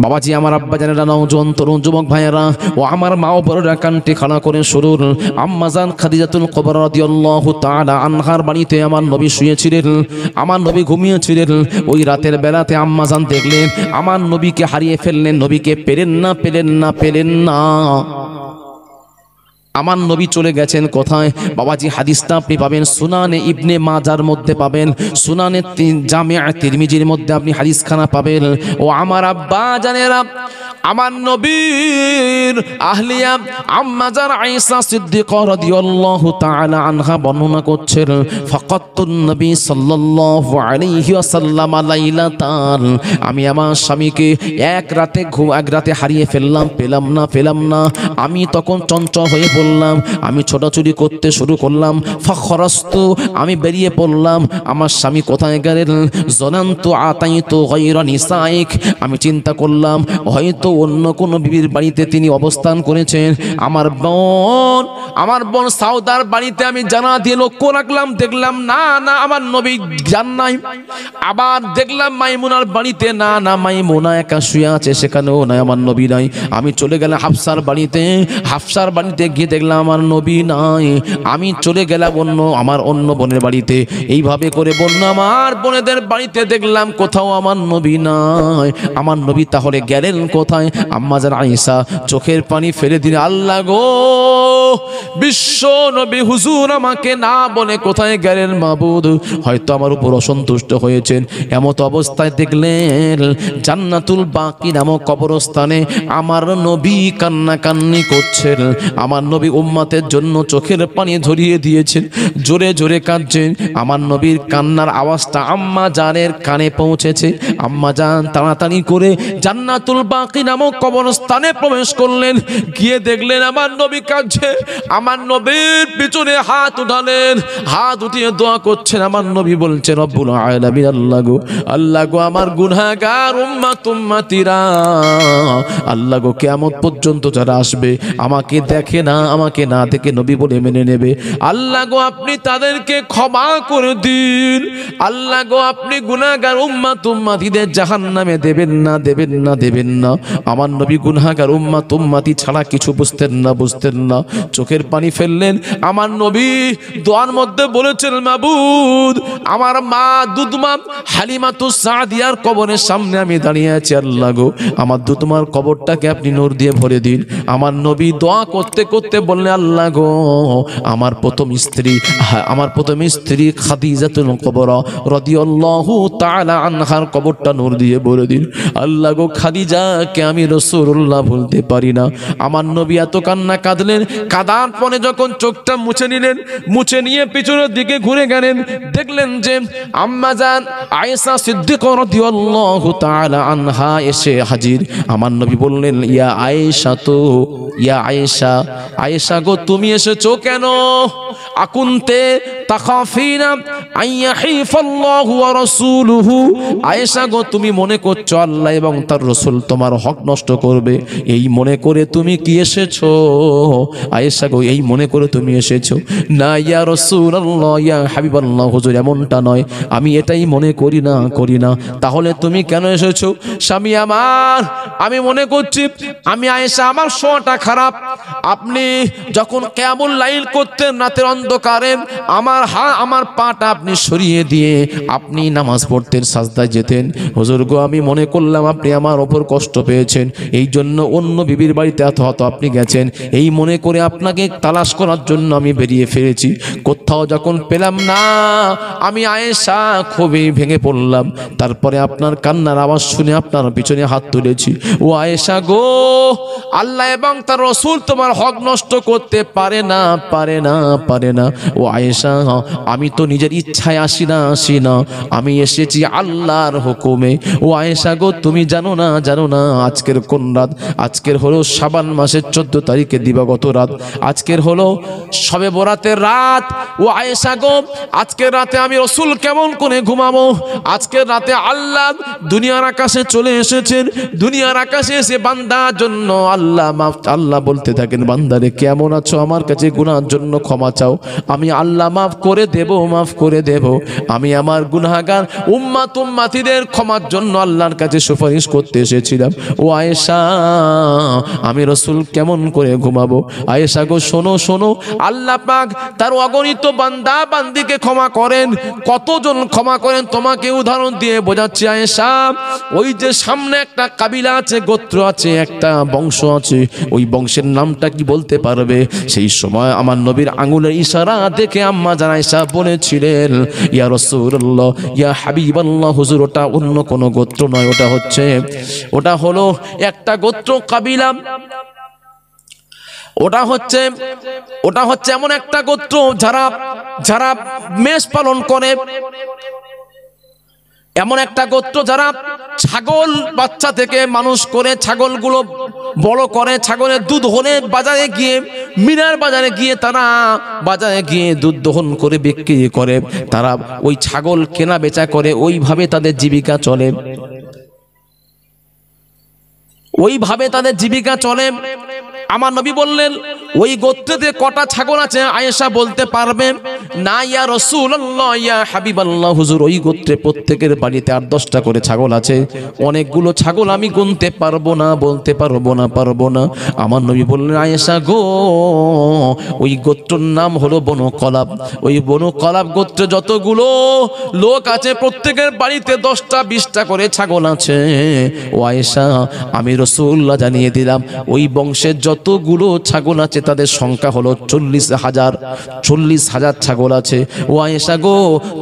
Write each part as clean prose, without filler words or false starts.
বাবাজি, আমার আব্বা জানেরা, নওজোয়ান তরুণ যুবক ভাইয়েরা ও আমার মা ও বড়রা কানটি খাড়া করে শুনুন। আম্মাজান খাদিজাতুল কুবরা রাদিয়াল্লাহু তাআলা আনহার বাড়িতে আমার নবী শুয়েছিলেন, আমার নবী ঘুমিয়েছিলেন। ওই রাতের বেলাতে আম্মাজান দেখলেন আমার নবীকে হারিয়ে ফেললেন, নবীকে পেলেন না। আমার নবী চলে গেছেন কোথায়? বাবাজি, হাদিসটা আপনি পাবেন সুনানে ইবনে মাজার মধ্যে পাবেন, সুনানে জামিআ তিরমিজির মধ্যে আপনি হাদিসখানা পাবেন। ও আমার আব্বা জানেরা, আমার নবীর আহলিয়া আম্মাজান আয়েশা সিদ্দিকা রাদিয়াল্লাহু তাআলা আনহা বর্ণনা করছেন, ফাকাতুন নবী সাল্লাল্লাহু আলাইহি ওয়াসাল্লাম লাইলাতান, আমি আমার স্বামীকে এক রাতে হারিয়ে ফেললাম, পেলাম না। আমি তখন চঞ্চল হয়ে বললাম, আমি ছোটাছুটি করতে শুরু করলাম। ফাখরাস্তু, আমি বেরিয়ে পড়লাম। আমার স্বামী কোথায় গেলেন? জনান্তু আতাইতু গায়রা নিসাইক, আমি চিন্তা করলাম হয়তো অন্য কোনো বিবির বাড়িতে তিনি অবস্থান করেছেন। আমার বোন সাউদার বাড়িতে আমি জানা দিয়ে লক্ষ্য রাখলাম, দেখলাম না আমার নবী যান নাই। আবার দেখলাম মাইমুনার বাড়িতে, না মাইমুনা একা শুয়ে আছে, সেখানেও নাই, আমার নবী নাই। আমি চলে গেলাম হাফসার বাড়িতে গিয়ে দেখলাম আমার নবী নাই। আমি চলে গেলাম অন্য বোনের বাড়িতে, এইভাবে করে আমার বোনেদের বাড়িতে দেখলাম কোথাও আমার নবী নাই। আমার নবী তাহলে গেলেন কোথায়? আম্মাজান আয়েশা চোখের পানি ফেলে দিলেন, আল্লাহ গো, বিশ্ব নবী হুজুর আমাকে না বলে কোথায় গেলেন মাবুদ? হয়তো আমার উপর অসন্তুষ্ট হয়েছেন। এমত অবস্থায় দেখলেন জান্নাতুল বাকি নামক কবরস্থানে আমার নবী কান্নাকান্নি করছেন। আমার নবী উম্মতের জন্য চোখের পানি ঝরিয়ে দিয়েছেন, জোরে জোরে কাঁদছেন। আমার নবীর কান্নার আওয়াজটা আম্মা জানের কানে পৌঁছেছে। আম্মা জান তাড়াতাড়ি করে জান্নাতুল বাকি নামক কবরস্থানে প্রবেশ করলেন। গিয়ে দেখলেন আমার নবী কাঁদছে। আমার নবীর পিছনে হাত উঠালেন, হাত উঠিয়ে দোয়া করছেন। আমার নবী বলছেন, রব্বুল আলামিন, আল্লাহ গো আমার গুনাহগার উম্মতিরা, আল্লাহ গো কিয়ামত পর্যন্ত যারা আসবে আমাকে দেখে না, আমাকে না দেখে নবী বলে মেনে নেবে, আল্লাহ গো আপনি তাদেরকে ক্ষমা করে দিন। আল্লাহ গো আপনি গুনাহগার উম্মতিদের জাহান্নামে দেবেন না। আমার নবী গুনাহগার উম্মতি ছাড়া কিছু বুঝতেন না। চোখের পানি ফেললেন। আমার নবী দোয়ার মধ্যে বলেছেন, মাবুদ, আমার মা দুধমা হালিমাতুস সাদিয়ার কবরের সামনে আমি দাঁড়িয়ে আছি, আল্লাহ গো আমার দুধমার কবরটাকে আপনি নূর দিয়ে ভরে দিন। আমার নবী দোয়া করতে করতে বললেন, আল্লাহ গো আমার প্রথম স্ত্রী খাদিজাতুল কুবরা রাদিয়াল্লাহু তাআলা আনহার কবরটা নূর দিয়ে ভরে দিন। আল্লাহ গো খাদিজাকে আমি রাসূলুল্লাহ ভুলতে পারি না। আমার নবী এত কান্না কাঁদলেন। কাঁদার পরে যখন চোখটা মুছে নিলেন, মুছে নিয়ে পিছনের দিকে ঘুরে গেলেন, দেখলেন যে আম্মাজান আয়েশা সিদ্দিকা রাদিয়াল্লাহু তাআলা আনহা এসে হাজির। আমার নবী বললেন, ইয়া আয়েশা গো তুমি এসেছো কেন? আকুনতে তাখাফিনা আইয়াহিফাল্লাহু ওয়া রাসূলুহু, আয়েশা গো তুমি মনে করছো আল্লাহ এবং তার রাসূল তোমার হক নষ্ট করবে, এই মনে করে তুমি কি এসেছো? আয়েশা গো এই মনে করে তুমি এসেছো? না ইয়া রাসূলুল্লাহ, ইয়া হাবিবাল্লাহ, হুজুর এমনটা নয়, আমি এটাই মনে করি না। তাহলে তুমি কেন এসেছো? স্বামী আমার, আমি মনে করছি আমি আয়েশা আমার শোয়াটা খারাপ। আপনি যখন কিয়ামুল লাইল করতেন রাতের অন্ধকারে, আমার পাটা আপনি সরিয়ে দিয়ে আপনি নামাজ পড়তেন, সাজদায় যেতেন। হুজুর গো আমি মনে করলাম আপনি আমার ওপর কষ্ট পেয়েছেন, এই জন্য অন্য বিবির বাড়িতে হয়তো আপনি গেছেন, এই মনে করে আপনাকে তালাশ করার জন্য আমি বেরিয়ে ফিরেছি। কোথাও যখন পেলাম না, আমি আয়েশা খুবই ভেঙে পড়লাম। তারপরে আপনার কান্নার আওয়াজ শুনে আপনার পিছনে হাত তুলেছি। ও আয়েশা গো, আল্লাহ এবং তার রাসূল তোমার হক নষ্ট করতে পারে না। ও আয়েশা, আমি তো নিজের ইচ্ছায় আসি না, আমি এসেছি আল্লাহর হুকুমে। ও আয়েশা গো তুমি জানো না আজকের কোন রাত? আজকের হলো শাবান মাসের 14 তারিখে দিবাগত রাত, আজকের হলো শবে বরাতের রাত। ও আয়েশা গো আজকের রাতে আমি রাসূল কেমন করে ঘুমাবো? আজকের রাতে আল্লাহ দুনিয়ার আকাশে চলে এসেছেন। দুনিয়ার আকাশে এসে বান্দার জন্য আল্লাহ বলতে থাকেন, বান্দারে কেমন আছো? আমার কাছে গুনার জন্য ক্ষমা চাও, আমি আল্লাহ মাফ করে দেব, মাফ করে দেব। আমি আমার গুনাহগার উম্মাতিদের ক্ষমার জন্য আল্লাহর কাছে সুপারিশ করতে এসেছিলাম। ও আয়েশা, আমি রাসূল কেমন করে ঘুমাবো? আয়েশা গো শোনো শোনো, আল্লাহ পাক তার অগণিত বান্দা বান্দিকে ক্ষমা করেন। কতজন ক্ষমা করেন তোমাকে উদাহরণ দিয়ে বোঝাচ্ছি আয়েশা। ওই যে সামনে একটা কাবিলা আছে, গোত্র আছে, একটা বংশ আছে, ওই বংশের নামটা কি বলতে পারবে? সেই সময় আমার নবীর আঙ্গুলের ইশারা দেখে আম্মা জান আয়েশা বলেছিলেন, ইয়া রাসূলুল্লাহ, ইয়া হাবিবাল্লাহ, হুজুর ওটা অন্য কোনো গোত্র নয়, ওটা হলো একটা গোত্র কাবিলা। ওটা হচ্ছে এমন একটা গোত্র যারা মেষ পালন করে, এমন একটা গোত্র যারা ছাগল বাচ্চা থেকে মানুষ করে, ছাগলগুলো বড় করে, ছাগলের দুধ হলে বাজারে গিয়ে, মিনার বাজারে গিয়ে তারা বাজারে গিয়ে দুধ দহন করে বিক্রি করে, তারা ওই ছাগল কেনা বেচা করে, ওইভাবে তাদের জীবিকা চলে, ওইভাবে তাদের জীবিকা চলে। আমার নবী বললেন, ওই গোত্রেতে কটা ছাগল আছে? আয়েশা বলতে পারবে না। ইয়া রাসূলুল্লাহ, ইয়া হাবিবাল্লাহ, হুজুর ওই গোত্রে প্রত্যেকের বাড়িতে 8-10টা করে ছাগল আছে, অনেকগুলো ছাগল আমি গুনতে পারবো না, বলতে পারবো না। আমার নবী বললেন, আয়েশা গো, ওই গোত্রের নাম হলো বনু কলাব। ওই বনু কলাব গোত্রে যতগুলো লোক আছে প্রত্যেকের বাড়িতে 10টা-20টা করে ছাগল আছে। ও আয়েশা, আমি রাসূলুল্লাহ জানিয়ে দিলাম, ওই বংশের যতগুলো ছাগল আছে তাদের সংখ্যা হলো 40,000 ছাগল আছে। ও আয়েশা গো,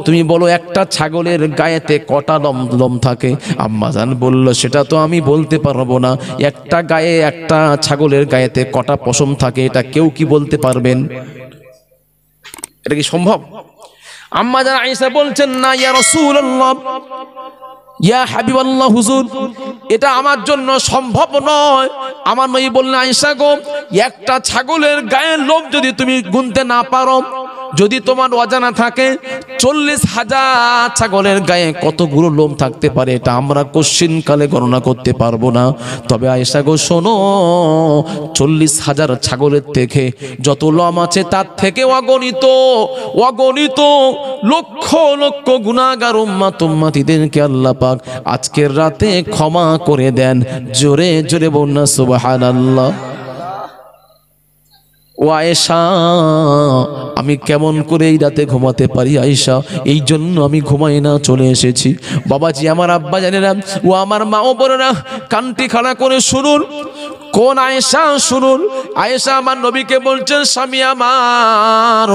তুমি বলো একটা ছাগলের গায়েতে কটা লোম থাকে? আম্মাজান বলল, সেটা তো আমি বলতে পারবো না। একটা ছাগলের গায়েতে কটা পশম থাকে এটা কেউ কি বলতে পারবেন? এটা কি সম্ভব? আম্মাজান আয়েশা বলছেন, না ইয়া রাসূলুল্লাহ, ইয়া হাবিবাল্লাহ, হুজুর এটা আমার জন্য সম্ভব নয়। আমার নবী বললেন, আয়েশা গো, একটা ছাগলের গায়ের লোম যদি তুমি গুনতে না পারো, যদি তোমার অজানা থাকে 40,000 ছাগলের গায়ে কতগুলো লোম থাকতে পারে এটা আমরা কোশ্চিন কালে গণনা করতে পারবো না। তবে আয়েশা গো শোনো, 40,000 ছাগলের থেকে যত লোম আছে তার থেকে অগণিত লক্ষ লক্ষ গুনাহগার উম্মতিদেরকে আল্লাহ পাক আজকের রাতে ক্ষমা করে দেন। জোরে জোরে বলুন না সুবহানাল্লাহ। ও আয়েশা, আমি কেমন করে এই রাতে ঘুমাতে পারি আয়েশা? এই জন্য আমি ঘুমাই না, চলে এসেছি। বাবাজি, আমার আব্বা জানেরা, ও আমার মা ও বোনেরা, কানটি খাড়া করে শুনুন। কোন আয়েশা? শুনুন। আয়েশা আমার নবীকে বলছেন, স্বামী আমার,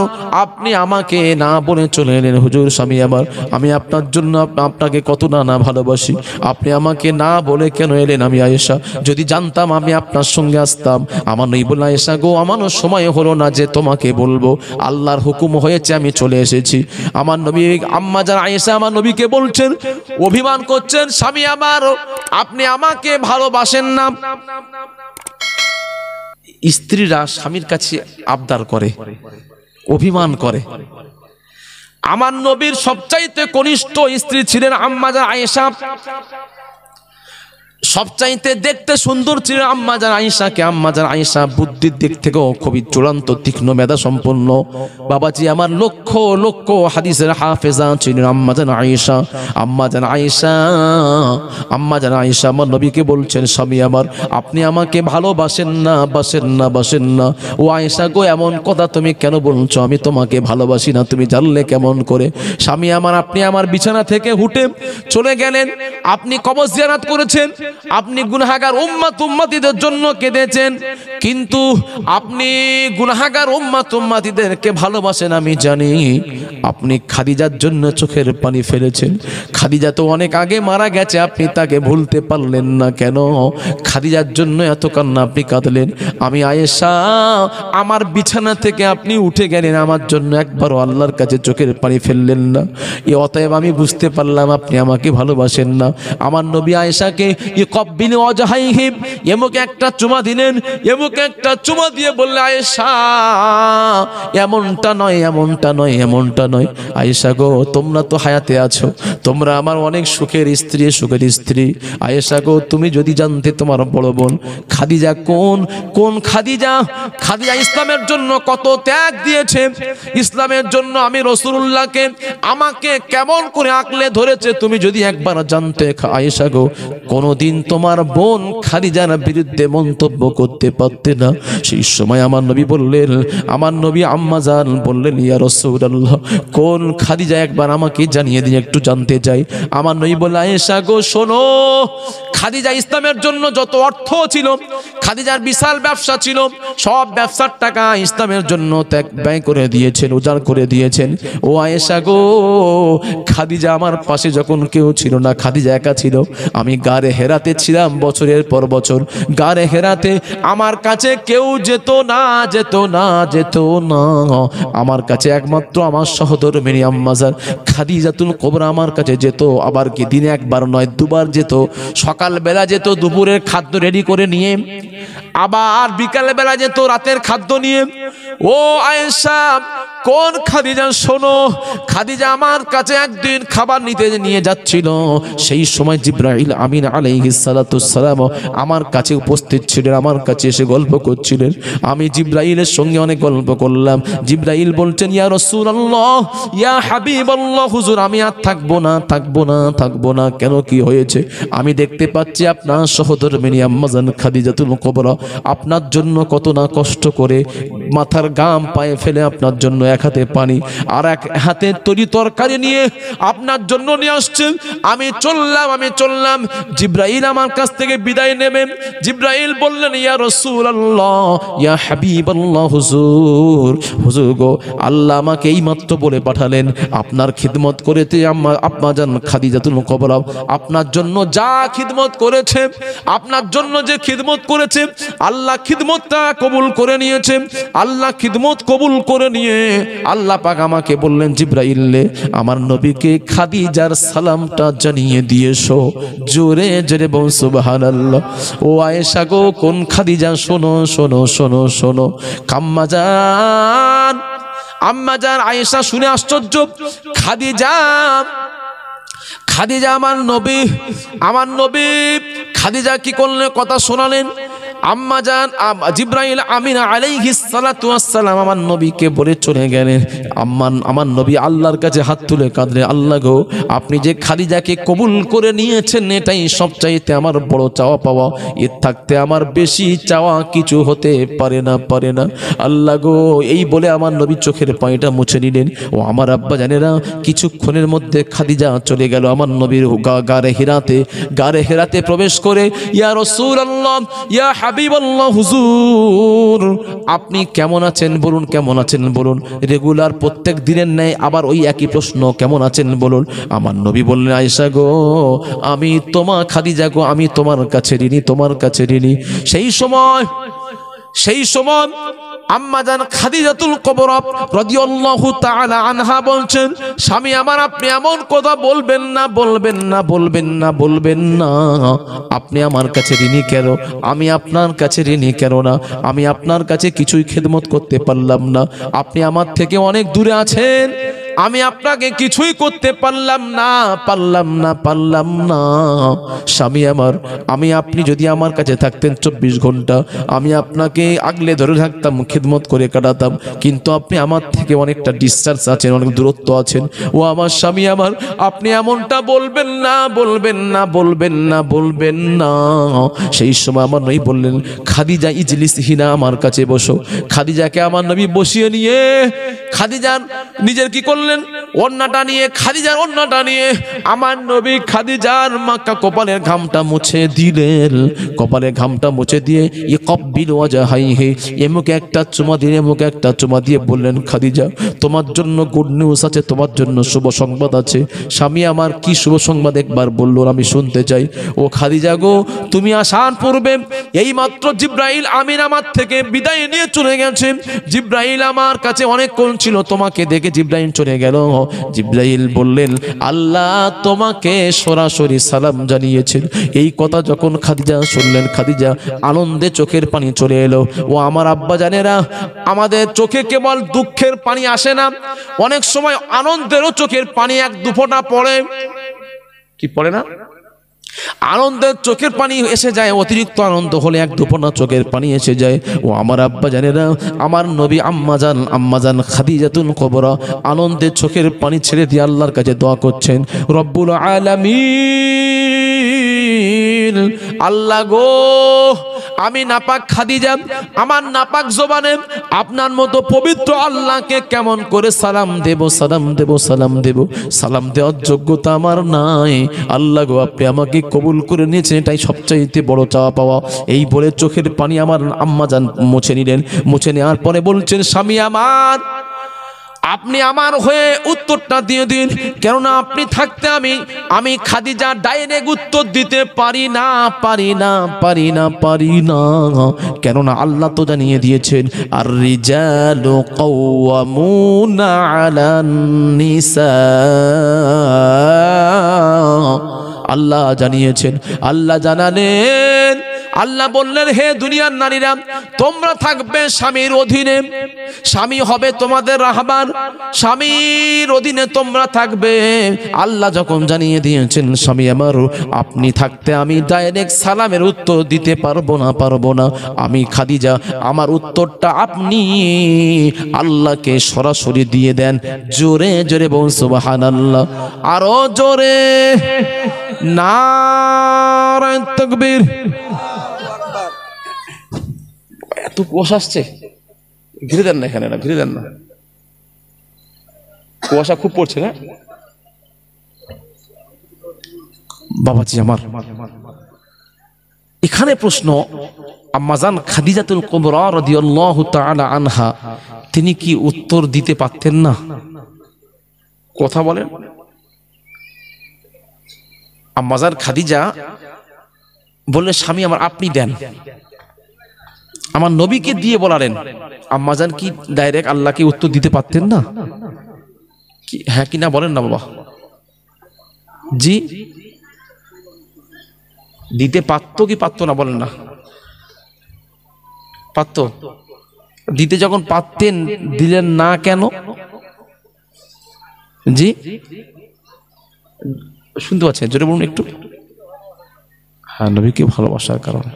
আপনি আমাকে না বলে চলে এলেন। হুজুর স্বামী আমার, আমি আপনার জন্য আপনাকে কত না ভালোবাসি, আপনি আমাকে না বলে কেন এলেন? আমি আয়েশা, যদি জানতাম আমি আপনার সঙ্গে আসতাম। আমার নবী বললেন, আয়েশা গো, আমারও সময় হলো না যে তোমাকে বলবো, আল্লাহর হুকুম হয়েছে, আমি চলে এসেছি। আমার নবী আম্মা জান আয়েশা আমার নবীকে বলছেন, অভিমান করছেন, স্বামী আমার, আপনি আমাকে ভালোবাসেন না। স্ত্রীরা স্বামীর কাছে আবদার করে, অভিমান করে। আমার নবীর সবচাইতে কনিষ্ঠ স্ত্রী ছিলেন আম্মা জান আয়েশা। সবচাইতে দেখতে সুন্দর ছিল আম্মা জান আয়েশাকে। আম্মা জান আয়েশা বুদ্ধির দিক থেকেও খুবই চূড়ান্ত তীক্ষ্ণ মেধা সম্পন্ন। বাবাজি আমার লক্ষ লক্ষ হাদিসের হাফেজা ছিলেন আম্মা জান আয়েশা। আম্মা জান আয়েশা আমার নবীকে বলছেন, স্বামী আমার, আপনি আমাকে ভালোবাসেন না। ও আয়েশা গো, এমন কথা তুমি কেন বলছো? আমি তোমাকে ভালোবাসি না তুমি জানলে কেমন করে? স্বামী আমার, আপনি আমার বিছানা থেকে উঠে চলে গেলেন, আপনি কবর জিয়ারত করেছেন, আপনি গুনাহগার উম্মতিদের জন্য কেঁদেছেন, কিন্তু আপনি গুনাহগার উম্মতিদেরকে ভালোবাসেন আমি জানি। আপনি খাদিজার জন্য চোখের পানি ফেলেছেন। খাদিজা তো অনেক আগে মারা গেছে, আপনি তাকে ভুলতে পারলেন না কেন? খাদিজার জন্য এত কান্না আপনি কাঁদলেন। আমি আয়েশা, আমার বিছানা থেকে আপনি উঠে গেলেন, আমার জন্য একবারও আল্লাহর কাছে চোখের পানি ফেললেন না। অতএব আমি বুঝতে পারলাম আপনি আমাকে ভালোবাসেন না। আমার নবী আয়েশাকে ইকব্বিলু ওয়াজহাইহি, এমুকে একটা চুমা দিলেন, এমুকে একটা চুমা দিয়ে বললে আয়েশা এমনটা নয়, এমনটা নয়, এমনটা নয়। আয়েশা গো, তোমরা তো হায়াতে আছো, তোমরা আমার অনেক সুখের স্ত্রী, সুখের স্ত্রী। আয়েশা গো, তুমি যদি জানতে তোমার বড় বোন খাদিজা কোন খাদিজা, খাদিজা ইসলামের জন্য কত ত্যাগ দিয়েছে, ইসলামের জন্য আমি রাসূলুল্লাহকে আমাকে কেমন করে আঁকলে ধরেছে, তুমি যদি একবার জানতে আয়েশা গো, কোনদিন তোমার বোন খাদিজার বিরুদ্ধে মন্তব্য করতে পারতে না। সেই সময় আমার নবী বললেন, আমার নবী আম্মা জান বললেন, ইয়া রাসূলুল্লাহ কোন খাদিজা একবার আমাকে জানিয়ে দিন, একটু জানতে চাই। আমার নবী বললেন, আয়েশা গো শোনো, খাদিজা ইসলামের জন্য যত অর্থ ছিল, খাদিজার বিশাল ব্যবসা ছিল, সব ব্যবসার টাকা ইসলামের জন্য ত্যাগ ব্যয় করে দিয়েছেন, উজাড় করে দিয়েছেন। ও আয়েশা গো, খাদিজা আমার পাশে যখন কেউ ছিল না, খাদিজা একা ছিল। আমি গারে হেরাতে ছিলাম বছরের পর বছর, গারে হেরাতে আমার কাছে কেউ যেত না, যেত না, যেত না। আমার কাছে একমাত্র আমার সহধর্মিণী আম্মাজান খাদিজাতুল কুবরা আমার কাছে যেত। আবার কি দিনে একবার নয়, দুবার যেত। সকালবেলা যেত দুপুরের খাদ্য রেডি করে নিয়ে, আবার বিকাল বেলা যেত রাতের খাদ্য নিয়ে। ও আয়েশা, কোন খাদিজা শোনো, খাদিজা আমার কাছে একদিন খাবার নিতে নিয়ে যাচ্ছিল, সেই সময় জিবরাইল আমিন আলাইহিস সালাতু সালাম আমার কাছে উপস্থিত ছিলেন, আমার কাছে এসে গল্প করছিলেন। আমি জিবরাইলের সঙ্গে অনেক গল্প করলাম। জিবরাইল বলছেন, ইয়া রাসূলুল্লাহ, ইয়া হাবিবাল্লাহ, হুজুর আমি আর থাকবো না, থাকবো না, থাকবো না। কেন, কি হয়েছে? আমি দেখতে পাচ্ছি আপনার সহধর্মিণী আম্মাজান খাদিজাতুল কুবরা আপনার জন্য কত না কষ্ট করে মাথার গাম পায়ে ফেলে আপনার জন্য এক হাতে পানি আর এক হাতে তরি তরকারি নিয়ে আপনার জন্য নিয়ে আসছেন। আমি চললাম। জিবরাইল আমার কাছ থেকে বিদায় নেবেন। জিবরাইল বললেন, ইয়া রাসূলুল্লাহ, ইয়া হাবিবাল্লাহ, হুজুর গো, আল্লাহ আমাকে এইমাত্র বলে পাঠালেন আপনার খিদমত করেতে আম্মাজান খাদিজাতুল কুবরা আপনার জন্য যা খিদমত করেছে, আপনার জন্য যে খিদমত করেছে, আল্লাহ খিদমতটা কবুল করে নিয়েছে। আল্লাহ খিদমত কবুল করে নিয়ে আল্লাহ পাক আমাকে বললেন, জিবরাইল আমার নবীকে খাদিজার সালামটা জানিয়ে দিয়েছো। জোরে জোরে বল সুবহানাল্লাহ। ও আয়েশা গো, কোন খাদিজা? শোনো শোনো শোনো শোনো। আম্মাজান আয়েশা শুনে আশ্চর্য। খাদিজা আমার নবী খাদিজা কি করলেন? কথা শোনালেন। আম্মাজান জিবরাইল আমিন আলাইহিস সালাতু ওয়াস সালাম আমার নবীকে বলে চলে গেলেন। আমার নবী আল্লাহর কাছে হাত তুলে কাঁদলেন, আল্লাহ গো, আপনি যে খাদিজাকে কবুল করে নিয়েছেন এটাই সবচাইতে আমার বড় চাওয়া পাওয়া। এর থাকতে আমার বেশি চাওয়া কিছু হতে পারে না। আল্লাহ গো, এই বলে আমার নবী চোখের পানিটা মুছে নিলেন। ও আমার আব্বা জানেরা, কিছুক্ষণের মধ্যে খাদিজা চলে গেল আমার নবীর গারে হেরাতে প্রবেশ করে, ইয়া রাসূলুল্লাহ, ইয়া হাবিবাল্লাহ, হুজুর আপনি কেমন আছেন বলুন, কেমন আছেন বলুন। রেগুলার প্রত্যেক দিনের ন্যায় আবার ওই একই প্রশ্ন, কেমন আছেন বলুন। আমার নবী বললেন, আয়েশা গো, আমি তোমার খাদিজা গো, আমি তোমার কাছে ঋণী, তোমার কাছে ঋণী। সেই সময় আম্মাজান খাদিজাতুল কুবরা রাদিয়াল্লাহু তাআলা আনহা বলছেন, স্বামী আমার, আপনি এমন কথা বলবেন না। আপনি আমার কাছে ঋণী কেন? আমি আপনার কাছে ঋণী কেন না? আমি আপনার কাছে কিছুই খেদমত করতে পারলাম না। আপনি আমার থেকে অনেক দূরে আছেন, আমি আপনাকে কিছুই করতে পারলাম না। স্বামী আমার, আপনি যদি আমার কাছে থাকতেন 24 ঘন্টা, আমি আপনাকে আগলে ধরে থাকতাম, খিদমত করে কাটাতাম। কিন্তু আপনি আমার থেকে অনেকটা ডিসটেন্স আছেন, অনেক দূরত্ব আছেন। ও আমার স্বামী আমার, আপনি এমনটা বলবেন না। সেই সময় আমার নবী বললেন, খাদিজা ইজলিস হিনা, আমার কাছে বসো। খাদিজাকে আমার নবী বসিয়ে নিয়ে খাদিজার নিজের কি করলেন, ওড়নাটা নিয়ে, খাদিজার ওড়নাটা নিয়ে আমার নবী খাদিজার মাক্কা কপালের ঘামটা মুছে দিলেন। কপালের ঘামটা মুছে দিয়ে ইকব্বিল ওয়াজহাইহি, এমুকে একটা চুমা দিয়ে বললেন, খাদিজা তোমার জন্য গুড নিউজ আছে, তোমার জন্য শুভ সংবাদ আছে। স্বামী আমার, কি শুভ সংবাদ একবার বললো, আমি শুনতে চাই। ও খাদিজা গো, তুমি আসার পূর্বে এইমাত্র জিবরাইল আমিন আমার থেকে বিদায় নিয়ে চলে গেছে। জিবরাইল আমার কাছে অনেকক্ষণ ছিল, তোমাকে দেখে জিবরাইল চলে হয়ে গেল। জিবরাইল বললেন আল্লাহ তোমাকে সরাসরি সালাম জানিয়েছেন। এই কথা যখন খাদিজা শুনলেন, খাদিজা আনন্দে চোখের পানি চলে এলো। ও আমার আব্বা জানেরা, আমাদের চোখে কেবল দুঃখের পানি আসে না, অনেক সময় আনন্দেরও চোখের পানি এক দুফোঁটা পড়ে। কি পড়ে না? আনন্দের চোখের পানি এসে যায়, অতিরিক্ত আনন্দ হলে এক দুফোঁটা চোখের পানি এসে যায়। ও আমার আব্বা জানেরা, আমার নবী আম্মাজান খাদিজাতুল কুবরা আনন্দের চোখের পানি ছেড়ে দিয়ে আল্লাহর কাছে দোয়া করছেন, রব্বুল আলামিন, আল্লাহ গো, আমি নাপাক খাদিজা, আমার নাপাক জবানে আপনার মতো পবিত্র আল্লাহকে কেমন করে সালাম দেব, সালাম দেব, সালাম দেব? সালাম দেওয়ার যোগ্যতা আমার নাই। আল্লাহ গো, আপনি আমাকে কবুল করে নিয়েছেন, এটাই সবচাইতে বড় চাওয়া পাওয়া। এই বলে চোখের পানি আমার আম্মাজান মুছে নিলেন। মুছে নেওয়ার পরে বলছেন, স্বামী আমার, আপনি আমার হয়ে উত্তরটা দিয়ে দিন, কেননা আপনি থাকতে আমি খাদিজা ডাইরেক্ট উত্তর দিতে পারি না, পারি না, পারি না, পারি না। কেননা আল্লাহ তো জানিয়ে দিয়েছেন, আর রিজালু কাওয়ামুনা আলান নিসা। আল্লাহ জানিয়েছেন, আল্লাহ জানালেন, আল্লাহ বললেন, হে দুনিয়ার নারীরা, তোমরা থাকবে স্বামীর অধীনে, স্বামী হবে তোমাদের রাহবার, স্বামীর অধীনে তোমরা থাকবে। আল্লাহ যখন জানিয়ে দিয়েছেন, স্বামী আমার, আপনি থাকতে আমি ডাইরেক্ট সালামের উত্তর দিতে পারবো না। আমি খাদিজা, আমার উত্তরটা আপনি আল্লাহকে সরাসরি দিয়ে দেন। জোরে জোরে বলুন সুবহানাল্লাহ, আরো জোরে, নারায়ে তাকবীর। এত কুয়াশা আসছে, ঘিরে দেন না, এখানে না, ঘিরে দেন না, কুয়াশা খুব পড়ছে না বাবাজি আমার। এখানে প্রশ্ন, আম্মাজান খাদিজাতুল কুবরা রাদিয়াল্লাহু তাআলা আনহা, তিনি কি উত্তর দিতে পারতেন না? কথা বলেন। আম্মাজান খাদিজা বললে, স্বামী আমার, আপনি দেন। আমার নবীকে দিয়ে বলালেন। আম্মাজান কি ডাইরেক্ট আল্লাহকে উত্তর দিতে পারতেন না? কি হ্যাঁ কি না বলেন না বাবা? জি, দিতে পারতো কি পারতো না বলেন না? পারতো। দিতে যখন পারতেন, দিলেন না কেন? জি, শুনতে পাচ্ছেন? জোরে বলুন একটু। হ্যাঁ, নবীকে ভালোবাসার কারণে,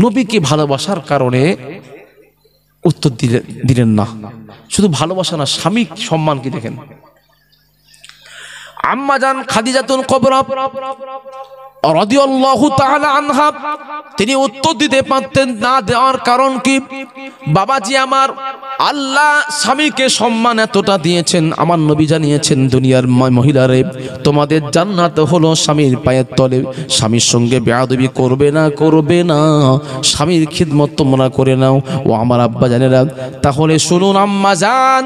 নবীকে ভালোবাসার কারণে উত্তর দিলেন না। শুধু ভালোবাসা না, স্বামী সম্মান কি দেখেন। আম্মাজান খাদিজাতুল কুবরা রাদিয়াল্লাহু তাআলা আনহা, তিনি উত্তর দিতে পারতেন না। দেওয়ার কারণ কি? বাবাজি আমার, আল্লাহ স্বামীকে সম্মান এতটা দিয়েছেন, আমার নবী জানিয়েছেন, দুনিয়ার মহিলারে, তোমাদের জান্নাত হলো স্বামীর পায়ের তলে। স্বামীর সঙ্গে বেয়াদবি করবে না, করবে না। স্বামীর খিদমত তোমরা করে নাও। ও আমার আব্বা জানেরা, তাহলে শুনুন, আম্মাজান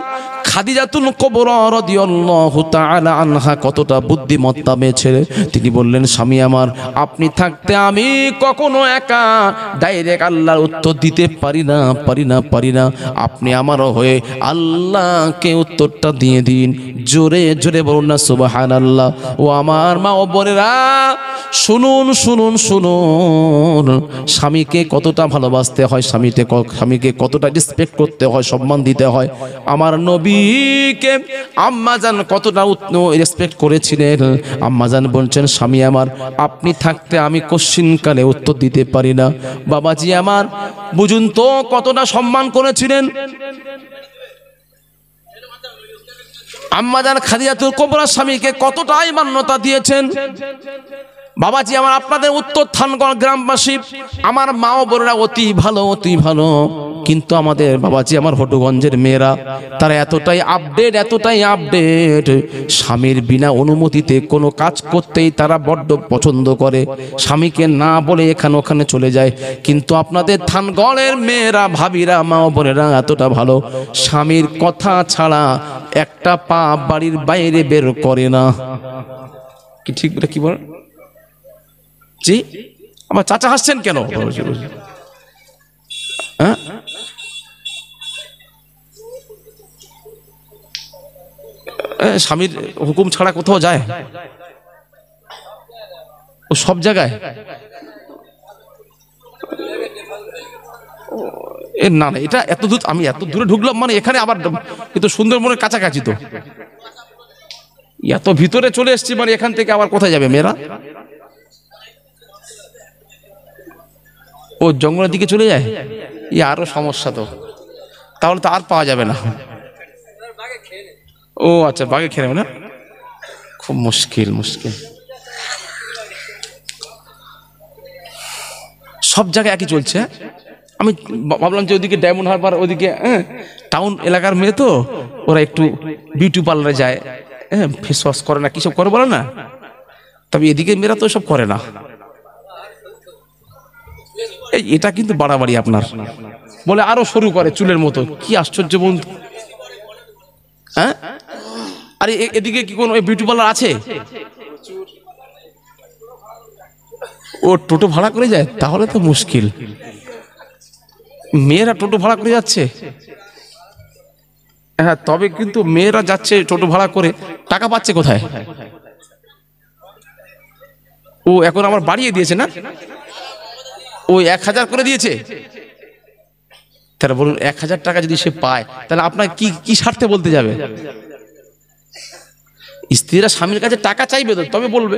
খাদিজাতুল কুবরা রাদিয়াল্লাহু তাআলা আনহা কতটা বুদ্ধিমত্তা মেয়ে ছেলে। তিনি বললেন, স্বামী আমার, আপনি থাকতে আমি কখনো একা ডাইরেক্ট আল্লাহর উত্তর দিতে পারি না, পারি না, পারি না। আপনি আমার হয়ে আল্লাহকে উত্তরটা দিয়ে দিন। জোরে জোরে বলুন না সুবহানাল্লাহ। ও আমার মা ও বোনেরা, শুনুন, শুনুন, শুনুন, স্বামীকে কতটা ভালোবাসতে হয়, স্বামীকে কতটা রেসপেক্ট করতে হয়, সম্মান দিতে হয়। আমার নবীকে আম্মাজান কতটা রেসপেক্ট করেছিলেন। আম্মাজান বলছেন, স্বামী আমার, আপনি থাকতে আমি কোশ্চিনকালে উত্তর দিতে পারি না। বাবাজি আমার, বুঝুন তো কতটা সম্মান করেছিলেন। আম্মাজান খাদিজাতুল কুবরা স্বামীকে কতটাই মান্যতা দিয়েছেন। বাবাজি আমার, আপনাদের উত্তর থানগড় গ্রামবাসী, আমার মা ও বোনেরা অতি ভালো, অতি ভালো। কিন্তু আমাদের বাবাজি আমার হটুগঞ্জের মেয়েরা, তারা এতটাই আপডেট, স্বামীর বিনা অনুমতিতে কোনো কাজ করতেই তারা বড্ড পছন্দ করে। স্বামীকে না বলে এখানে ওখানে চলে যায়। কিন্তু আপনাদের থানগড়ের মেয়েরা, ভাবিরা, মা ও বোনেরা এতটা ভালো, স্বামীর কথা ছাড়া একটা পা বাড়ির বাইরে বের করে না। কি ঠিক বলে কি বলেন? জি, আমার চাচা হাসছেন কেন? হ্যাঁ, স্বামীর হুকুম ছাড়া কোথাও যায়? ও সব জায়গায় না না, এটা এত দূর, আমি এত দূরে ঢুকলাম মানে এখানে আবার কিন্তু সুন্দরবনের কাছাকাছি, তো এত ভিতরে চলে এসছি মানে এখান থেকে আবার কোথায় যাবে মেয়েরা? ও জঙ্গলের দিকে চলে যায়, আরো সমস্যা, তো তাহলে তো আর পাওয়া যাবে না। ও আচ্ছা, বাঘে খেয়ে নেবে না, খুব মুশকিল মুশকিল। সব জায়গায় একই চলছে। আমি ভাবলাম যে ওদিকে ডায়মন্ড হারবার ওদিকে টাউন এলাকার মেয়ে, তো ওরা একটু বিউটি পার্লারে যায়, ফেস ওয়াশ করে না, কিসব করে বলে না, তবে এদিকে মেয়েরা তো সব করে না। এটা কিন্তু বাড়াবাড়ি আপনার, বলে আরো শুরু করে চুলের মতো, কি আশ্চর্য বন্ধু। হ্যাঁ, আরে এদিকে কি কোন বিউটি পার্লার আছে? ও টোটো ভাড়া করে যায়, তাহলে তো মুশকিল। মেয়েরা টোটো ভাড়া করে যাচ্ছে? হ্যাঁ, তবে কিন্তু মেয়েরা যাচ্ছে টোটো ভাড়া করে, টাকা পাচ্ছে কোথায়? ও এখন আমার বাড়িয়ে দিয়েছে না, ওই 1000 করে দিয়েছে। তাহলে বলুন 1000 টাকা যদি সে পায়, তাহলে আপনার কি কি স্বার্থে বলতে যাবে? স্ত্রীরা স্বামীর কাছে টাকা চাইবে তো, তবে বলবে।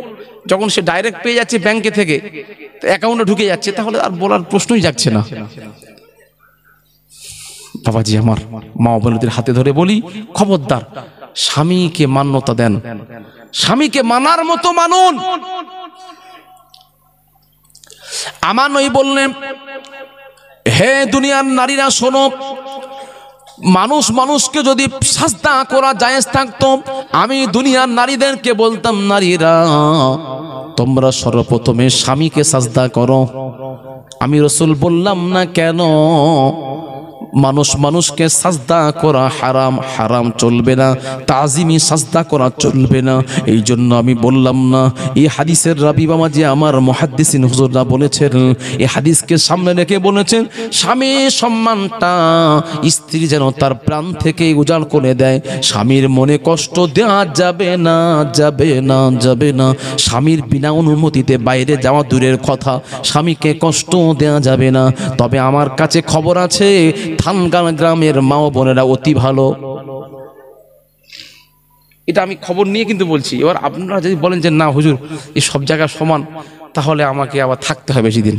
যখন সে ডাইরেক্ট পেয়ে যাচ্ছে ব্যাংকে থেকে, অ্যাকাউন্টে ঢুকে যাচ্ছে, তাহলে আর বলার প্রশ্নই যাচ্ছে না। বাবাজি আমার, মা বোনদের হাতে ধরে বলি, খবরদার স্বামীকে মান্যতা দেন, স্বামীকে মানার মতো মানুন। আমার নই বললেন, হে দুনিয়ার নারীরা শোনো, মানুষ মানুষকে যদি সাজদা করা জায়েজ থাকতো, আমি দুনিয়ার নারীদেরকে বলতাম, নারীরা তোমরা সর্বপ্রথমে স্বামীকে সাজদা করো। আমি রাসূল বললাম না কেন মানুষ মানুষকে সাজদা করা হারাম, হারাম চলবে না, তাজিমি সাজদা করা চলবে না। এই জন্য আমি বললাম না। এই হাদিসের রাবি বাবাজি আমার মুহাদ্দিসিন হুজুররা বলেছেন, এই হাদিসকে সামনে রেখে বলেছেন, স্বামী সম্মানটা স্ত্রী যেন তার প্রাণ থেকে উজাড় করে দেয়। স্বামীর মনে কষ্ট দেওয়া যাবে না, যাবে না, যাবে না। স্বামীর বিনা অনুমতিতে বাইরে যাওয়া দূরের কথা, স্বামীকে কষ্ট দেওয়া যাবে না। তবে আমার কাছে খবর আছে, থানগান গ্রামের মা ও বোনেরা অতি ভালো। এটা আমি খবর নিয়ে কিন্তু বলছি। এবার আপনারা যদি বলেন যে না হুজুর এই সব জায়গায় সমান, তাহলে আমাকে আবার থাকতে হয় বেশি দিন,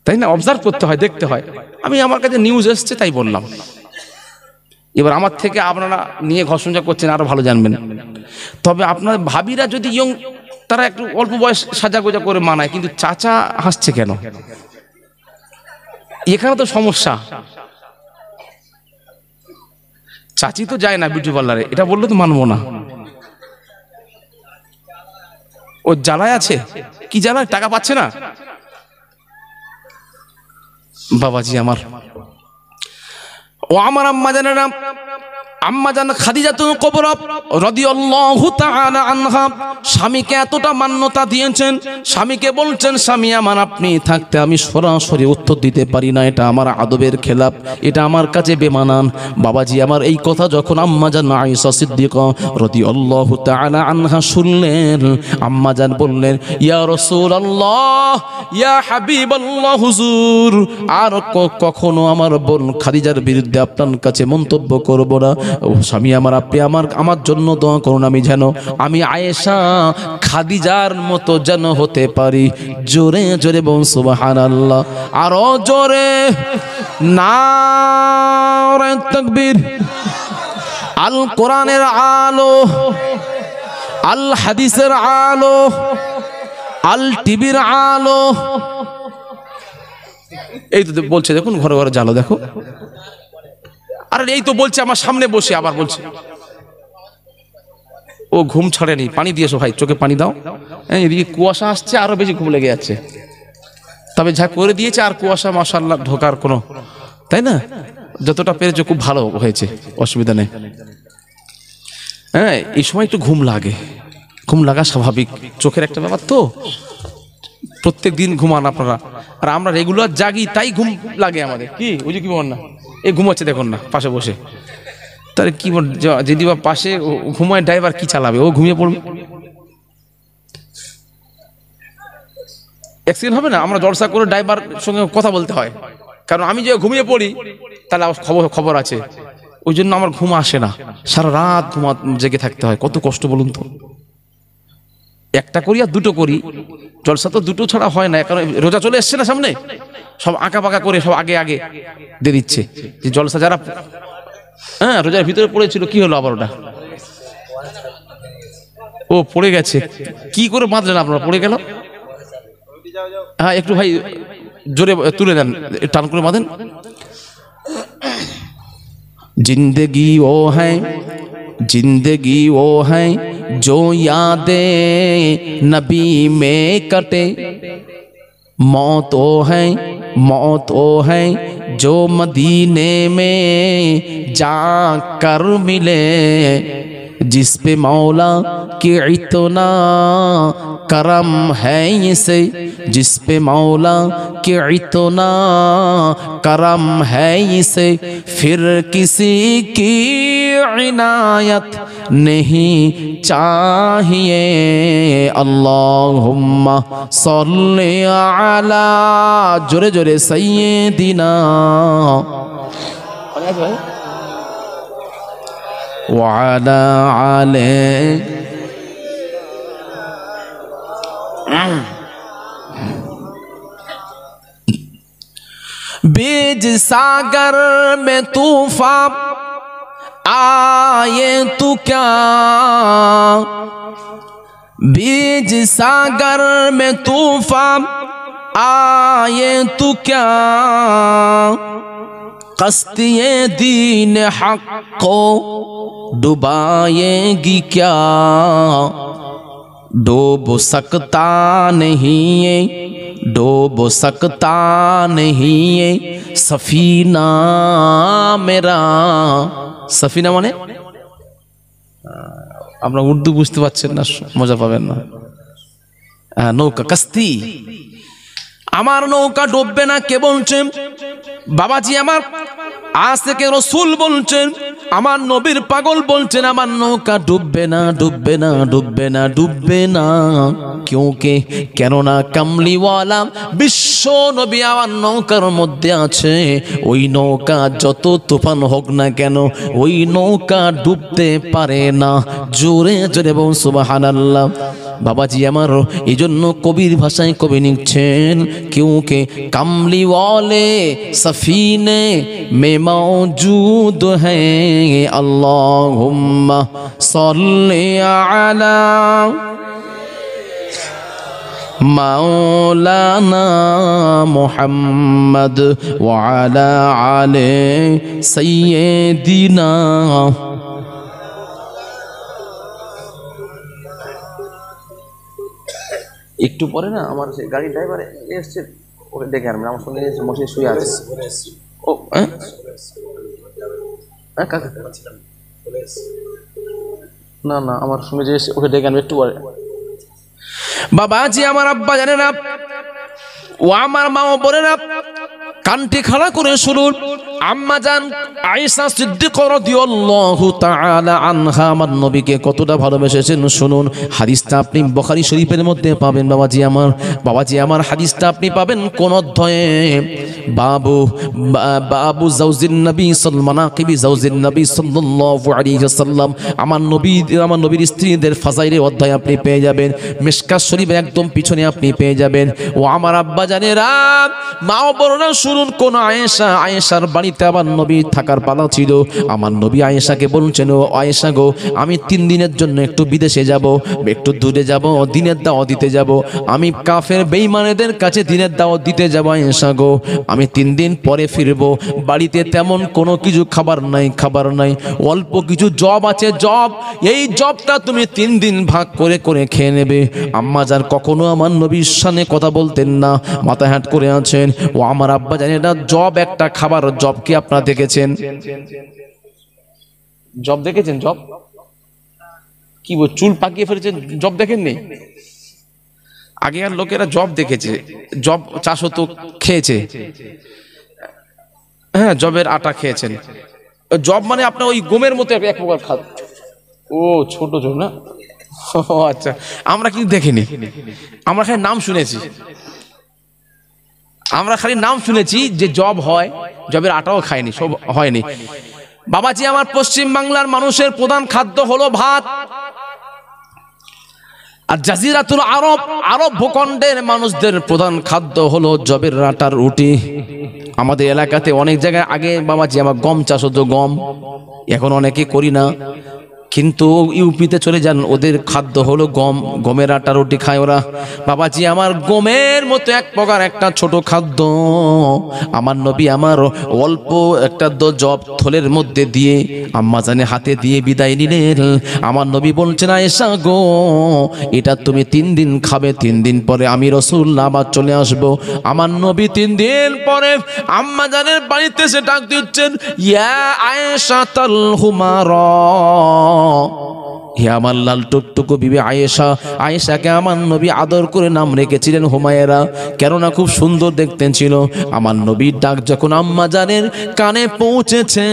তাই না? অবজার্ভ করতে হয়, দেখতে হয়। আমি আমার কাছে নিউজ এসছে তাই বললাম। এবার আমার থেকে আপনারা নিয়ে ঘষণা করছেন, আরো ভালো জানবেন। তবে আপনার ভাবিরা যদি ইয়ং, তারা একটু অল্প বয়স সাজাগোজা করে মানায়, কিন্তু চাচা হাসছে কেন? এখানে তো সমস্যা। চাচি তো যায় না বিউটি পার্লারে, এটা বললে তো মানবো না। ও জ্বালায় আছে, কি জ্বালায়? টাকা পাচ্ছে না। বাবাজি আমার, ও আমার আম্মা জানেরা, আম্মা জান খাদিজাতুল কুবরা রাদিয়াল্লাহু তাআলা আনহা স্বামীকে এতটা মান্যতা দিয়েছেন, স্বামীকে বলছেন, স্বামী আমার আপনি থাকতে আমি সরাসরি উত্তর দিতে পারি না, এটা আমার আদবের খেলাফ, এটা আমার কাছে বেমানান। বাবাজি আমার, এই কথা যখন আম্মা জান আয়েশা সিদ্দিকা রাদিয়াল্লাহু তাআলা আনহা শুনলেন, আম্মা জান বললেন, ইয়া রাসূলুল্লাহ, ইয়া হাবিবাল্লাহ হুজুর, আর কখনো আমার বোন খাদিজার বিরুদ্ধে আপনার কাছে মন্তব্য করব না। ও স্বামী আমার, আপনি আমার জন্য দোয়া করুন, আমি যেন আমি আয়েশা খাদিজার মতো যেন হতে পারি। জোরে জোরে বলুন সুবহানাল্লাহ, আরো জোরে নারে তাকবীর। আল কোরআনের আলো, আল হাদিসের আলো, আল টিভির আলো, এই তো বলছে, দেখুন ঘরে ঘরে জালো, দেখো। আরে এই তো বলছে আমার সামনে বসে, আবার বলছে ও ঘুম ছাড়েনি, পানি দিয়েছো ভাই, চোখে পানি দাও। এদিকে কুয়াশা আসছে, আরো বেশি ঘুম লেগে যাচ্ছে। তবে যা করে দিয়েছে, আর কুয়াশা মাশাআল্লাহ ঢোকার কোনো, তাই না? যতটা পেরেছে খুব ভালো হয়েছে, অসুবিধা নেই। হ্যাঁ, এই সময় একটু ঘুম লাগে, ঘুম লাগা স্বাভাবিক, চোখের একটা ব্যাপার তো। প্রত্যেক দিন ঘুমান আপনারা, আর আমরা রেগুলার জাগি, তাই ঘুম লাগে আমাদের। কি বুঝি, কি বল না, এই ঘুমাচ্ছে দেখুন না পাশে বসে। তাহলে কি যদি বা পাশে ঘুমায় ড্রাইভার কি চালাবে, ও ঘুমিয়ে পড়বে, অ্যাক্সিডেন্ট হবে না। আমরা জলসা করে ড্রাইভার সঙ্গে কথা বলতে হয়, কারণ আমি যে ঘুমিয়ে পড়ি তাহলে খবর আছে, ওই জন্য আমার ঘুম আসে না, সারা রাত জেগে থাকতে হয়। কত কষ্ট বলুন তো। একটা করি আর দুটো করি, জলসা তো দুটো ছাড়া হয় না, কারণ রোজা চলে এসছে না সামনে, সব আঁকা পাকা করে সব আগে আগে দিয়ে দিচ্ছে। যে জলসা যারা হ্যাঁ রোজার ভিতরে পড়েছিল, কি হলো আবার ওটা? ও পড়ে গেছে, কি করে বাঁধলেন আপনারা? পড়ে গেল? হ্যাঁ একটু ভাই জোরে তুলে দেন, টান করে বাঁধেন। जिंदगी वो है, जिंदगी वो है जो यादें नबी में कटे, मौत वो है, मौत वो है जो मदीने में जाकर मिले, जिस पे मौला के इतना करम है इसे, जिस पे मौला के इतना करम है इसे, फिर किसी की इनायत नहीं चाहिए। अल्लाहुम्मा सल्ली अला, जोरे जोरे सय्यिदिना व अला आले। बीज सागर में तूफान आए तो क्या, बीज सागर में तूफान आए तो क्या, कश्तिये दीन हक को डुबाएगी क्या, डूब सकता नहीं है, डूब सकता नहीं है सफीना मेरा। সফিনা মানে আপনারা উর্দু বুঝতে পারছেন না, মজা পাবেন না। নৌকা, কাস্তি। আমার নৌকা ডুববে না কে বলছেন? বাবাজি আমার আশিকে রাসূল বলছেন, আমার নবীর পাগল বলছেন আমার নৌকা ডুববে না, ডুববে না, ডুববে না, ডুববে না। क्योंकि কেননা কামলিওয়ালা বিশ্ব নবী আমার নৌকার মধ্যে আছে। ওই নৌকা যত তুফান হোক না কেন ওই নৌকা ডুবতে পারে না। জোরে জোরে বলুন সুবহানাল্লাহ। বাবাজি আমার এই জন্য কবির ভাষায় কবি লিখছেন, क्योंकि কামলি ওয়ালে সফিনে মে মৌজুদ হ্যাঁ। আল্লাহুম্মা সাল্লি আলা মাওলানা মুহাম্মদ ওয়া আলা আলে সাইয়্যিদিনা। একটু পরে না আমার সেই গাড়ির ড্রাইভার এসছে, ওকে ডেকে আনবেন, আমার সঙ্গে মশাই শুয়ে আছে। ও না না আমার সঙ্গে যে ওকে ডেকে আনবে একটু পরে। বাবাজি আমার আব্বা জানে না, ও আমার মা ও বলে না, কানটি খাড়া করে শুনুন। আম্মা জান আয়েশা সিদ্দিকা রাদিয়াল্লাহু তাআলা আনহা আমার নবীকে কতটা ভালোবেসেছেন শুনুন। হাদিসটা আপনি বুখারী শরীফের মধ্যে পাবেন। বাবাজি আমার হাদিসটা আপনি পাবেন কোন অধ্যায়ে? বাবু জাওজিন নবী মানাকিবি জাওজিন নবী সাল্লাল্লাহু আলাইহি ওয়াসাল্লাম। আমার নবীর স্ত্রীদের ফাজাইলের অধ্যায় আপনি পেয়ে যাবেন। মিশকাত শরীফের একদম পিছনে আপনি পেয়ে যাবেন। ও আমার আব্বা জানেরা, মা ও বোনেরা শুনুন, কোন আয়েশার বাড়িতে আমার নবী থাকার পালা ছিল। আমার নবী আয়েশাকে বলছেন, ও আয়েশা গো, আমি 3 দিনের জন্য একটু বিদেশে যাব, একটু দূরে যাব, দিনের দাওয়াত দিতে যাব। আমি কাফের বেঈমানদের কাছে দিনের দাওয়াত দিতে যাব আয়েশা গো। আমি 3 দিন পরে ফিরবো। বাড়িতে তেমন কোনো কিছু খাবার নাই, অল্প কিছু জব আছে, জব। এই জবটা তুমি 3 দিন ভাগ করে করে খেয়ে নেবে। আম্মা যান কখনো আমার নবীর সামনে কথা বলতেন না, মাথা হ্যাট করে আছেন। ও আমার আব্বা জানেন এটা জব একটা খাবার। জব কি আপনারা দেখেছেন? জব দেখেছেন? জব কি চুল পাকিয়ে ফেলেছেন, জব দেখেননি? আগেকার লোকেরা জব দেখেছে, জব চাষ হতো, খেয়েছে। হ্যাঁ জবের আটা খেয়েছেন। জব মানে আপনার ওই গমের মতো এক প্রকার খাদ্য। ও ছোট ছোট না, ও আচ্ছা, আমরা কিন্তু দেখিনি, আমরা খালি নাম শুনেছি, আমরা খালি নাম শুনেছি যে জব হয়, জবের আটাও খায়নি, সব হয়নি। বাবাজি আমার, পশ্চিম বাংলার মানুষের প্রধান খাদ্য হলো ভাত। আর জাজিরাতুল আরব, আরব ভূখণ্ডের মানুষদের প্রধান খাদ্য হলো জবের আটার রুটি। আমাদের এলাকাতে অনেক জায়গায় আগে বাবাজি আমার গম চাষ হতো, গম, এখন অনেকে করি না, কিন্তু ইউপিতে চলে যান, ওদের খাদ্য হলো গম, গমের আটা রুটি খায় ওরা। বাবাজি আমার, গমের মতো এক প্রকার একটা ছোট খাদ্য আমার নবী আমার অল্প একটা জব থলের মধ্যে দিয়ে আম্মা জানে হাতে দিয়ে বিদায় নিলেন। আমার নবী বলছেন, আয়েশা গো, এটা তুমি 3 দিন খাবে, 3 দিন পরে আমি রাসূলুল্লাহ আবার চলে আসব। আমার নবী 3 দিন পরে আম্মা জানের বাড়িতে সে ডাক দিচ্ছেন, ইয়া আয়েশা তাল হুমারা, হে আমার লাল টুকটুকু বিবি আয়েশা। আয়েশাকে আমার নবী আদর করে নাম রেখেছিলেন হুমায়রা, কেননা খুব সুন্দর দেখতেন ছিল। আমার নবীর ডাক যখন আম্মা জানের কানে পৌঁছেছে,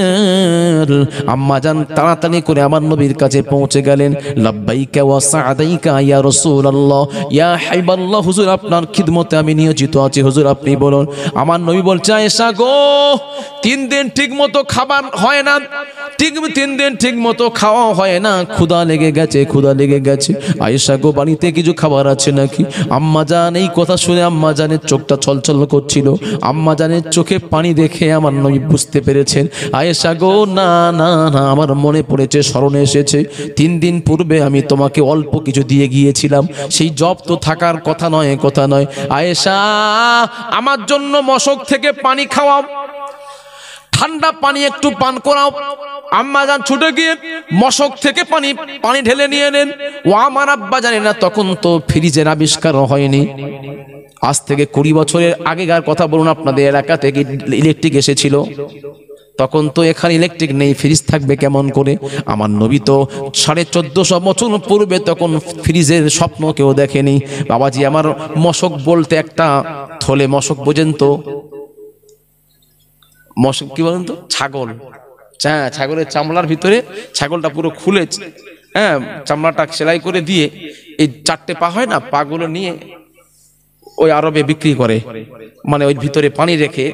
আম্মা জান তাড়াতাড়ি করে আমার নবীর কাছে পৌঁছে গেলেন। লাব্বাইকা ওয়া সাআদাইকা ইয়া রাসূলুল্লাহ, ইয়া হাবিবাল্লাহ, হুজুর আপনার খিদমতে আমি নিয়োজিত আছি, হুজুর আপনি বলুন। আমার নবী বলছে, আয়েশা গো, 3 দিন ঠিক মতো খাবার হয় না, 3 দিন ঠিক মতো খাওয়া হয় না, ক্ষুধা লেগে গেছে, ক্ষুধা লেগে গেছে। আয়েশা গো, বাড়িতে কিছু খাবার আছে নাকি? আম্মা জান এই কথা শুনে আম্মা জানের চোখটা ছলছল করছিল। আম্মা জানের চোখে পানি দেখে আমার নবী বুঝতে পেরেছেন, আয়েশা গো, না না না, আমার মনে পড়েছে, স্মরণে এসেছে, 3 দিন পূর্বে আমি তোমাকে অল্প কিছু দিয়ে গিয়েছিলাম, সেই জব তো থাকার কথা নয়, কথা নয়। আয়েশা, আমার জন্য মশক থেকে পানি খাওয়াও, ঠান্ডা পানি একটু পান করাও। আম্মা জান ছুটে গিয়ে মশক থেকে পানি ঢেলে নিয়ে নেন। ও আমার আব্বা জানে না, তখন তো ফ্রিজের আবিষ্কার হয়নি, আজ থেকে 20 বছরের আগেকার কথা বলুন, আপনাদের এলাকা থেকে ইলেকট্রিক এসেছিল, তখন তো এখানে ইলেকট্রিক নেই, ফ্রিজ থাকবে কেমন করে? আমার নবী তো 1450 বছর পূর্বে তখন ফ্রিজের স্বপ্ন কেউ দেখেনি। বাবাজি আমার, মশক বলতে একটা থলে, মশক বোঝেন তো, মশক কি বলেন তো? ছাগল, হ্যাঁ, ছাগলের চামড়ার ভিতরে ছাগলটা পুরো খুলে, হ্যাঁ, চামড়াটা সেলাই করে দিয়ে এই 4টে পা হয় না, পাগুলো নিয়ে ওই আরবে বিক্রি করে, মানে ওই ভিতরে পানি রেখে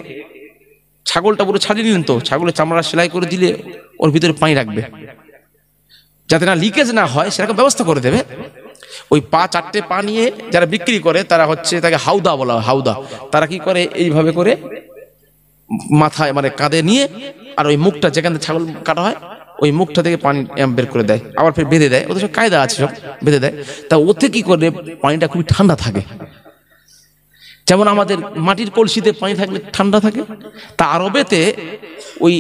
ছাগলটা পুরো ছাড়িয়ে নিলেন, তো ছাগলের চামড়া সেলাই করে দিলে ওর ভিতরে পানি রাখবে, যাতে না লিকেজ না হয়, সেরকম ব্যবস্থা করে দেবে। ওই 4টে পা নিয়ে যারা বিক্রি করে তারা হচ্ছে, তাকে হাউদা বলা হয়, হাউদা। তারা কি করে, এইভাবে করে মাথায় মানে কাঁধে নিয়ে, আর ওই মুখটা যেখানে ছাগল কাটা হয় ওই মুখটা থেকে পানি বের করে দেয়, আবার ফের বেঁধে দেয়, ওদের সব কায়দা আছে, সব বেঁধে দেয়। তা ওতে কি করে, পানিটা খুবই ঠান্ডা থাকে, যেমন আমাদের মাটির কলসিতে পানি থাকলে ঠান্ডা থাকে, তা আরবেতে ওই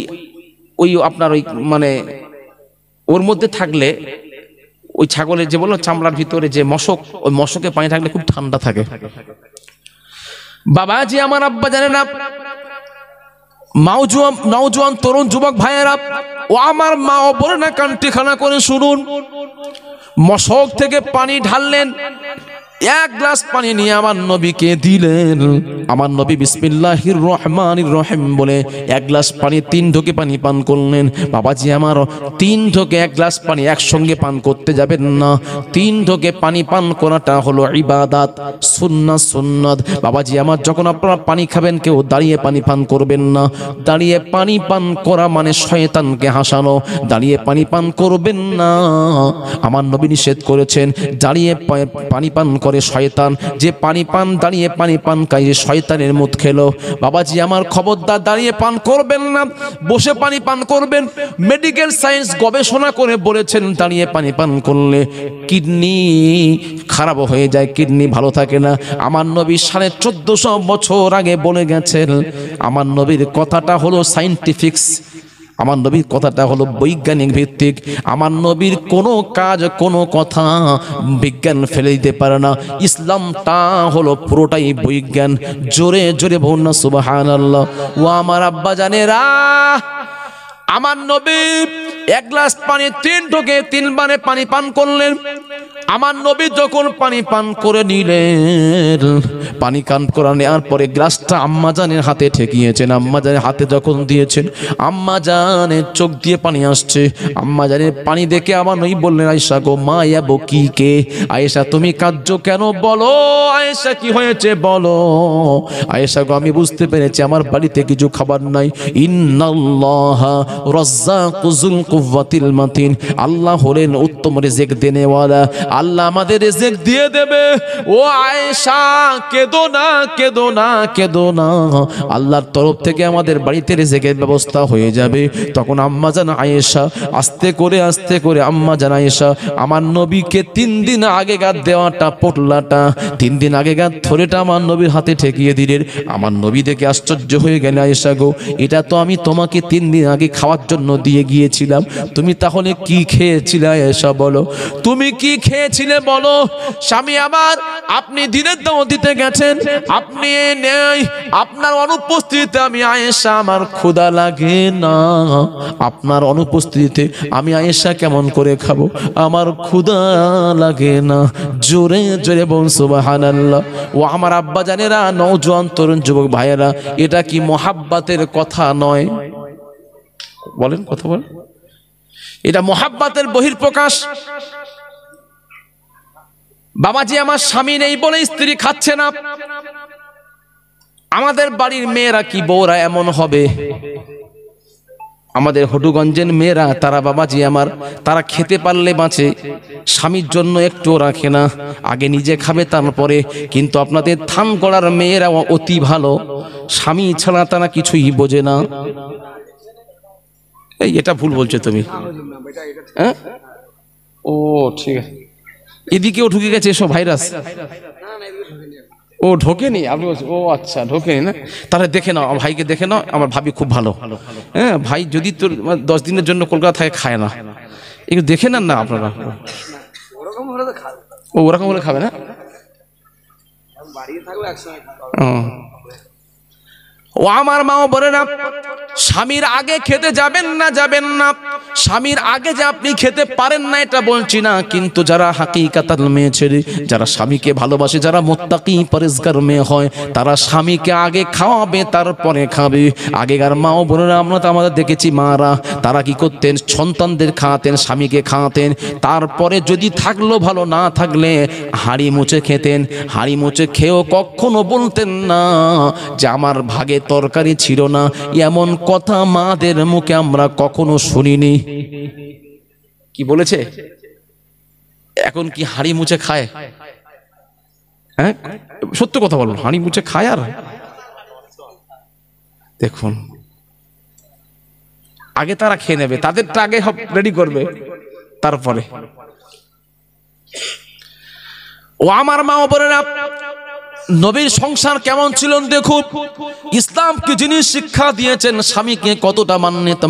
ওই আপনার ওই মানে ওর মধ্যে থাকলে, ওই ছাগলের যে বললো চামড়ার ভিতরে যে মশক, ওই মশকে পানি থাকলে খুব ঠান্ডা থাকে। বাবাজি আমার, আব্বা জানে না, নওজোয়ান তরুণ যুবক ভাইয়েরা, ও আমার মা ও বলে না, কান্টি খানা করে শুনুন। মশক থেকে পানি ঢাললেন, 1 গ্লাস পানি নিয়ে আমার নবীকে দিলেন। আমার নবী বিসমিল্লাহির রহমানির রহিম বলে 1 গ্লাস পানি 3 ঢোকে পানি পান করলেন। বাবাজি আমার, 3 ঢোকে 1 গ্লাস পানি একসঙ্গে পান করতে যাবেন না, 3 ঢোকে পানি পান করাটা হলো ইবাদত, সুন্নাত, সুন্নাত। বাবাজি আমার, যখন আপনারা পানি খাবেন কেউ দাঁড়িয়ে পানি পান করবেন না, দাঁড়িয়ে পানি পান করা মানে শয়তানকে হাসানো, দাঁড়িয়ে পানি পান করবেন না, আমার নবী নিষেধ করেছেন। দাঁড়িয়ে পানি পান করে শয়তান, যে পানি পান দাঁড়িয়ে পানি পান খায়, শয়তানের মুখ খেলো। বাবাজি আমার, খবরদার দাঁড়িয়ে পান করবেন না, বসে পানি পান করবেন। মেডিকেল সায়েন্স গবেষণা করে বলেছেন, দাঁড়িয়ে পানি পান করলে কিডনি খারাপ হয়ে যায়, কিডনি ভালো থাকে না। আমার নবী 1450 বছর আগে বলে গেছেন। আমার নবীর কথাটা হলো সায়েন্টিফিক্স, আমার নবীর কথাটা হলো বৈজ্ঞানিক ভিত্তিক। আমার নবীর কোনো কাজ, কোনো কথা বিজ্ঞান ফেলে দিতে পারে না। ইসলামটা হলো পুরোটাই বৈজ্ঞান। জোরে জোরে বলুন না সুবহানাল্লাহ। ও আমার আব্বা জানেরা, আমার নবী 1 গ্লাস পানি 3 ঢোকে 3 বারে পানি পান করলেন। আমার নবী যখন পানি পান করে নিলেন, পানি পান করে নেওয়ার পরে গ্লাসটা আম্মাজানের হাতে ঠেকিয়েছেন। আম্মাজানের হাতে যখন দিয়েছেন, আম্মাজানের চোখ দিয়ে পানি আসছে। আম্মাজানের পানি দেখে আমার নবী বললেন, আয়েশা গো মা ইয়াবকিকে, আয়েশা তুমি কাঁদছো কেন, বলো আয়েশা কি হয়েছে বলো। আয়েশা গো আমি বুঝতে পেরেছি আমার বাড়িতে কিছু খাবার নাই। ইন্নাল্লাহা রাজ্জাকু যুল কুওয়াতিল মাতিন, আল্লাহ হলেন উত্তম রিজিক দেনেওয়ালা, আল্লাহ আমাদের রিজিক দিয়ে দেবে। ও আয়েশা কেঁদো না, কেঁদো না, কেঁদো না, আল্লাহর তরফ থেকে আমাদের বাড়িতে রিজিকের ব্যবস্থা হয়ে যাবে। তখন আম্মাজান আয়েশা আস্তে করে আম্মাজান আয়েশা আমার নবীকে 3 দিন আগেকার দেওয়াটা পোটলাটা, 3 দিন আগেকার থরেটা আমার নবীর হাতে ঠেকিয়ে দিলেন। আমার নবী দেখে আশ্চর্য হয়ে গেল, আয়েশা গো এটা তো আমি তোমাকে 3 দিন আগে খাওয়ার জন্য দিয়ে গিয়েছিলাম, তুমি তাহলে কি খেয়েছিলে আয়েশা বলো, তুমি কি খেয়েছিলে বলো। স্বামী আমার, আপনি দিনের দাওয়াত দিতে গেছেন, আপনি নেই, আপনার অনুপস্থিতিতে আমি আয়েশা আমার ক্ষুধা লাগে না, আপনার অনুপস্থিতিতে আমি আয়েশা কেমন করে খাবো, আমার ক্ষুধা লাগে না। জোরে জোরে বল সুবহানাল্লাহ। ও আমার আব্বা জানেরা, নওজোয়ান তরুণ যুবক ভাইয়েরা, এটা কি মোহাব্বতের কথা নয়? বলেন, কথা বলেন, এটা মোহাব্বতের বহিঃপ্রকাশ। বাবাজি আমার স্বামী নেই বলে স্ত্রী খাচ্ছে না, আমাদের বাড়ির মেয়েরা কি বউরা এমন হবে, আমাদের হটুগঞ্জের মেয়েরা তারা বাবাজি আমার, তারা খেতে পারলে বাঁচে, স্বামীর জন্য একটু রাখে না, আগে নিজে খাবে তারপরে। কিন্তু আপনাদের থানগড়ার মেয়েরা অতি ভালো, স্বামী ছাড়া তারা কিছুই বোঝে না। এই এটা ভুল বলছো তুমি, হ্যাঁ? ও ঠিক আছে, এদিকেও ঢুকে গেছে এসব ভাইরাস। ও ঢোকেনি, আপনি বলছেন ও আচ্ছা ঢোকেনি না, তাহলে দেখে নাও ভাইকে, দেখে নাও, আমার ভাবি খুব ভালো। হ্যাঁ ভাই যদি তোর 10 দিনের জন্য কলকাতা থাকে খায় না, একটু দেখে নেন না আপনারা। ও ওরকম হলে খাবে না, ও আমার মা বলে না, স্বামীর আগে খেতে যাবেন না, যাবেন না, স্বামীর আগে যে আপনি খেতে পারেন না এটা বলছি না, কিন্তু যারা হাকিকাতাল মেয়ে ছেড়ে, যারা স্বামীকে ভালোবাসে, যারা মুত্তাকি পরেজগার মেয়ে হয়, তারা স্বামীকে আগে খাওয়াবে তারপরে খাবে। আগেকার মা ও বোনেরা, আমরা তো আমাদের দেখেছি মারা, তারা কি করতেন, সন্তানদের খাওয়াতেন, স্বামীকে খাওয়াতেন, তারপরে যদি থাকলো ভালো, না থাকলে হাঁড়ি মুছে খেতেন। হাঁড়ি মুছে খেয়েও কখনো বলতেন না যে আমার ভাগে তরকারি ছিল না, এমন কথা মাদের মুখে আমরা কখনো শুনিনি। কি বলেছে? এখন কি হাঁড়ি মুছে খায়? হ্যাঁ সত্য কথা বলুন, হাঁড়ি মুছে খায়? আর দেখুন, আগে তারা খেয়ে নেবে, তাদেরটা আগে রেডি করবে, তারপরে। ও আমার মা বোনেরা, নবীর সংসার কেমন ছিল দেখুন। ইসলাম কি জিনিস শিক্ষা দিয়েছেন, স্বামীকে কতটা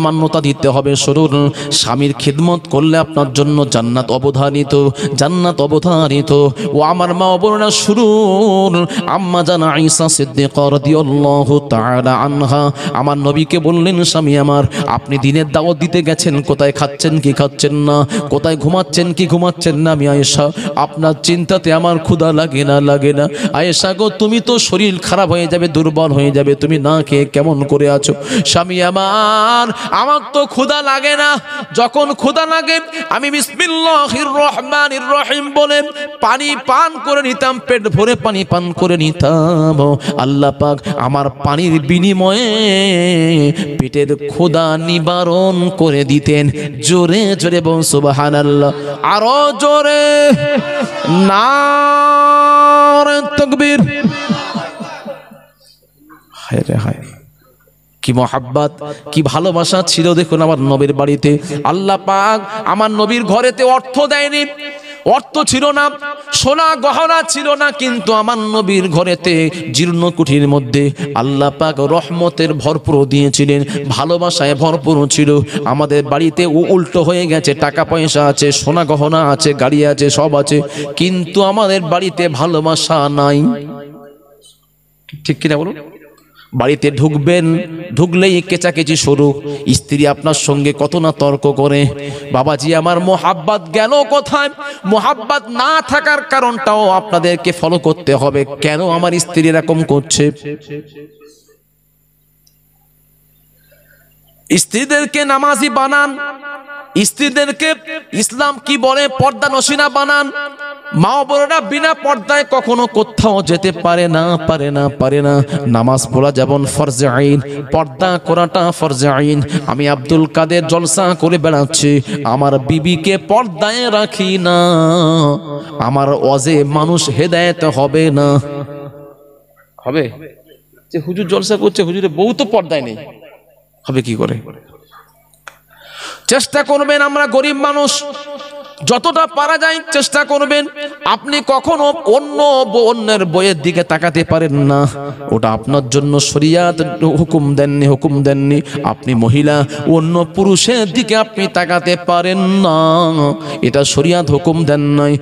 মান্যতা দিতে হবে। শুনুন, স্বামীর খিদমত করলে আপনার জন্য জান্নাত অবধারিত, জান্নাত অবধারিত। ও আমার মা বোনেরা শুনুন, আম্মা জান আয়েশা সিদ্দিকা রাদিয়াল্লাহু তাআলা আনহা আমার নবীকে বললেন, স্বামী আমার, আপনি দিনের দাওয়াত দিতে গেছেন, কোথায় খাচ্ছেন কি খাচ্ছেন না, কোথায় ঘুমাচ্ছেন কি ঘুমাচ্ছেন না। আমি আয়েশা, আপনার চিন্তাতে আমার ক্ষুধা লাগে না, লাগে না। আয়েশা গো, তুমি তো শরীর খারাপ হয়ে যাবে, দুর্বল হয়ে যাবে, তুমি না খেয়ে কেমন করে আছো। স্বামী আমার, আমার তো ক্ষুধা লাগে না, যখন ক্ষুধা লাগে আমি বিসমিল্লাহির রহমানির রহিম বলে পানি পান করে নিতাম, পেট ভরে পানি পান করে নিতাম। আল্লাহ পাক আমার পানির বিনিময়ে পেটের ক্ষুধা নিবারণ করে দিতেন। জোরে জোরে বল সুবহানাল্লাহ, আরো জোরে নারে তাকবীর। হায় রে হায়, কি মহাব্বত, কি ভালোবাসা ছিল দেখুন আমার নবীর বাড়িতে। আল্লাহ পাক আমার নবীর ঘরেতে অর্থ দেয়নি, অর্থ ছিল না, সোনা গহনা ছিল না, কিন্তু আমার নবীর ঘরেতে জীর্ণ কুঠির মধ্যে আল্লাহ পাক রহমতের ভরপুর দিয়েছিলেন, ভালোবাসায় ভরপুর ছিল। আমাদের বাড়িতে উল্টো হয়ে গেছে, টাকা পয়সা আছে, সোনা গহনা আছে, গাড়ি আছে, সব আছে, কিন্তু আমাদের বাড়িতে ভালোবাসা নাই। ঠিক কিনা বলুন? বাড়িতে ঢুকবেন, ঢুকলেই কেচাকেচি শুরু। স্ত্রী আপনার সঙ্গে কত না তর্ক করে। বাবাজি আমার, মোহাব্বত গেল কোথায়? মোহাব্বত না থাকার কারণটাও আপনাদেরকে ফলো করতে হবে। কেন আমার স্ত্রী এরকম করছে? স্ত্রীদেরকে নামাজি বানান, স্ত্রীদেরকে ইসলাম কি বলে পর্দা নসিনা বানান। মা বোনেরা বিনা পর্দায় কখনো কোথাও যেতে পারে না, পারে না, পারে না। নামাজ পড়া যেমন ফরজে আইন, পর্দা করাটা ফরজে আইন। আমি আব্দুল কাদের জলসা করে বেড়াচ্ছি, আমার বিবিকে পর্দায় রাখি না, আমার ওয়াজে মানুষ হেদায়েত হবে না। হবে যে হুজুর জলসা করছে, হুজুরের বউ তো পর্দায় নেই, হবে কি করে? চেষ্টা করবেন, আমরা গরিব মানুষ, যতটা পারা যায় চেষ্টা করবেন। আপনি কখনো অন্যের বইয়ের দিকে তাকাতে পারেন না, ওটা আপনার জন্য শরিয়াত হুকুম দেননি, হুকুম দেননি। আপনি মহিলা, অন্য পুরুষের দিকে আপনি তাকাতে পারেন না, এটা শরিয়াত হুকুম দেন নাই।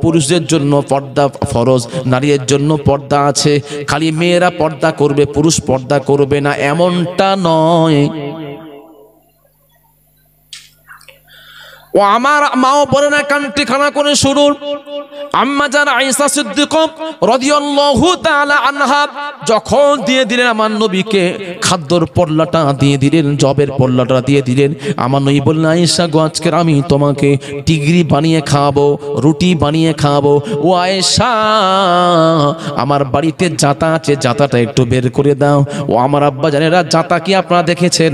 পুরুষদের জন্য পর্দা ফরজ, নারীর জন্য পর্দা আছে। খালি মেয়েরা পর্দা করবে, পুরুষ পর্দা করবে না, এমনটা নয়। ও আমার মা ও বোনেরা, কানটি খানা করে শুনুন। আম্মা জান আয়েশা সিদ্দিকা রাদিয়াল্লাহু তাআলা আনহা যখন দিয়ে দিলেন আমার নবীকে খাদ্যর পল্লাটা দিয়ে দিলেন, জবের পল্লাটা দিয়ে দিলেন, আমার নবী বললেন, আয়েশা গো, আজকে আমি তোমাকে টিগরি বানিয়ে খাওয়াবো, রুটি বানিয়ে খাওয়াবো। ও আয়েশা, আমার বাড়িতে জাতা আছে, জাতাটা একটু বের করে দাও। ও আমার আব্বা জানেরা, জাতা কি আপনারা দেখেছেন?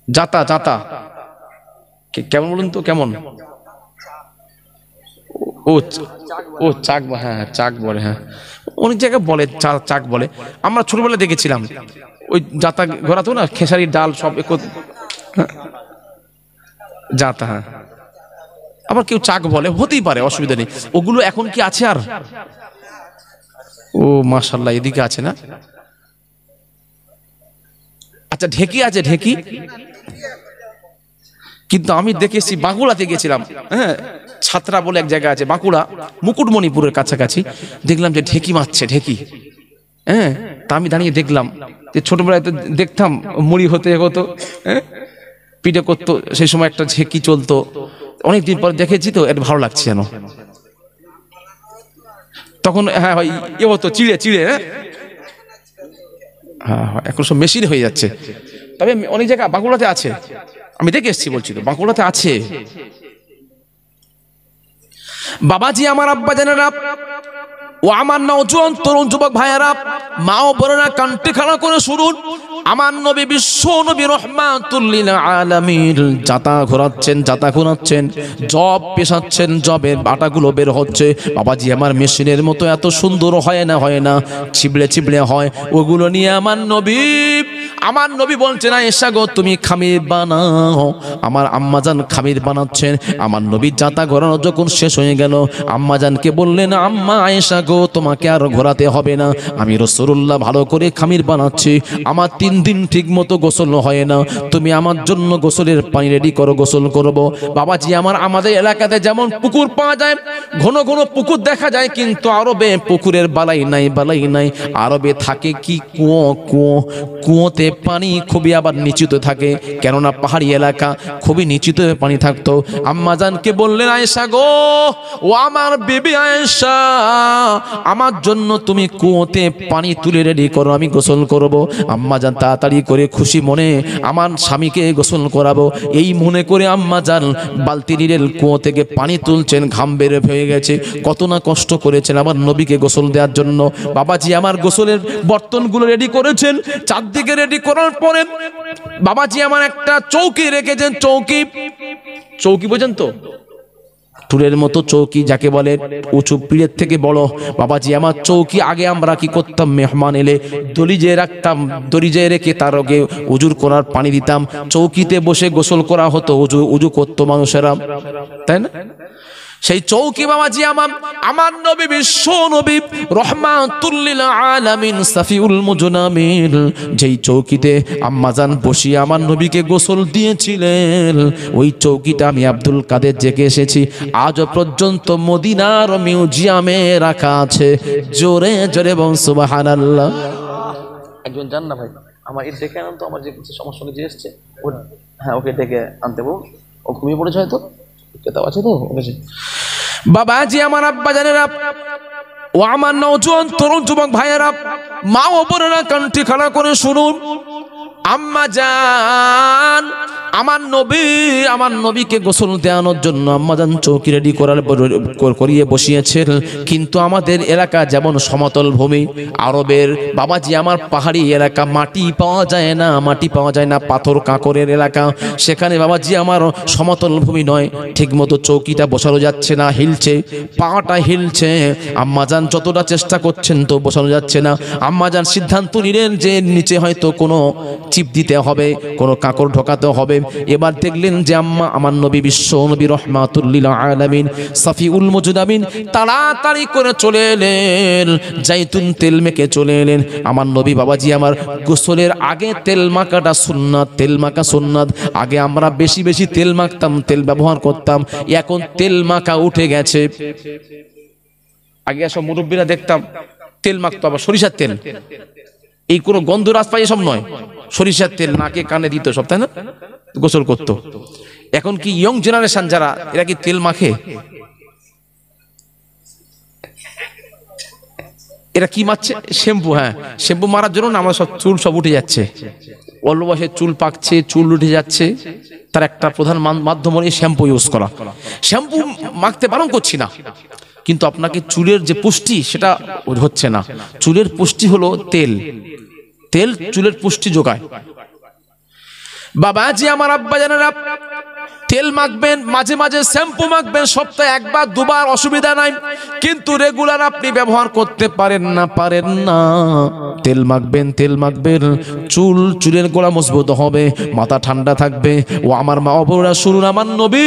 জাতা, জাতা কেমন বলুন তো, কেমন? ও ও চাক, হ্যাঁ চাক বলে, হ্যাঁ অনেক জায়গায় বলে চাক বলে। আমরা ছোটবেলায় দেখেছিলাম ওই জাতা ঘোরাতো না, খেসারির ডাল সব জাতা, হ্যাঁ। আবার কেউ চাক বলে, হতেই পারে, অসুবিধা নেই। ওগুলো এখন কি আছে আর? ও মাশাআল্লাহ, এদিকে আছে না? আচ্ছা, ঢেকি আছে, ঢেকি। কিন্তু আমি দেখেছি, বাঁকুড়াতে গেছিলাম, হ্যাঁ, ছাত্রা বলে এক জায়গা আছে বাঁকুড়া, মুকুটমণিপুরের কাছাকাছি, দেখলাম যে ঢেকি মারছে, ঢেকি, হ্যাঁ। তা আমি দাঁড়িয়ে দেখলাম যে ছোটবেলায় তো দেখতাম মুড়ি হতে হতো, হ্যাঁ, পিঠে করতো, সেই সময় একটা ঢেকি চলতো। অনেকদিন পর দেখেছি তো, এটা ভালো লাগছে যেন। তখন হ্যাঁ এ হতো চিড়ে চিড়ে, হ্যাঁ হ্যাঁ, এখন সব মেশিন হয়ে যাচ্ছে। তবে অনেক জায়গা বাঁকুড়াতে আছে, আমি দেখে এসেছি, বলছি তো বাঁকুড়াতে আছে। বাবাজি আমার, আব্বা জানেরা, ও আমার নওজোয়ান তরুণ যুবক ভাইয়েরা, মা ও বোনেরা, কানটি খাড়া করে শুনুন। আমার নবী, বিশ্ব নবী রাহমাতুল লিল আলামিন জাতা ঘোরাচ্ছেন, জাতা ঘোরাচ্ছেন, জব পেশাচ্ছেন, জবের বাটাগুলো বের হচ্ছে। বাবাজি আমার, মেশিনের মতো এত সুন্দর হয় না, হয় না, চিবড়ে চিবড়ে হয়। ওগুলো নিয়ে আমার নবী বলছেন, আয়েশা গো, তুমি খামির বানাও। আমার আম্মাজান খামির বানাচ্ছেন। আমার নবী জাতা ঘোরানো যখন শেষ হয়ে গেল, আম্মাজানকে বললেন, আম্মা আয়েশা গো, তোমাকে আর ঘোরাতে হবে না, আমি রাসূলুল্লাহ ভালো করে খামির বানাচ্ছি। আমার 3 দিন ঠিক মতো গোসল হয় না, তুমি আমার জন্য গোসলের পানি রেডি করো, গোসল করব। বাবাজি আমার, আমাদের এলাকাতে যেমন পুকুর পাওয়া যায়, ঘন ঘন পুকুর দেখা যায়, কিন্তু আরবে পুকুরের বালাই নাই, বালাই নাই। আরবে থাকে কি কুয়ো, কুয়ো, কুয়োতে পানি খুবই আবার নিচুতে থাকে, কেননা পাহাড়ি এলাকা, খুবই নিচুতে পানি থাকতো। আম্মাজানকে বললেন, আয়েশা গো, ও আমার বেবি আয়েশা, আমার জন্য তুমি কুয়োতে পানি তুলে রেডি করো, আমি গোসল করব। আম্মাজান তাড়াতাড়ি করে খুশি মনে আমার স্বামীকে গোসল করাবো, এই মনে করে আম্মাজান বালতি নিলেন, কুয়ো থেকে পানি তুলছেন, ঘাম বের হয়ে গেছে। কত না কষ্ট করেছেন আমার নবীকে গোসল দেওয়ার জন্য। বাবাজি আমার, গোসলের বর্তনগুলো রেডি করেছেন, চারদিকে রেডি করার পরে বাবাজি আমার একটা চৌকি রেখেছেন। চৌকি, চৌকি বোঝেন তো, টুলের মতো চৌকি যাকে বলে, উঁচু পিড়ের থেকে বড়। বাবাজি আমার, চৌকি আগে আমরা কি করতাম, মেহমান এলে দলিজে রাখতাম, দলিজে রেখে তার আগে উজুর করার পানি দিতাম, চৌকিতে বসে গোসল করা হতো, উজু করতো মানুষেরা, তাই না? সেই চৌকি বাবাজি আমার নবী বিশ্ব নবী রহমাতুল লিল আলামিন সাফিউল মুজনামিল, যেই চৌকিতে আম্মাজান বসিয়ে আমার নবীকে গোসল দিয়েছিলেন, ওই চৌকিটা আমি আব্দুল কাদের জেগে এসেছি, আজও পর্যন্ত মদিনার মিউজিয়ামে রাখা আছে। জোরে জোরে বল সুবহানাল্লাহ। একজন জান না ভাই, আমার এর ডেকে আনতো, আমার যে কিছু সমস্যা নিয়ে এসছে, হ্যাঁ ওকে ডেকে আনতে বল, ও ঘুমিয়ে পড়েছে হয়তো, কেতাব আছে তো ওকে। বাবাজি আমার আব্বা জানেরা ও আমার নওজোয়ান তরুণ যুবক ভাইয়েরা, মা ও বোনেরা কণ্ঠে খাড়া করে শুনুন, আম্মা জান আমার নবীকে গোসল দেওয়ানোর জন্য আম্মাজান চৌকি রেডি করিয়ে বসিয়েছেন। কিন্তু আমাদের এলাকা যেমন সমতল ভূমি, আরবের বাবাজি আমার পাহাড়ি এলাকা, মাটি পাওয়া যায় না, পাথর কাঁকরের এলাকা, সেখানে বাবাজি আমার সমতল ভূমি নয়, ঠিক মতো চৌকিটা বসানো যাচ্ছে না, হিলছে, পাটা হিলছে। আম্মাজান যতটা চেষ্টা করছেন তো বসানো যাচ্ছে না। আম্মাজান সিদ্ধান্ত নিলেন যে নিচে হয়তো কোনো চিপ দিতে হবে, কোনো কাঁকড় ঢোকাতে হবে। এবার দেখলেন যে আমার নবী বিশ্ব নবী রহমাতুল লিল আলামিন সাফিউল মুজনামিন তাড়াতাড়ি করে চলে এলেন, জাইতুন তেল মেখে চলে এলেন। আমার নবী বাবাজি আমার গোসলের আগে তেল মাখাটা সুন্নাত, তেল মাখা সুন্নাত। আগে আমরা বেশি বেশি তেল মাখতাম, তেল ব্যবহার করতাম, এখন তেল মাখা উঠে গেছে। আগে সব মুরব্বীরা দেখতাম তেল মাখতো, আবার সরিষার তেল, এই কোনো গন্ধরাজ পাই এসব নয়, সরিষার তেল নাকে কানে দিত সব, তাই না, গোসল করতো। এখন কি ইয়ং জেনারেশন যারা, এরা কি তেল মাখে? এরা কি মারছে? শ্যাম্পু। হ্যাঁ, শ্যাম্পু মারার জন্য আমার সব চুল সব উঠে যাচ্ছে, অল্প বয়সে চুল পাকছে, চুল উঠে যাচ্ছে। তার একটা প্রধান মাধ্যম হলো শ্যাম্পু ইউজ করা। শ্যাম্পু মাখতে বারণ করছি না, কিন্তু আপনাকে চুলের যে পুষ্টি সেটা হচ্ছে না। চুলের পুষ্টি হলো তেল, তেল চুলের পুষ্টি যোগায়। বাবাজি আমার আব্বা জানেরা, তেল মাখবেন, মাঝে মাঝে শ্যাম্পু মাখবেন, সপ্তাহে একবার দুবার অসুবিধা নাই, কিন্তু রেগুলার আপনি ব্যবহার করতে পারেন না। তেল মাখবেন, চুলের গোড়া মজবুত হবে, মাথা ঠান্ডা থাকবে। ও আমার মা অপরা শুনুন, আমার নবী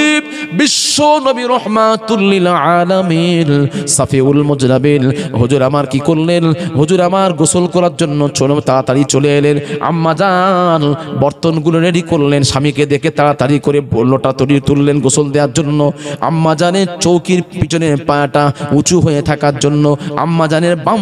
বিশ্ব নবী রহমাতুল লিল আলামিন সাফিউল মুজনাবিন হুজুর আমার কি করলেন? হুজুর আমার গোসল করার জন্য তাড়াতাড়ি চলে এলেন। আম্মা জান বর্তনগুলো রেডি করলেন, স্বামীকে দেখে তাড়াতাড়ি করে লোটা তৈরি তুললেন গোসল দেওয়ার জন্য। আম্মা জানের চৌকির পিছনে পাটা উঁচু হয়ে থাকার জন্য আম্মা জানের বাম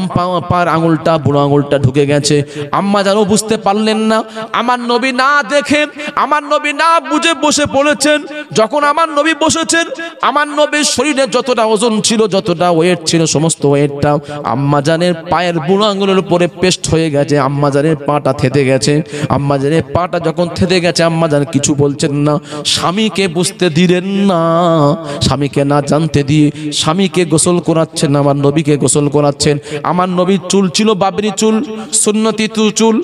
পার আঙুলটা, বুড়ো আঙুলটা ঢুকে গেছে। আম্মা জানও বুঝতে পারলেন না, আমার নবী না দেখে, আমার নবী না বুঝে বসে পড়েছেন। যখন আমার নবী বসেছেন, আমার নবীর শরীরে যতটা ওজন ছিল, যতটা ওয়েট ছিল, সমস্ত ওয়েটটা আম্মা জানের পায়ের বুড়ো আঙুলের উপরে পেস্ট হয়ে গেছে। আম্মা জানের পাটা থেতে গেছে। আম্মা জানের পাটা যখন থেতে গেছে, আম্মা জান কিছু বলছেন না, স্বামীকে বুঝতে দিলেন না, স্বামীকে না জানতে দিয়ে স্বামীকে গোসল করাচ্ছেন, আমার নবীকে গোসল করাচ্ছেন। আমার নবীর চুল ছিল বাবরি চুল, সুন্নতি চুল,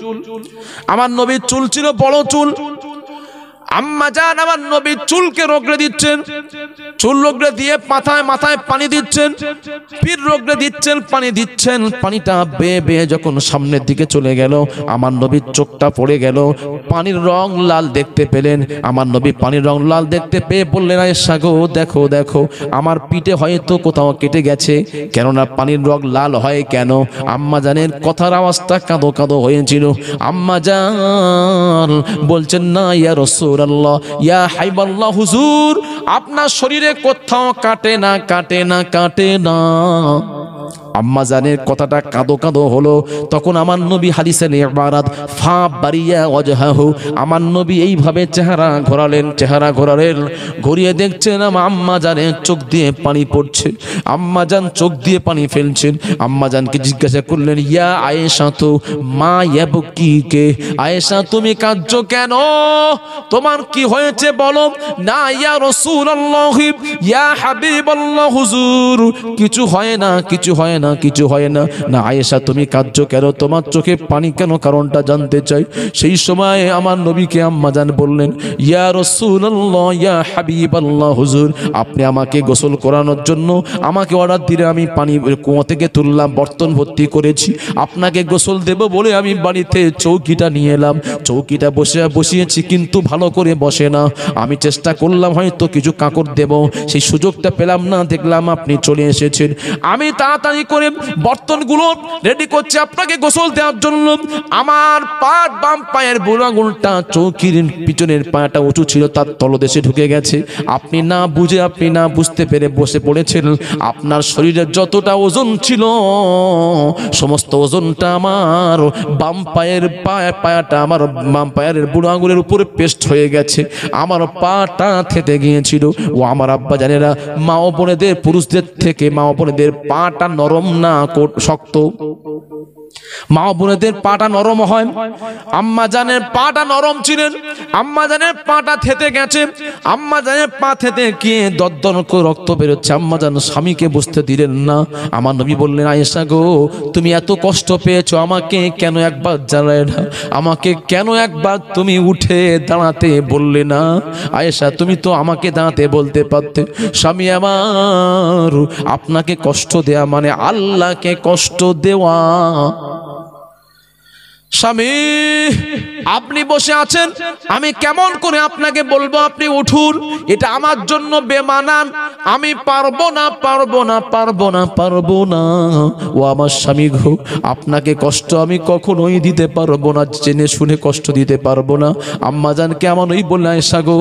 আমার নবীর চুল ছিল বড় চুল। আম্মা জান আমার নবীর চুলকে রগড়ে দিচ্ছেন, চুল রগড়ে দিয়ে মাথায় পানি দিচ্ছেন, পীর রগড়ে দিচ্ছেন, পানি দিচ্ছেন। পানিটা বেয়ে বেয়ে যখন সামনের দিকে চলে গেল, আমার নবীর চোখটা পড়ে গেল, পানির রং লাল দেখতে পেলেন। আমার নবী পানির রং লাল দেখতে পেয়ে বললেন, আয়েশা গো দেখো দেখো, আমার পিঠে হয়তো কোথাও কেটে গেছে, কেননা পানির রং লাল হয় কেন? আম্মা জানের কথার আওয়াজটা কাঁদো কাঁদো হয়েছিল। আম্মা জান বলছেন, না ইয়া রাসূল আল্লাহ, ইয়া হাইবাল্লাহ, হুজুর আপনার শরীরে কোথাও কাটে না। আম্মা জানের কথাটা কাঁদো কাঁদো হলো। তখন আমার নবী হাদিসের ইবারাত ফা বারিয়া ওয়াজহাহু, আমার নবী এইভাবে চেহারা ঘোরালেন, ঘুরিয়ে দেখছেন আম্মা জানের চোখ দিয়ে পানি পড়ছে। আম্মা জান চোখ দিয়ে পানি ফেলছেন। আম্মা জানকে জিজ্ঞাসা করলেন, ইয়া আয়েশা তো মা ইয়াবকিকে, আয়েশা তুমি কাঁদছো কেন? তোমার কি হয়েছে বলো। না ইয়া রাসূলুল্লাহ, ইয়া হাবিবাল্লাহ, হুজুর কিছু হয় না। না, কিছু হয় না। না আয়েশা তুমি কাঁদছো কেন, তোমার চোখে পানি কেন, কারণটা জানতে চাই। সেই সময় আমার নবীকে আম্মাজান বললেন, ইয়া রাসূলুল্লাহ, ইয়া হাবিবাল্লাহ, হুজুর আপনি আমাকে গোসল করানোর জন্য আমাকে অর্ডার দিলে আমি পানি কুয়া থেকে তুললাম, বর্তন ভর্তি করেছি, আপনাকে গোসল দেব বলে আমি বাড়িতে চৌকিটা নিয়ে এলাম। চৌকিটা বসিয়েছি কিন্তু ভালো করে বসে না। আমি চেষ্টা করলাম হয়তো কিছু কাঁকড় দেব, সেই সুযোগটা পেলাম না, দেখলাম আপনি চলে এসেছেন। আমি তাড়াতাড়ি করে বর্তনগুলো রেডি করছি আপনাকে গোসল দেওয়ার জন্য। আমার বাম পায়ের বুড়ো আঙুলটা চৌকির পিছনের পাটা উঁচু ছিল, তার তলদেশে ঢুকে গেছে। আপনি না বুঝে, আপনি না বুঝতে পেরে বসে পড়েছেন। আপনার শরীরের যতটা ওজন ছিল সমস্ত ওজনটা আমার বাম পায়ের পায়াটা, আমার বাম পায়ের বুড়ো আঙুলের উপরে পেস্ট হয়ে গেছে। আমার পাটা থেতে গিয়েছিল। ও আমার আব্বা জানেরা, মা ও বোনেদের, পুরুষদের থেকে মা ও বোনেদের পাটা নরম না শক্ত, মা বোনেদের পাটা নরম হয়। আম্মা জানের পাটা নরম ছিলেন, আম্মা জানের পাটা থেতে গেছে। আম্মা জানের পা থেতে গিয়ে দরদর করে রক্ত বেরোচ্ছে। আম্মা জান স্বামীকে বুঝতে দিলেন না। আমার নবী বললেন, আয়েশা গো তুমি এত কষ্ট পেয়েছো, আমাকে কেন একবার জানালে না, আমাকে কেন একবার তুমি উঠে দাঁড়াতে বললে না? আয়েশা তুমি তো আমাকে দাঁড়াতে বলতে পারতে। স্বামী আমার, আপনাকে কষ্ট দেয়া মানে আল্লাহকে কষ্ট দেওয়া। স্বামী আপনি বসে আছেন, আমি কেমন করে আপনাকে বলবো আপনি উঠুন? এটা আমার জন্য বেমানান। আমি পারবো না, পারবো না, পারবো না, পারবো না। ও আমার স্বামী গো, আপনাকে কষ্ট আমি কখনোই দিতে পারবো না, জেনে শুনে কষ্ট দিতে পারবো না। আম্মা জানকে আমার ওই বললেন, আয়েশা গো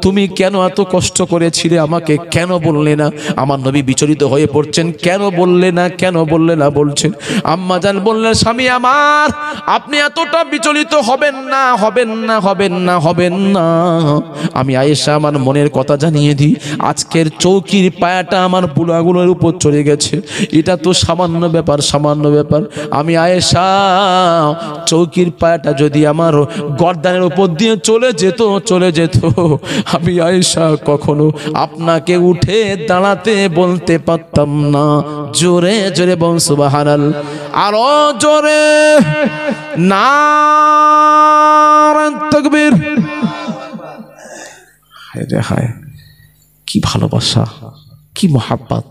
তুমি কেন এত কষ্ট করেছিলে, আমাকে কেন বললে না? আমার নবী বিচলিত হয়ে পড়ছেন, কেন বললে না, কেন বললে না বলছেন। আম্মা জান বললেন, স্বামী আমার আপনি এতটা বিচলিত হবেন না, হবেন না, হবেন না, হবেন না। আমি আয়েশা আমার মনের কথা জানিয়ে দিই, আজকের চৌকির পায়াটা আমার বুড়ো আঙুলের উপর চলে গেছে, এটা তো সামান্য ব্যাপার, সামান্য ব্যাপার। আমি আয়েশা, চৌকির পায়াটা যদি আমার গর্দানের উপর দিয়ে চলে যেত, চলে যেত, আমি আয়েশা কখনো আপনাকে উঠে দাঁড়াতে বলতে পারতাম না। জোরে জোরে বল সুবহানাল্লাহ, আরো জোরে নারে তাকবীর। হায় রে হায়, কি ভালোবাসা, কি মহাব্বত।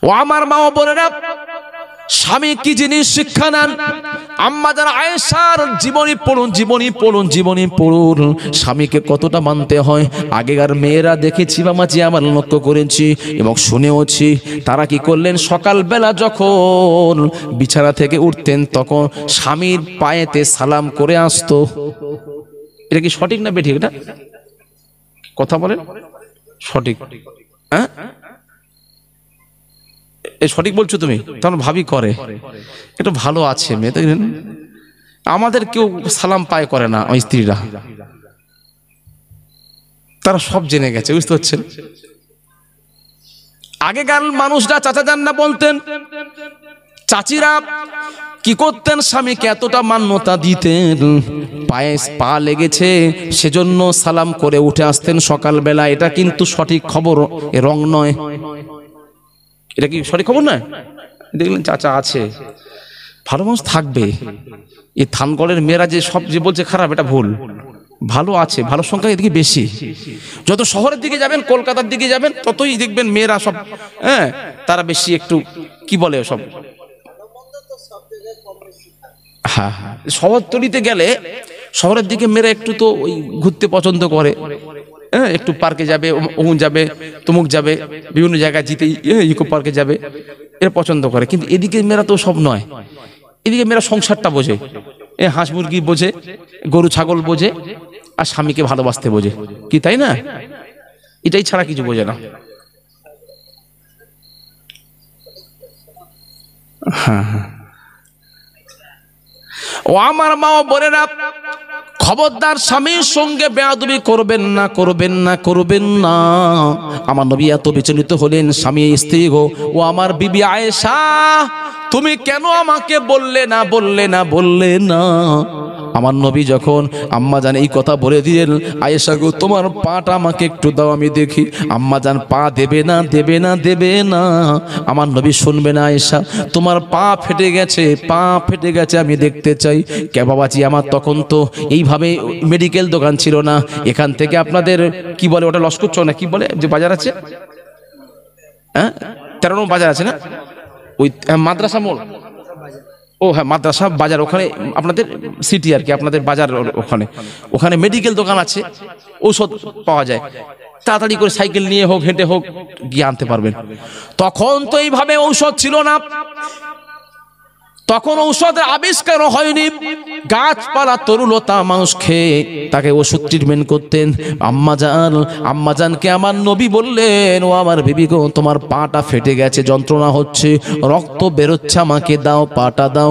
ও আমার মা ও বোনেরা, স্বামী কি জিনিস শিক্ষা নেন। আম্মা যারা আয়েশার জীবনী পড়ুন, জীবনী পড়ুন, জীবনী পড়ুন, স্বামীকে কতটা মানতে হয়। আগেকার মেয়েরা দেখেছি বামাজি, আমার লক্ষ্য করেছি এবং শুনেওছি, তারা কি করলেন, সকালবেলা যখন বিছানা থেকে উঠতেন তখন স্বামীর পায়েতে সালাম করে আসতো। এটা কি সঠিক না বেঠিক? এটা কথা বলেন, সঠিক? হ্যাঁ সঠিক বলছো তুমি? তখন ভাবি করে একটু ভালো আছে মেয়ে, দেখলেন আমাদের কেউ সালাম পায় করে না, আমার স্ত্রীরা, তারা সব জেনে গেছে, বুঝতে পারছেন? আগেকার মানুষরা চাচা যান না বলতেন, চাচিরা কি করতেন, স্বামীকে এতটা মান্যতা দিতেন, পায়ে পা লেগেছে সেজন্য সালাম করে উঠে আসতেন সকালবেলা। এটা কিন্তু সঠিক খবর, এ রং নয়। এটা কি সঠিক খবর নয়? দেখলেন চাচা আছে, ভালো মানুষ থাকবে। এই থানগড়ের মেয়েরা যে সব যে বলছে খারাপ, এটা ভুল। ভালো আছে, ভালো সংখ্যা এদিকে বেশি। যত শহরের দিকে যাবেন, কলকাতার দিকে যাবেন, ততই দেখবেন মেয়েরা সব, হ্যাঁ তারা বেশি একটু কি বলে সব, হ্যাঁ হ্যাঁ, শহরতলিতে গেলে শহরের দিকে মেয়েরা একটু তো ওই ঘুরতে পছন্দ করে, হ্যাঁ একটু পার্কে যাবে, অমুক যাবে, তমুক যাবে, বিভিন্ন জায়গায় জিতে ইকো পার্কে যাবে, এরা পছন্দ করে। কিন্তু এদিকে মেয়েরা তো সব নয়, এদিকে মেয়েরা সংসারটা বোঝে, হাঁস মুরগি বোঝে, গরু ছাগল বোঝে, আর স্বামীকে ভালোবাসতে বোঝে, কি তাই না? এটাই ছাড়া কিছু বোঝে না। হ্যাঁ হ্যাঁ, ও আমার মা ও বোনেরা, খবরদার স্বামীর সঙ্গে বেয়াদবি করবেন না, করবেন না, করবেন না। আমার নবী এত বিচলিত হলেন, স্বামী স্ত্রী গো, ও আমার বিবি আয়েশা তুমি কেন আমাকে বললে না, বললে না, বললে না? আমার নবী যখন আম্মা জান এই কথা বলে দিলেন, আয়েশা গো তোমার পাটা আমাকে একটু দাও আমি দেখি। আম্মা জান পা দেবে না, দেবে না, দেবে না। আমার নবী শুনবে না, আয়েশা তোমার পা ফেটে গেছে, পা ফেটে গেছে, আমি দেখতে চাই। কে বাবাজি, আমার তখন তো এইভাবে মেডিকেল দোকান ছিল না। এখান থেকে আপনাদের কি বলে ওটা, লস্কর না কি বলে যে বাজার আছে, হ্যাঁ 13 নম্বর বাজার আছে না, ওই মাদ্রাসা মোড়, ও হ্যাঁ মাদ্রাসা বাজার, ওখানে আপনাদের সিটি আর কি, আপনাদের বাজার ওখানে, ওখানে মেডিকেল দোকান আছে, ঔষধ পাওয়া যায়। তাড়াতাড়ি করে সাইকেল নিয়ে হোক হেঁটে হোক গিয়ে আনতে পারবেন। তখন তো এইভাবে ঔষধ ছিল না, তখন ঔষধের আবিষ্কার হয়নি। গাছপালা তরুলতা মানুষ খেয়ে তাকে ওষুধ ট্রিটমেন্ট করতেন। আম্মাজানকে আমার নবী বললেন, ও আমার বিবি গো তোমার পাটা ফেটে গেছে, যন্ত্রণা হচ্ছে, রক্ত বেরোচ্ছে, আমাকে দাও, পাটা দাও।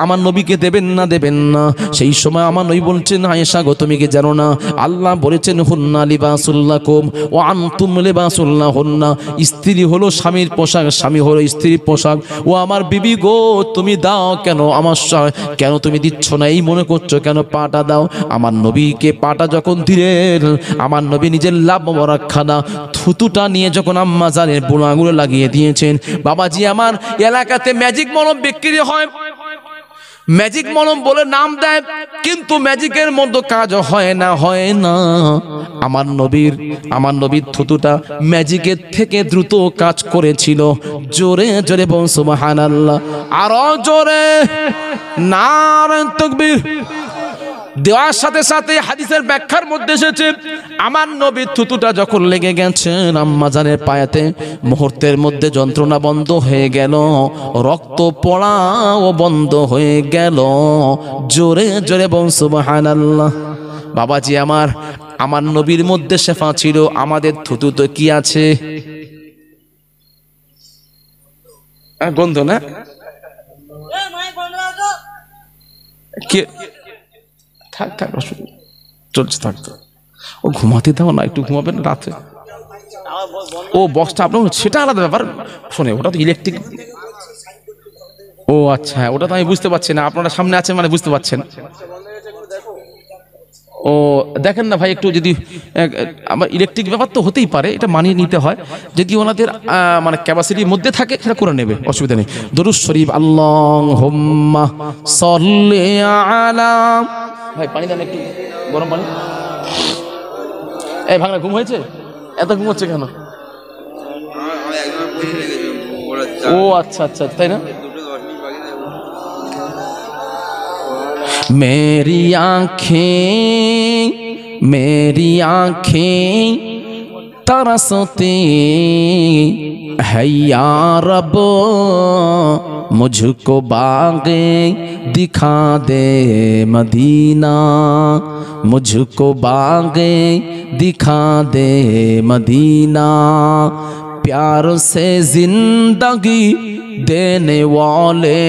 আমার নবীকে দেবেন না, দেবেন না। সেই সময় আমার নবী বলছেন, আয়েশা গো তুমি কি জানো না আল্লাহ বলেছেন হুন্না লিবাসুল লাকুম ওয়া আনতুম লিবাসুল লাহুন্না, স্ত্রী হলো স্বামীর পোশাক, স্বামী হলো স্ত্রীর পোশাক। ও আমার বিবি গো তুমি দাও কেন, আমার কেন তুমি দিচ্ছ না, এই মনে করছো কেন, পাটা দাও। আমার নবীকে পাটা যখন দিলেন, আমার নবী নিজের লাভ মোবারকখানা থুতুটা নিয়ে যখন আম্মা জানের বুড়ো আঙুলে লাগিয়ে দিয়েছেন। বাবাজি আমার এলাকাতে ম্যাজিক মলম বিক্রি হয়, ম্যাজিক মলম বলে নাম দেয়, কিন্তু ম্যাজিকের মতো কাজ হয় না, হয় না। আমার নবীর থুতুটা ম্যাজিকের থেকে দ্রুত কাজ করেছিল। জোরে জোরে বল সুবহানাল্লাহ, আরো জোরে নারে তাকবীর। দেওয়ার সাথে সাথে হাদিসের ব্যাখ্যার মধ্যে এসেছে, আমার নবীর থুতুটা যখন লেগে গেছেন আম্মা জানের পায়েতে, মুহূর্তের মধ্যে যন্ত্রণা বন্ধ হয়ে গেল, রক্ত পড়াও বন্ধ হয়ে গেল। জোরে জোরে বল সুবহানাল্লাহ। বাবাজি আমার নবীর মধ্যে শেফা ছিল, আমাদের থুতুতে কি আছে? গন্ধ না কে, থাক থাক চলছে, থাকতো ও ঘুমাতে দাও না, একটু ঘুমাবেন রাতে। ও বক্সটা আপনার সেটা আলাদা ব্যাপার, শোনে ওটা তো ইলেকট্রিক। ও আচ্ছা, ওটা তো আমি বুঝতে পারছি না, আপনারা সামনে আছেন মানে বুঝতে পারছেন। ও দেখেন না ভাই, একটু যদি আমার ইলেকট্রিক ব্যাপার তো হতেই পারে, এটা মানিয়ে নিতে হয়। যদি ওনাদের মানে ক্যাপাসিটির মধ্যে থাকে সেটা করে নেবে, অসুবিধা নেই। দরুদ শরীফ আল্লাহুম্মা সাল্লি আলা, ভাই পানি দেন একটু, গরম পানি। এই ভাঙনা ঘুম হয়েছে, এত ঘুম হচ্ছে কেন? ও আচ্ছা আচ্ছা, তাই না? मेरी आँखें तरसती है या रब, मुझको बागे दिखा दे मदीना, मुझको बागे दिखा दे मदीना, प्यार से जिंदगी देने वाले,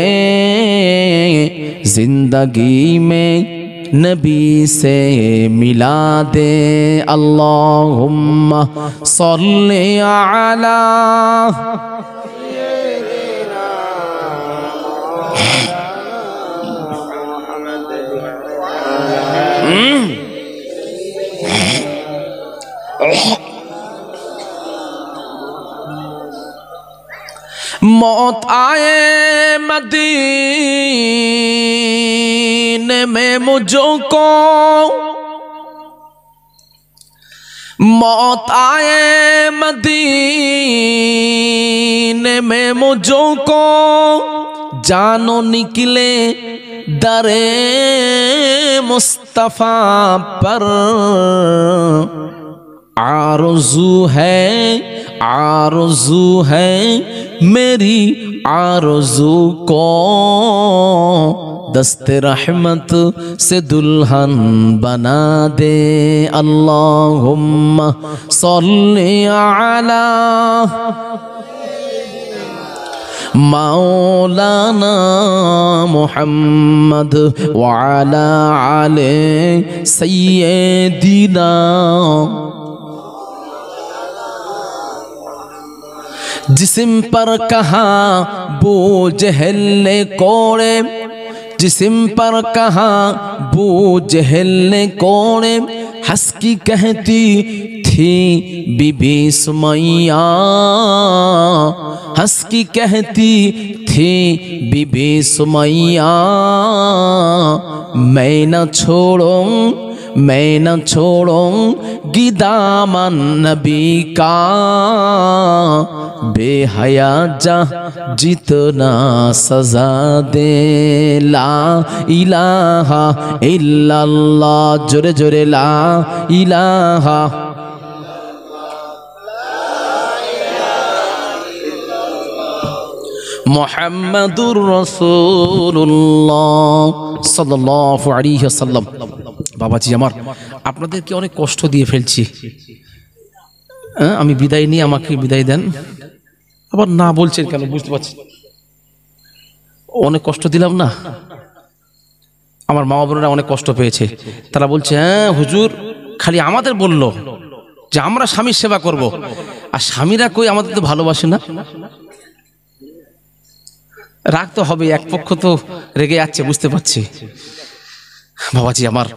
जिंदगी में नबी से मिला दे। अल्लाहुम्मा सल्ली अला मौत आए मदीने में मुझको, मौत आए मदीने में मुझको, जानो निकले दरे मुस्तफा पर, आरज़ू है मेरी आरज़ू को, दस्ते रहमत से दुल्हन बना दे। अल्लाहुम्मा सल्ली अला मौलाना मुहम्मद व अला आले सय्यिदिना। जिस्म पर कहा बो जहल ने कोड़े, जिस्म पर कहा बू जहल ने कोड़े हंस की कहती थी बीबी सुमैया, हंस की कहती थी बीबी सुमैया, मैं न छोड़ूंगी दामन नबी का, बेहया जा जितना सजा दे, ला इलाहा इल्लल्लाह, जोरे जोरे ला इलाहा मुहम्मदुर রাসূলুল্লাহ সাল্লাল্লাহু আলাইহি ওয়াসাল্লাম। বাবাজি আমার, আপনাদেরকে অনেক কষ্ট দিয়ে ফেলছি, আমি বিদায় নিয়ে আমাকে বিদায় দেন। আবার না বলছেন কেন বুঝতে পারছি, অনেক কষ্ট দিলাম না? আমার মা বোনেরা অনেক কষ্ট পেয়েছে, তারা বলছে হ্যাঁ হুজুর খালি আমাদের বলল যে আমরা স্বামীর সেবা করব, আর স্বামীরা কই আমাদের তো ভালোবাসে না। রাগ তো হবে, এক পক্ষ তো রেগে যাচ্ছে বুঝতে পারছি। বাবাজি আমার,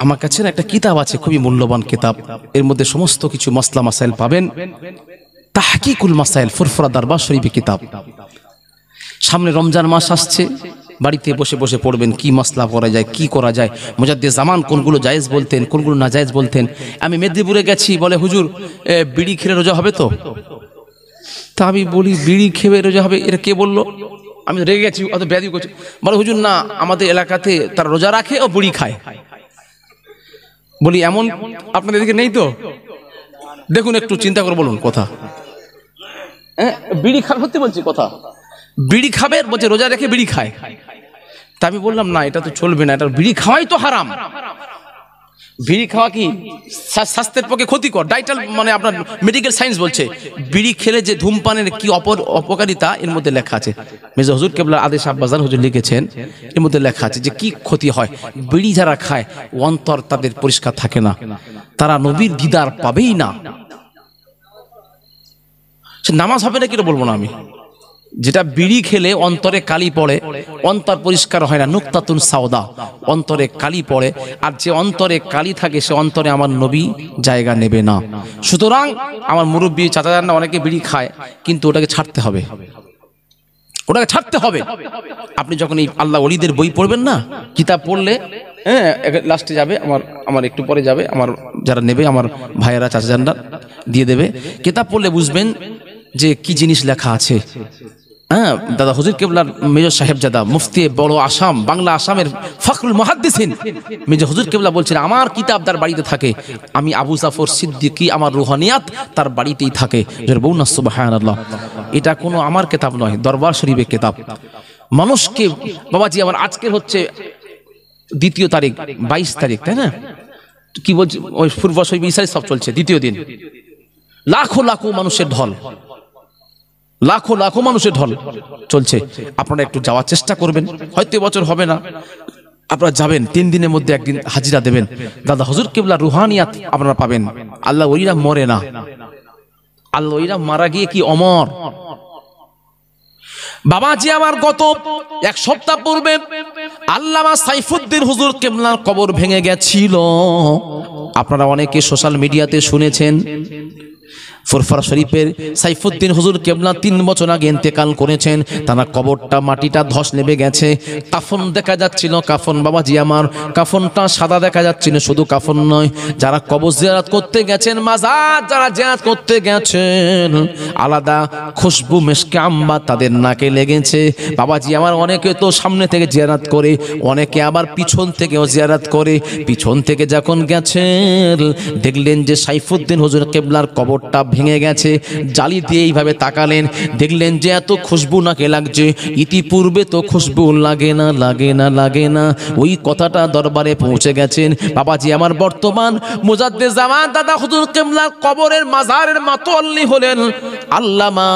আমার কাছে না একটা কিতাব আছে, খুবই মূল্যবান কিতাব, এর মধ্যে সমস্ত কিছু মাসলা মাসাইল পাবেন। তাহকিকুল মাসাইল, ফুরফুরা দরবার শরীফের কিতাব। সামনে রমজান মাস আসছে, বাড়িতে বসে বসে পড়বেন কি মাসলা করা যায়, কি করা যায়। মুজাদ্দিদ জামান কোনগুলো জায়েজ বলতেন, কোনগুলো না জায়েজ বলতেন। আমি মেদিনীপুরে গেছি, বলে হুজুর বিড়ি খেলে রোজা হবে তো? তা আমি বলি বিড়ি খেয়ে রোজা হবে, এটা কে বললো? আমি রেগে গেছি, অত ব্যাধি করছি। বলে হুজুর না, আমাদের এলাকাতে তারা রোজা রাখে ও বিড়ি খায়। বলি এমন আপনাদের দিকে নেই তো? দেখুন একটু চিন্তা করে বলুন কথা। বিড়ি খাবে, সত্যি বলছি কথা, বিড়ি খাবে বলছে রোজা রেখে বিড়ি খায়। তা আমি বললাম না, এটা তো চলবে না, এটা বিড়ি খাওয়াই তো হারাম। বিড়ি খাওয়া কি স্বাস্থ্যের পক্ষে ক্ষতিকর, ডাইটাল মানে আপনার মেডিকেল সায়েন্স বলছে বিড়ি খেলে যে ধূমপানের কি অপকারিতা এর মধ্যে লেখা আছে। মির্জা হুজুর কেবলার আদেশ আব্বাজান হুজুর লিখেছেন, এর মধ্যে লেখা আছে যে কি ক্ষতি হয়। বিড়ি যারা খায় অন্তর তাদের পরিষ্কার থাকে না, তারা নবীর দিদার পাবেই না। নামাজ হবে না কি বলবো না আমি, যেটা বিড়ি খেলে অন্তরে কালি পড়ে, অন্তর পরিষ্কার হয় না, নুকতাতুন সাওদা, অন্তরে কালি পড়ে। আর যে অন্তরে কালি থাকে সে অন্তরে আমার নবী জায়গা নেবে না। সুতরাং আমার মুরব্বী চাচাজানরা অনেকে বিড়ি খায়, কিন্তু ওটাকে ছাড়তে হবে, ওটাকে ছাড়তে হবে। আপনি যখন এই আল্লাহ ওলিদের বই পড়বেন না, কিতাব পড়লে হ্যাঁ লাস্টে যাবে, আমার একটু পরে যাবে, আমার যারা নেবে আমার ভাইয়েরা চাচাজানরা দিয়ে দেবে। কিতাব পড়লে বুঝবেন যে কি জিনিস লেখা আছে। হ্যাঁ, দাদা হুজুর কেবলার মেজর সাহেবজাদা মুফতি বড় আসাম, বাংলা আসামের ফখরুল মুহাদ্দিসিন মেজর হুজুর কেবলা বলছেন, আমার কিতাব তার বাড়িতে থাকে, আমি আবু জাফর সিদ্দিকী আমার রুহানিয়াত তার বাড়িতেই থাকে। বলুন না সুবহানাল্লাহ। এটা কোনো আমার কিতাব নয়, দরবার শরীফের কিতাব। মানুষকে বাবাজি আমার, আজকে হচ্ছে 2 তারিখ, 22 তারিখ, তাই না? কি বলছি, ওই পূর্ব শরীফ ইসাই সব চলছে, 2য় দিন। লাখো লাখো মানুষের ঢল, লাখো লাখো মানুষের ঢল চলছে। আপনারা একটু যাওয়ার চেষ্টা করবেন, হয়তো এবছর হবে না, আপনারা যাবেন, 3 দিনের মধ্যে একদিন হাজিরা দেবেন। দাদা হুজুর কেবলা রুহানিয়াত আপনারা পাবেন। আল্লাহ ওইরা মরে না, আল্লাহ ওইরা মারা গিয়ে কি অমর। বাবাজি আমার, গত 1 সপ্তাহ পূর্বে আল্লামা সাইফুদ্দিন হুজুর কেবলার কবর ভেঙে গেছিল। আপনারা অনেকে সোশ্যাল মিডিয়াতে শুনেছেন। ফুরফুরা শরীফের সাইফুদ্দিন হুজুর কেবলা 3 বছর আগে ইন্তেকাল করেছেন। তারা কবরটা মাটিটা ধস নেমে গেছে, কাফন দেখা যাচ্ছিল। কাফন বাবাজি আমার, কাফনটা সাদা দেখা যাচ্ছিল। শুধু কাফন নয়, যারা কবর জিয়ারত করতে গেছেন, মাজার যারা জিয়ারত করতে গেছেন, আলাদা খুশবু মেশকে আম্বা তাদের নাকে লেগেছে। বাবাজি আমার, অনেকে তো সামনে থেকে জিয়ারত করে, অনেকে আবার পিছন থেকেও জিয়ারত করে। পিছন থেকে যখন গেছেন, দেখলেন যে সাইফুদ্দিন হুজুর কেবলার কবরটা ভেঙে গেছে। জালি দিয়ে এইভাবে তাকালেন, দেখলেন যে এত খুশবু নাকে লাগছে। ইতিপূর্বে তো খুশবু লাগে না, লাগে না, লাগে না। ওই কথাটা দরবারে পৌঁছে গেছেন। বাবাজি আমার, বর্তমান মুজাদ্দিদ জামান দাদা হুজুর কেবলার কবরের মাজারের মাতোয়াল্লি হলেন আল্লামা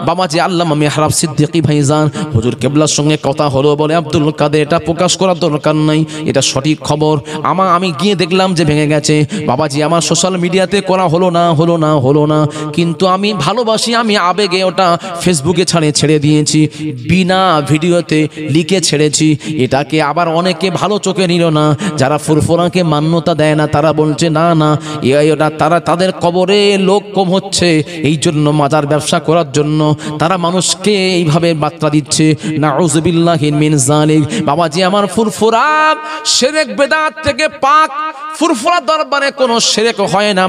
বাবাজি আল্লামা মেহরাব সিদ্দিকী ভাইজান। হুজুর কেবলার সঙ্গে কথা হলো, বলে আব্দুল কাদের এটা প্রকাশ করার দরকার নাই, এটা সঠিক খবর। আমি গিয়ে দেখলাম যে ভেঙে গেছে। বাবাজি আমার, সোশ্যাল মিডিয়াতে করা হলো না, হলো না, হলো না। কিন্তু আমি ভালোবাসি, আমি আবেগে ওটা ফেসবুকে ছেড়ে দিয়েছি, বিনা ভিডিওতে লিখে ছেড়েছি। এটাকে আবার অনেকে ভালো চোখে নিল না, যারা ফুরফুরাকে মান্যতা দেয় না তারা বলছে না না ওটা তারা তাদের কবরে লোক কম হচ্ছে, এই জন্য মাজার ব্যবসা করার জন্য তারা মানুষকে এইভাবে বার্তা দিচ্ছে। নাউযুবিল্লাহি মিন যালিক। বাবাজি আমার ফুরফুরা শিরক বেদাত থেকে পাক, ফুরফুরা দরবারে কোনো শিরক হয় না।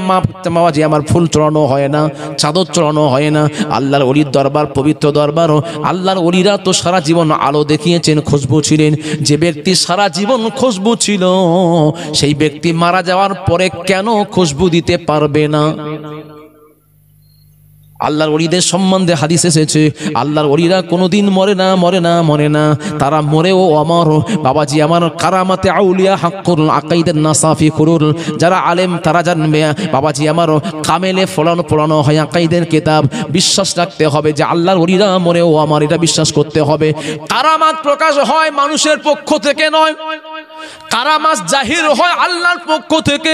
বাবাজি আমার ফুল চড়ানো হয় না, চাদর চড়ানো হয় না। আল্লাহর ওলির দরবার পবিত্র দরবার। আল্লাহর ওলিরা তো সারা জীবন আলো দেখিয়েছেন, খুশবু ছিলেন। যে ব্যক্তি সারা জীবন খুশবু ছিল, সেই ব্যক্তি মারা যাওয়ার পরে কেন খুশবু দিতে পারবে না? আল্লাহর ওলিদের সম্বন্ধে হাদিস এসেছে, আল্লাহর ওলিরা কোনোদিন মরে না, মরে না, মরে না, তারা মরেও অমর। বাবাজি আমার কারামাতে আউলিয়া হাক্কুল আকাইদান নাসাফি কুরুল, যারা আলেম তারা জানবে। বাবাজি আমার কামেলে পড়ানো হয় আকাইদের কিতাব। বিশ্বাস রাখতে হবে যে আল্লাহর ওলিরা মরেও আমার, এটা বিশ্বাস করতে হবে। কারামাত প্রকাশ হয় মানুষের পক্ষ থেকে নয়, কারামাত জাহির হয় আল্লাহর পক্ষ থেকে।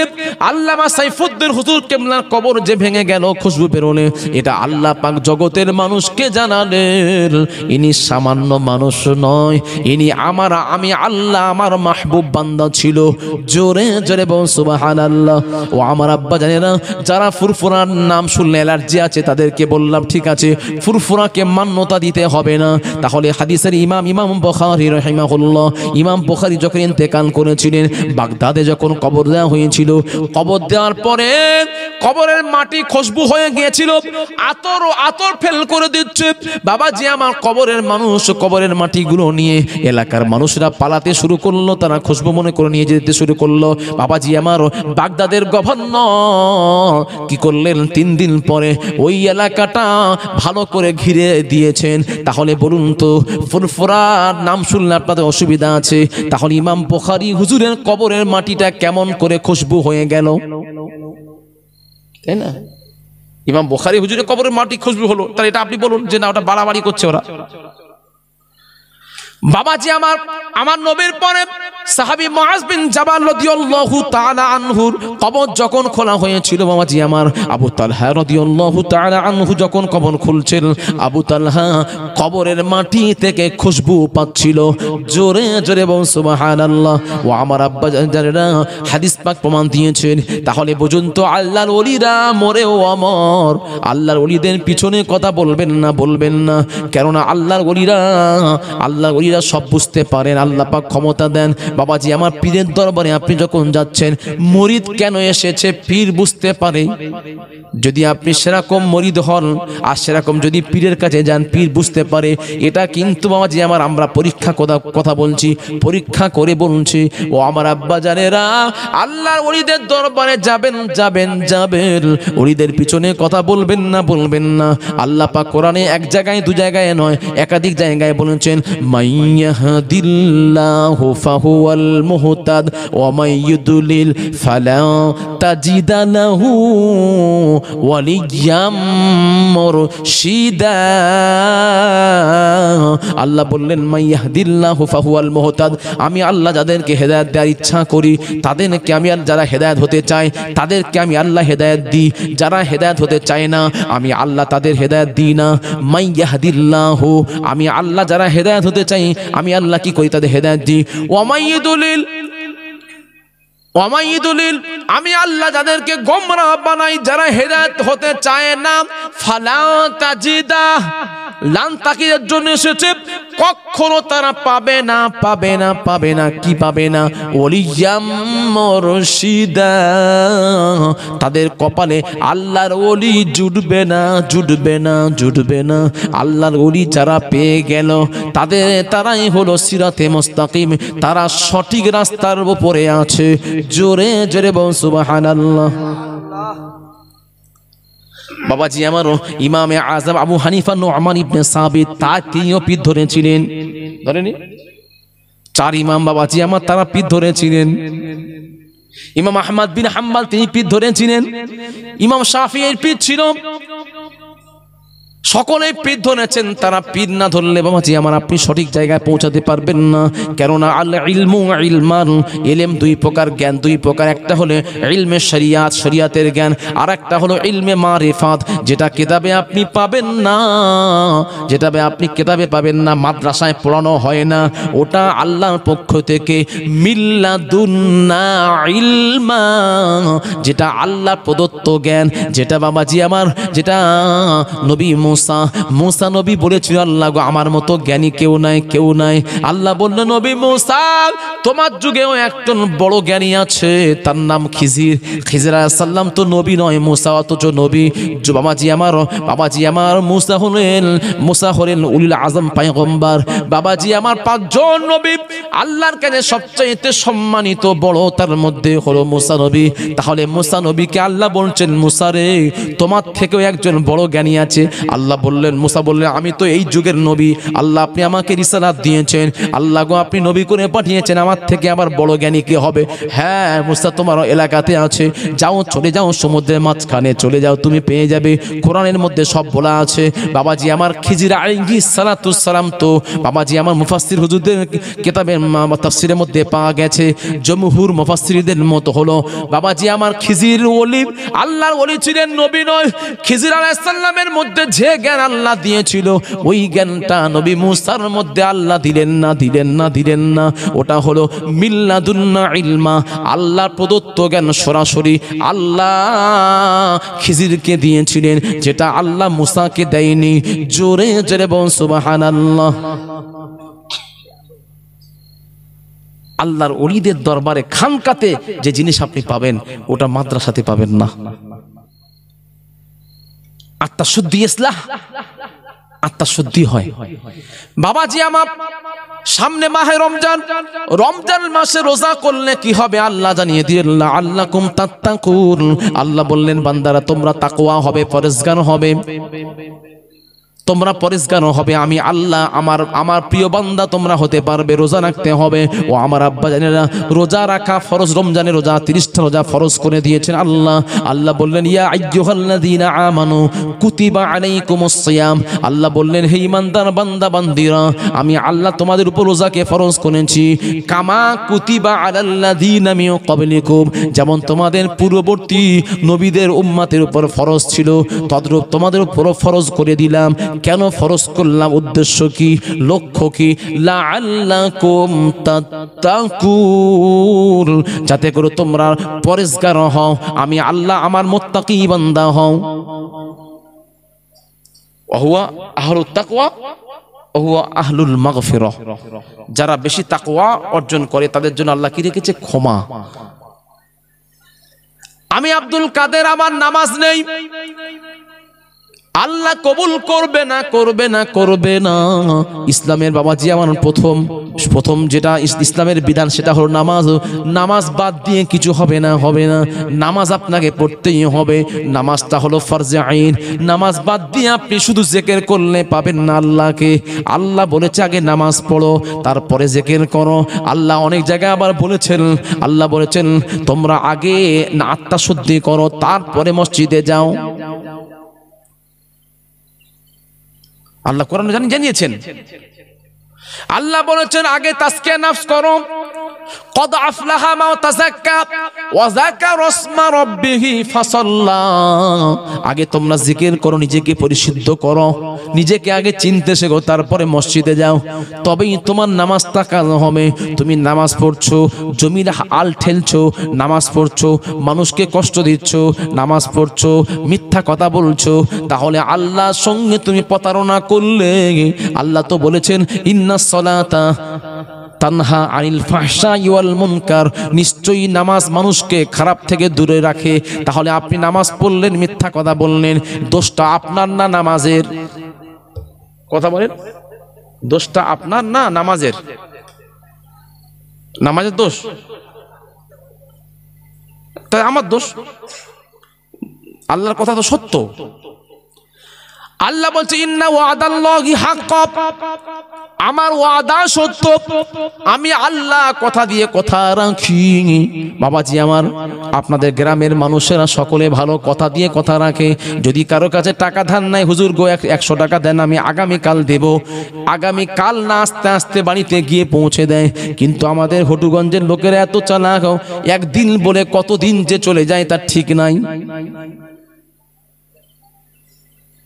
আল্লামা সাইফুদ্দিন হুজুর কেবলার কবর যে ভেঙে গেল খুশবু বেরোলে, এটা আল্লাহ পাক জগতের মানুষকে জানালেন ইনি সামান্য মানুষ নয়, ইনি আমি আল্লাহ আমার মাহবুব বান্দা ছিল। জোরে জোরে বল সুবহানাল্লাহ। ও আমার আব্বা জানেনা, যারা ফুরফুরার নাম শুনলে অ্যালার্জি আছে তাদেরকে বললাম ঠিক আছে, ফুরফুরাকে মান্যতা দিতে হবে না। তাহলে হাদিসের ইমাম বুখারী রাহিমাহুল্লাহ, ইমাম বুখারী যখন ইন্তেকাল করেছিলেন, বাগদাদে যখন কবর দেওয়া হয়েছিল, কবর দেওয়ার পরে কবরের মাটি খুশবু হয়ে গিয়েছিল, আতর ফেল করে দিচ্ছে। বাবাজি আমার কবরের মানুষ কবরের মাটিগুলো নিয়ে এলাকার মানুষরা পালাতে শুরু করলো, তারা খুশবু মনে করে নিয়ে যেতে শুরু করলো। বাবাজি আমার বাগদাদের গভর্নর কি করলেন, 3 দিন পরে ওই এলাকাটা ভালো করে ঘিরে দিয়েছেন। তাহলে বলুন তো, ফুরফুরার নাম শুনলে আপনাদের অসুবিধা আছে, তাহলে ইমাম বুখারী হুজুরের কবরের মাটিটা কেমন করে খুশবু হয়ে গেল, তাই না? ইমাম বুখারী হুজুরের কবরের মাটি খুশবু হলো, তাহলে এটা আপনি বলুন যে না ওটা বাড়াবাড়ি করছে ওরা। বাবাজি আমার নবীর পরে সাহাবী মুআজ বিন জাবাল রাদিয়াল্লাহু তাআলা আনহুর কবর যখন খোলা হয়েছিল, বাবাজি আমার আবু তালহা রাদিয়াল্লাহু তাআলা আনহু যখন কবর খুলছেন, আবু তালহা কবরের মাটি থেকে খুশবু পাচ্ছিল। জোরে জোরে বল সুবহানাল্লাহ। ও আমার আব্বা জানেরা হাদিস পাক প্রমাণ দিয়েছেন। তাহলে বুঝুন তো, আল্লাহর ওলিরা মরেও অমর। আল্লাহর ওলিদের পিছনে কথা বলবেন না, কেননা আল্লাহর ওলিরা সব বুঝতে পারেন, আল্লাহ পাক ক্ষমতা দেন। বাবাজি আমার পীরের দরবারে আপনি যখন যাচ্ছেন, মুরিদ কেন এসেছে পীর বুঝতে পারে। যদি আপনি সেরকম মুরিদ হন আর সেরকম যদি পীরের কাছে যান, পীর বুঝতে পারে। এটা কিন্তু বাবাজি আমার আমরা কথা বলছি, পরীক্ষা করে বলছি। ও আমার আব্বা জানেরা, আল্লাহর ওলিদের দরবারে যাবেন, ওলিদের পিছনে কথা বলবেন না। আল্লাহ পাক কোরআনে এক জায়গায় 2 জায়গায় নয়, একাধিক জায়গায় বলেছেন, মাইয়াহদিল্লাহু ফাহুয়াল মুহতাদ ওয়া মাইয়ুদলিল ফালা তাজিদা লাহু ওয়ালিয়াম মুরশিদা। আল্লাহ বললেন মাইয়াহদিল্লাহু ফাহুয়াল মুহতাদ, আমি আল্লাহ যাদেরকে হেদায়েত দেওয়ার ইচ্ছা করি তাদেরকে আমি, যারা হেদায়েত হতে চায় তাদেরকে আমি আল্লাহ হেদায়েত দিই, যারা হেদায়েত হতে চায় না আমি আল্লাহ তাদের হেদায়েত দিই না। মাইয়াহদিল্লাহু, আমি আল্লাহ যারা হেদায়েত হতে চাই আমি আল্লাহ কি করি, তাদের হেদায়েত দিই। ওয়ামাইয়ুদলিল, আমি আল্লাহ যাদেরকে গোমরাহ বানাই, যারা হেদায়েত হতে চায় না, ফালা তাজিদা, লান তাকিদের জন্য এসেছে, কখনো তারা পাবে না, কি পাবে না, ওলিয়াম মুরশিদা, তাদের কপালে আল্লাহর ওলি জুটবে না। আল্লাহর ওলি যারা পেয়ে গেল তারাই হলো সিরাতে মুস্তাকিম, তারা সঠিক রাস্তার উপরে আছে। জোরে জোরে বল সুবহানাল্লাহ। বাবাজি আমার ইমামে আযম আবু হানিফা নু'মান ইবনে সাবিত, তিনিও পীর ধরেছিলেন, ধরেনি? 4 ইমাম বাবাজি আমার তারা পীর ধরেছিলেন। ইমাম আহমদ বিন হাম্বল তিনি পীর ধরেছিলেন। ইমাম শাফিঈর পীর ছিল সকলেই পীর ধরেছেন, তারা পীর না ধরলে বাবাজি আমার আপনি সঠিক জায়গায় পৌঁছাতে পারবেন না। কেননা আল ইলমু ইলমান, ইলম দুই প্রকার, জ্ঞান দুই প্রকার। একটা হলো ইলমে শরিয়াত, শরিয়াতের জ্ঞান, আর একটা হলো ইলমে মারিফাত, যেটা কিতাবে আপনি পাবেন না, যেটা আপনি কিতাবে পাবেন না, মাদ্রাসায় পড়ানো হয় না। ওটা আল্লাহর পক্ষ থেকে মিল্লাদুন্না ইলমা, যেটা আল্লাহ প্রদত্ত জ্ঞান, যেটা বাবাজি আমার, যেটা নবী মুসা নবী বলেছিল, আল্লাহ গো আমার মতো জ্ঞানী কেউ নাই, কেউ নাই। আল্লাহ বললেন নবী মুসা তোমার যুগেও একজন বড় জ্ঞানী আছে, তার নাম খিজির। খিজির আলাইহিস সালাম তো নবী নয়, মুসা অথচ নবী। বাবাজি আমার মুসা হলেন উলিল আজম পয়গম্বর। বাবাজি আমার পাঁচজন নবী আল্লাহর কাছে সবচাইতে সম্মানিত বড়, তার মধ্যে হলো মুসা নবী। তাহলে মুসা নবীকে আল্লাহ বলছেন মুসা রে তোমার থেকেও একজন বড় জ্ঞানী আছে। আল্লাহ বললেন, মুসা বললেন আমি তো এই যুগের নবী, আল্লাহ আপনি আমাকে রিসালাত দিয়েছেন, আল্লাহ গো আপনি নবী করে পাঠিয়েছেন, আমার থেকে আবার বড় জ্ঞানী কে হবে? হ্যাঁ মুসা তোমার এলাকাতে আছে, যাও চলে যাও সমুদ্রের মাঝখানে চলে যাও, তুমি পেয়ে যাবে। কোরআনের মধ্যে সব বলা আছে। বাবাজি আমার খিজির আলাইহিস সালাতুস সালাম তো বাবাজি আমার মুফাসসির হুজুরদের কিতাবের তাফসীরের মধ্যে পাওয়া গেছে, জমহুর মুফাসসিরদের মতো হলো বাবাজি আমার খিজির ওলি, আল্লাহর ওলি ছিলেন, নবী নয়। খিজির আলাইহিস সালামের মধ্যে যে জ্ঞান আল্লাহ দিয়েছিল ওই জ্ঞানটা নবী মুসার মধ্যে আল্লাহ দিলেন না। ওটা হলো মিল্লাদুন্না ইলমা, আল্লাহ প্রদত্ত জ্ঞান সরাসরি আল্লাহ খিজিরকে দিয়েছিলেন, যেটা আল্লাহ মুসাকে দেয়নি। জোরে জোরে বল সুবহানাল্লাহ। আল্লাহর ওলিদের দরবারে খানকাতে যে জিনিস আপনি পাবেন ওটা মাদ্রাসাতে পাবেন না। আত্মা শুদ্ধি, ইসলাহ, আত্মা শুদ্ধি হয়। বাবাজি আমার সামনে মাহে রমজান মাসে রোজা করলে কি হবে আল্লাহ জানিয়ে দিলেন, লাআল্লাকুম তাত্তাকুন। আল্লাহ বললেন বান্দারা তোমরা তাকওয়া হবে, পরহেজগার হবে, তোমরা পরিষ্কার হবে। আমি আল্লাহ আমার প্রিয় বান্দা তোমরা হতে পারবে, রোজা রাখতে হবে। ও আমার আব্বা জানেরা রোজা রাখা ফরজ, রমজানের রোজা 30টা রোজা ফরজ করে দিয়েছেন আল্লাহ বললেন ইয়া আইয়ুহাল্লাযীনা আমানু কুতিবা আলাইকুমুস সিয়াম। আল্লাহ বললেন হে ঈমানদার বান্দা বান্দিরা আমি আল্লাহ তোমাদের উপর রোজাকে ফরজ করেছি, কামা কুতিবা আলাল্লাযীনা মিন ক্বাবলিকুম, যেমন তোমাদের পূর্ববর্তী নবীদের উম্মতের উপর ফরজ ছিল তদ্রূপ তোমাদের উপর ফরজ করে দিলাম। কেন ফরজ করলাম? উদ্দেশ্য কি, লক্ষ্য কি? লাআল্লাকুম তাত্তাকুন, যাতে করে তোমরা পরহেজগার হও, আমি আল্লাহ আমার মুত্তাকি বান্দা হও। ওয়া আহলুত তাকওয়া ওয়া আহলুল মাগফিরাহ, যারা বেশি তাকওয়া অর্জন করে তাদের জন্য আল্লাহ কি রেখেছে? ক্ষমা। আমি আব্দুল কাদের, আমার নামাজ নেই, আল্লাহ কবুল করবে না। ইসলামের বাবাজি আমার প্রথম যেটা ইসলামের বিধান সেটা হলো নামাজ বাদ দিয়ে কিছু হবে না। নামাজ আপনাকে পড়তেই হবে, নামাজটা হলো ফরজে আইন। নামাজ বাদ দিয়ে আপনি শুধু জিকির করলে পাবেন না আল্লাহকে। আল্লাহ বলেছে আগে নামাজ পড়ো তারপরে জিকির করো। আল্লাহ অনেক জায়গায় আবার বলেছেন তোমরা আগে আত্মা শুদ্ধি করো তারপরে মসজিদে যাও। আল্লাহ কোরআনে জানিয়েছেন, আল্লাহ বলেছেন আগে তাজকিয়া নফস করো, কদ আফলাহা মান তাযাক্কা ওয়া যাকারা ইসমা রাব্বিহি ফাসাল্লা। আগে তোমরা জিকির করো, নিজেকে পরিশুদ্ধ করো, নিজেকে আগে চিনতে শেখো, তারপরে মসজিদে যাও, তবেই তোমার নামাজটা কাজা হবে। তুমি নামাজ পড়ছো, জমির আল ঠেলছো, নামাজ পড়ছো, মানুষকে কষ্ট দিচ্ছ, নামাজ পড়ছো, মিথ্যা কথা বলছো, তাহলে আল্লাহর সঙ্গে তুমি প্রতারণা করলে। আল্লাহ তো বলেছেন ইন্নাস সালাতা তানহা আনিল ফাহশাই ওয়াল মুনকার, নিশ্চয়ই নামাজ মানুষকে খারাপ থেকে দূরে রাখে। তাহলে আপনি নামাজ পড়লেন, মিথ্যা কথা বললেন, দোষটা আপনার না নামাজের? কথা বলেন, দোষটা আপনার না নামাজের? নামাজের দোষ, তাই আমার দোষ? আল্লাহর কথা তো সত্য। আল্লাহ বলছে ইন্না ওয়াদাল্লাহি হাক্ক, আমার ওয়াদা সত্য, আমি আল্লাহ কথা দিয়ে কথা রাখি। বাবাজি আমার, আপনাদের গ্রামের মানুষেরা সকলে ভালো কথা দিয়ে কথা রাখে। যদি কারো কাছে টাকা ধার নাই, হুজুর গো 100 টাকা দেন, আমি আগামীকাল দেব। আগামীকাল না আস্তে আস্তে বাড়িতে গিয়ে পৌঁছে দেয়। কিন্তু আমাদের হটুগঞ্জের লোকেরা এত চালাক, একদিন বলে কতদিন যে চলে যায় তার ঠিক নাই।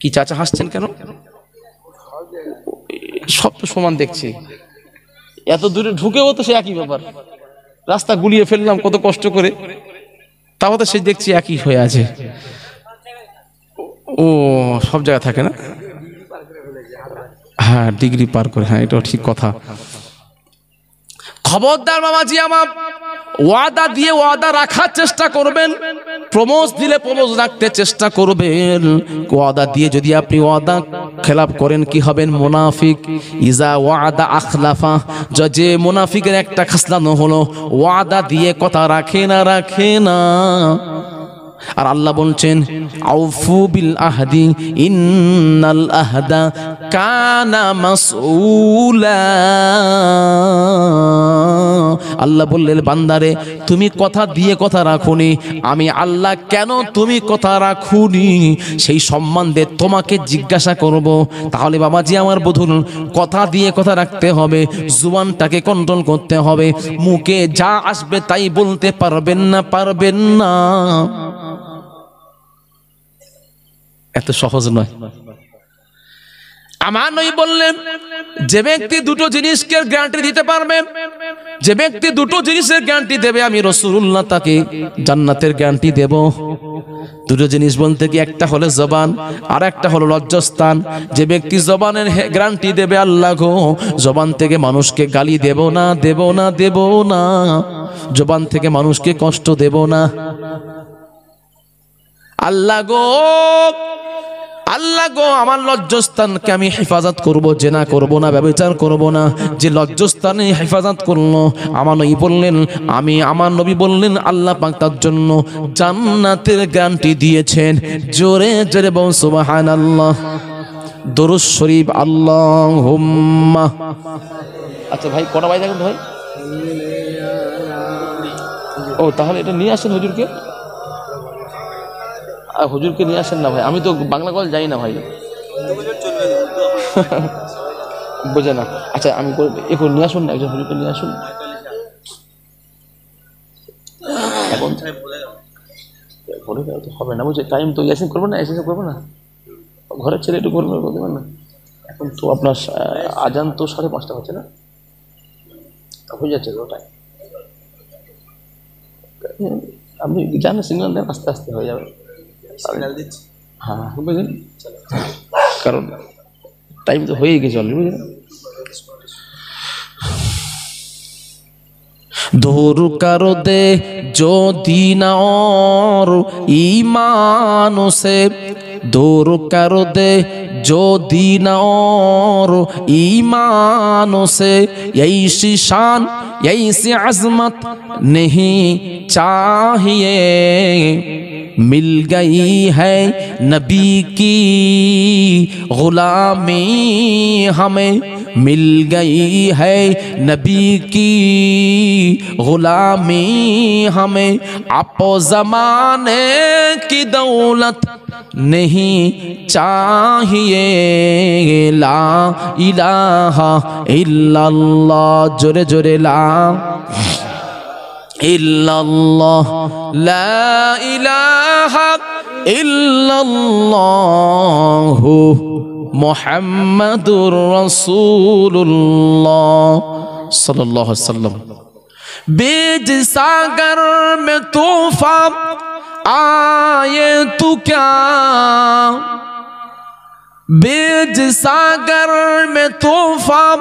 কি চাচা হাসছেন কেন? সব তো সমান দেখছি, এত দূরে ঢুকেও তো সে একই ব্যাপার। রাস্তা গুলিয়ে ফেললাম কত কষ্ট করে, তাও তো সে দেখছি একই হয়ে আছে। ও সব জায়গায় থাকে না? হ্যাঁ, ডিগ্রি পার করে, হ্যাঁ এটাও ঠিক কথা। খবরদার বাবাজি আমার, ওয়াদা দিয়ে ওয়াদা রাখার চেষ্টা করবেন। প্রমোজ দিলে প্রমোজ রাখতে চেষ্টা করবেন। ওয়াদা দিয়ে যদি আপনি ওয়াদা খেলাপ করেন কি হবেন? মুনাফিক। ইজা ওয়াদা আখলাফা, যে মুনাফিকের একটা খাসলানো হলো ওয়াদা দিয়ে কথা রাখে না। আর আল্লাহ বলছেন আউফু বিল আহদি ইন্নাল আহদা কানা মাসউলা। আল্লাহ বললেন বান্দারে, তুমি কথা দিয়ে কথা রাখুনি, আমি আল্লাহ কেন তুমি কথা রাখুনি সেই সম্বন্ধে তোমাকে জিজ্ঞাসা করব। তাহলে বাবাজি আমার বধুর, কথা দিয়ে কথা রাখতে হবে, জুবানটাকে কন্ট্রোল করতে হবে। মুখে যা আসবে তাই বলতে পারবেন না। এত সহজ নয়। আমার নবী বললেন, যে ব্যক্তি দুটো জিনিসকে গ্যারান্টি দিতে পারবে, যে ব্যক্তি দুটো জিনিসের গ্যারান্টি দেবে, আমি রাসূলুল্লাহ তাকে জান্নাতের গ্যারান্টি দেব। দুটো জিনিস বলতে কি, একটা হলো জবান আর একটা হলো লজ্জাস্থান। যে ব্যক্তি জবানের গ্যারান্টি দেবে, আল্লাহ গো জবান থেকে মানুষকে গালি দেব না, জবান থেকে মানুষকে কষ্ট দেব না। আল্লাহ গো আমার লজ্জাস্থানকে আমি হেফাজত করব, জেনা করব না, ব্যভিচার করব না। যে লজ্জাস্থানে হেফাজত করলো, আমার নবী বললেন আল্লাহ পাক তার জন্য জান্নাতের গ্যারান্টি দিয়েছেন। জোরে জোরে বল সুবহানাল্লাহ। দরুদ শরীফ আল্লাহুম্মা। আচ্ছা ভাই, কটা ভাই দেখেন ভাই? ও তাহলে এটা নিয়ে আসেন হুজুরকে। হুজুরকে নিয়ে আসেন না ভাই, আমি তো বাংলা গল যাই না ভাই, বোঝে না। আচ্ছা আমি এখন নিয়ে আসুন না, একজন হুজুরকে নিয়ে আসুন। এখন হবে না, বুঝে টাইম তো ইয়াসিন করবো না, এসে করবো না, ঘরের ছেলে একটু করবে না। এখন তো আপনার আজান তো 5:30 হচ্ছে না, হয়ে যাচ্ছে ওটাই। আপনি জানেন সিগন্যাল দেন, আস্তে আস্তে হয়ে যাবে। হ্যাঁ বুঝলেন, কারণ টাইম তো হয়ে গেছে অলরেডি, বুঝলেন। दूर कर दे जो दीन और ईमान से, दूर कर दे जो दीन और ईमान से, यही शान यही सी अजमत नहीं चाहिए। मिल गई है नबी की गुलामी हमें, मिल गई है नबी की गुलामी हमें। आपो ज़माने की दौलत नहीं चाहिए। ला इलाहा इल्लल्लाह, जोरे जोरे ला इल्लल्लाह, ला इलाहा इल्लल्लाह मुहम्मदुर रसूलुल्लाह सल्लल्लाहु अलैहि वसल्लम। बीज सागर में तूफान आए तू क्या, बीज सागर में तूफान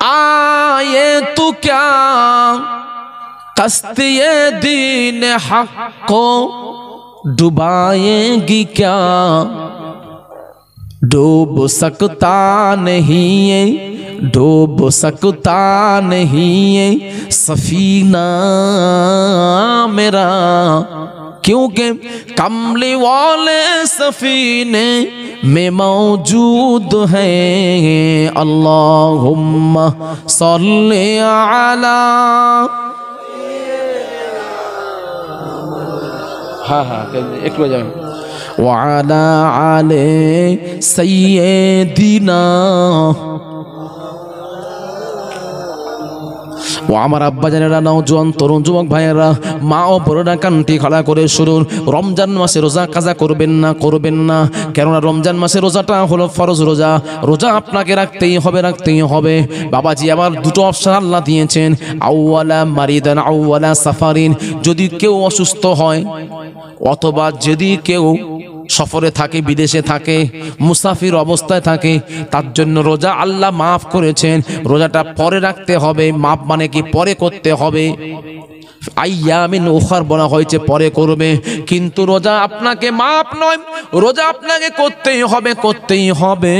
आए तू क्या, कश्तिये दीन हक को डुबाएगी क्या। डूब सकता नहीं है, डूब सकता नहीं है सफीना मेरा, क्योंकि कमली वाले सफीने में मौजूद है। अल्लाहुम्मा सल्ली अला, हाँ हाँ एक बजाओ, वाला आले सय्यिदिना। ও আমার আব্বা জানেরা, নওজোয়ান তরুণ যুবক ভাইয়েরা, মা ও বোনেরা কানটি খাড়া করে শুনুন, রমজান মাসে রোজা কাজা করবেন না, করবেন না। কেননা রমজান মাসে রোজাটা হলো ফরজ রোজা, রোজা আপনাকে রাখতেই হবে, রাখতেই হবে। বাবাজি আমার দুটো অপশন আল্লাহ দিয়েছেন, আউয়ালা মারিদান আউয়ালা সাফারিন, যদি কেউ অসুস্থ হয় অথবা যদি কেউ সফরে থাকে, বিদেশে থাকে, মুসাফির অবস্থায় থাকে, তার জন্য রোজা আল্লাহ মাফ করেছেন। রোজাটা পরে রাখতে হবে, মাফ মানে কি পরে করতে হবে। আইয়ামিন উখার বলা হয়েছে পরে করবে, কিন্তু রোজা আপনাকে মাফ নয়, রোজা আপনাকে করতেই হবে, করতেই হবে।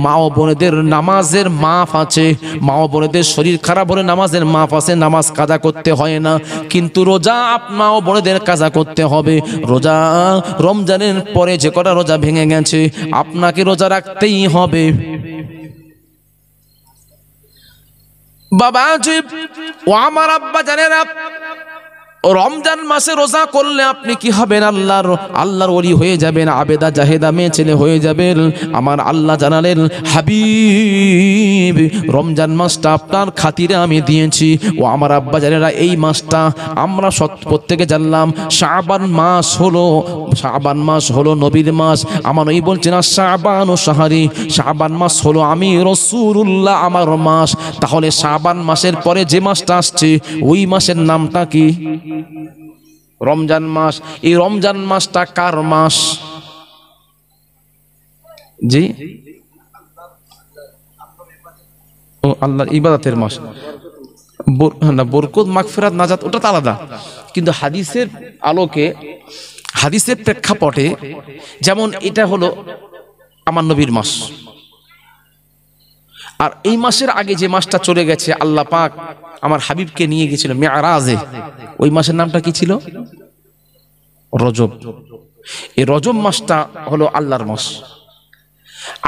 মা ও বোনেদের নামাজের মাফ আছে, মা ও বোনেদের শরীর খারাপ হলে নামাজের মাফ আছে, নামাজ কাজা করতে হয় না, কিন্তু রোজা মা ও বোনেদের কাজা করতে হবে। রোজা রমজানের পরে যে কটা রোজা ভেঙে গেছে আপনাকে রোজা রাখতেই হবে। বাবাজি ও আমার আব্বা জানেরা, রমজান মাসে রোজা করলে আপনি কি হবেন? আল্লাহর ওলি হয়ে যাবেন, আবেদা জাহেদা মেয়ে ছেলে হয়ে যাবেন। আমার আল্লাহ জানালেন, হাবিব রমজান মাসটা আপনার খাতিরে আমি দিয়েছি। ও আমার আব্বা জানেরা, এই মাসটা আমরা প্রত্যেকে জানলাম শাবান মাস হলো, শাবান মাস হলো নবীর মাস। আমার নবী বলছেন না, শাবান ও শাহরি, শাবান মাস হলো আমি রাসূলুল্লাহ আমার মাস। তাহলে শাবান মাসের পরে যে মাসটা আসছে ওই মাসের নামটা কি? রমজান মাস। এই রমজান মাসটা কার মাস? জি, ও আল্লাহর ইবাদতের মাস। না, বরকত মাগফিরাত নাজাত ওটা তো আলাদা, কিন্তু হাদিসের আলোকে, হাদিসের প্রেক্ষাপটে, যেমন এটা হলো আমার নবীর মাস, আর এই মাসের আগে যে মাসটা চলে গেছে আল্লাহ পাক আমার হাবিবকে নিয়ে গেছিল মেরাজে, ওই মাসের নামটা কি ছিল? রজব। এই রজব মাসটা হলো আল্লাহর মাস।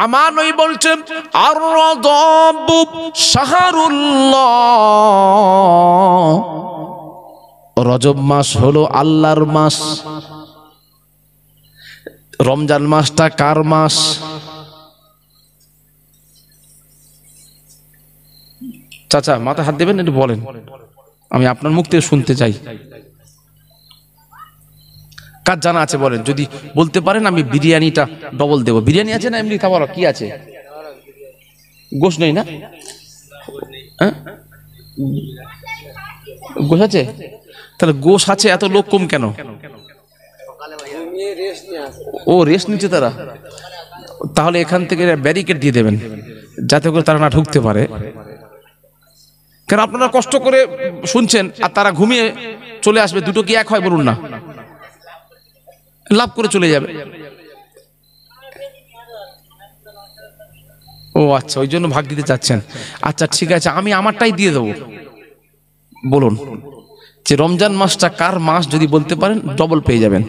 আমার নবী বলছেন, আর রজব শাহরুল্লাহ, রজব মাস হলো আল্লাহর মাস। রমজান মাসটা কার মাস? চাচা মাথা হাত দেবেন, একটু বলেন, আমি আপনার মুখ থেকে শুনতে চাই। কার জানা আছে বলেন, যদি বলতে পারেন আমি বিরিয়ানিটা ডবল দেব। বিরিয়ানি আছে না এমনি খাবার কি আছে? গোশ নেই না? গোশ আছে? তাহলে গোশ আছে, এত লোক কম কেন? ও রেস্ট নিচ্ছে তারা, তাহলে এখান থেকে ব্যারিকেড দিয়ে দেবেন যাতে করে তারা না ঢুকতে পারে। কারণ আপনারা কষ্ট করে শুনছেন আর তারা ঘুমিয়ে চলে আসবে, দুটো কি এক হয় বলুন না? লাভ করে চলে যাবে। ও আচ্ছা, ওই জন্য ভাগ দিতে চাচ্ছেন। আচ্ছা ঠিক আছে, আমি আমারটাই দিয়ে দেবো। বলুন যে রমজান মাসটা কার মাস, যদি বলতে পারেন ডবল পেয়ে যাবেন।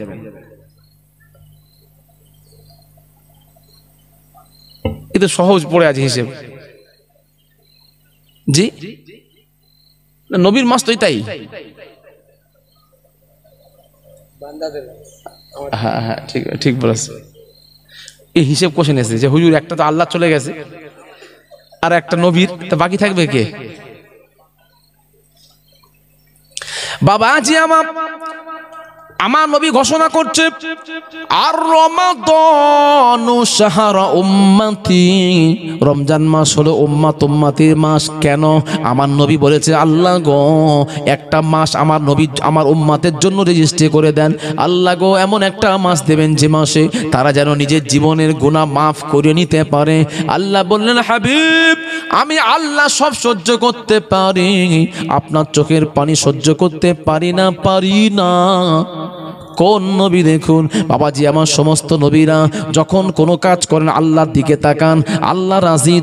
এটা সহজ পড়ে আছে হিসেব। জি, নবীর মাস তো এটাই। হ্যাঁ হ্যাঁ ঠিক ঠিক বলেছে। এই হিসেব কোশ্চেন এসেছে যে হুজুর একটা তো আল্লাহ চলে গেছে আর একটা নবীর, তা বাকি থাকবে কে? বাবাজি আমার নবী ঘোষণা করছে, আর রমাদানু শাহরা উম্মতি, রমজান মাস হলো উম্মতির মাস। কেন? আমার নবী বলেছে, আল্লাহ গো একটা মাস আমার নবী আমার উম্মতের জন্য রেজিস্ট্রি করে দেন। আল্লাহ গো এমন একটা মাস দেবেন যে মাসে তারা যেন নিজের জীবনের গুনাহ মাফ করে নিতে পারে। আল্লাহ বললেন, হাবিব আমি আল্লাহ সব সহ্য করতে পারি, আপনার চোখের পানি সহ্য করতে পারি না। কোন নবী দেখুন বাবাজি আমার সমস্ত নবীরা যখন কোনো কাজ করেন আল্লাহর দিকে তাকান, আল্লাহ রাজি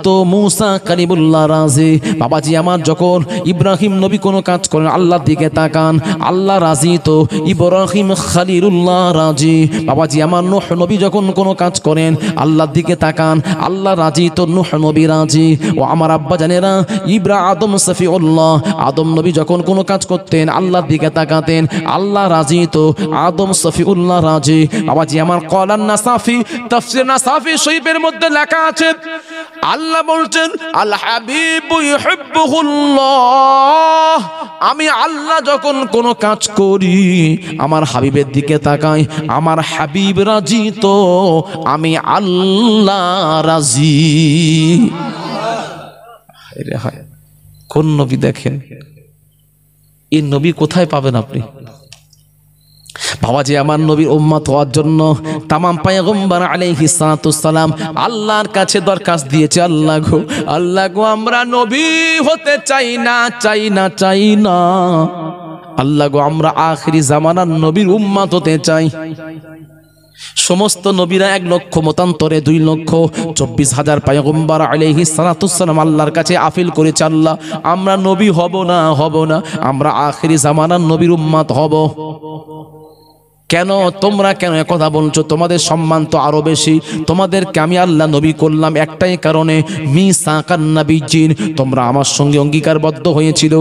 তো মুসা কালিমুল্লাহ রাজি। বাবাজি আমার যখন ইব্রাহিম নবী কোনো কাজ করেন আল্লাহর দিকে তাকান, আল্লাহ রাজি তো ইব্রাহিম খলিলুল্লাহ রাজি। বাবাজি আমার নূহ নবী যখন কোনো কাজ করেন আল্লাহর দিকে তাকান, আল্লাহ রাজি তো নূহ নবী রাজি। ও আমার আব্বা জানেরা আদম সফিউল্লাহ, আদম নবী যখন কোনো কাজ করতেন আল্লাহর দিকে তাকাতেন, আল্লাহ রাজি তো আদম সফিউল্লাহ রাজি। বাবাজি আমার কলান নাসাফি তাফসীর নাসাফি শরীফের মধ্যে লেখা আছে আল্লাহ বলছেন আল হাবিবু ইউহিব্বুহুল্লাহ, আমি আল্লাহ যখন কোনো কাজ করি আমার হাবিবের দিকে তাকাই, আমার হাবিব রাজি তো আমি আল্লাহ রাজি। কোন নবী দেখেন, এই নবী কোথায় পাবেন আপনি? বাবাজি আমার নবীর উম্মত হওয়ার জন্য তামাম পয়গম্বর আলাইহিস সালাতু সালাম আল্লাহর কাছে দরখাস্ত দিয়েছে, আল্লাহ গো আমরা নবী হতে চাই না আল্লাহ গো আমরা আখিরি জামানার নবীর উম্মত হতে চাই। সমস্ত নবীরা 1 লক্ষ মতান্তরে 2,24,000 পয়গম্বর আলাইহিস সালাতু সালাম আল্লাহর কাছে আপিল করেছে, আল্লাহ আমরা নবী হব না আমরা আখিরি জামানার নবীর উম্মত হব। কেন তোমরা কেন কথা বলছো? তোমাদের সম্মান তো আরো বেশি, তোমাদেরকে আমি আল্লাহ নবী করলাম একটাই কারণে, মিসাকান নাবিয়্যিন, তোমরা আমার সঙ্গে অঙ্গীকারবদ্ধ হয়েছিল,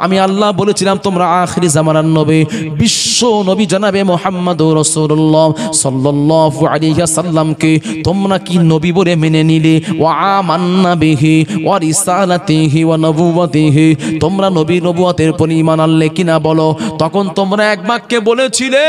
আমি আল্লাহ বলেছিলাম তোমরা আখিরি জামানার নবী, বিশ্ব নবী জনাবে মুহাম্মদুর রাসূলুল্লাহ সাল্লাল্লাহু আলাইহি ওয়াসাল্লামকে তোমরা কি নবী বলে মেনে নিলে? ওয়া আমান্না বিহি ওয়া রিসালাতিহি ওয়া নবুওয়াতিহি, তোমরা নবুয়তের উপর ঈমান আনলে কিনা বলো? তখন তোমরা এক বাক্যে বলেছিলে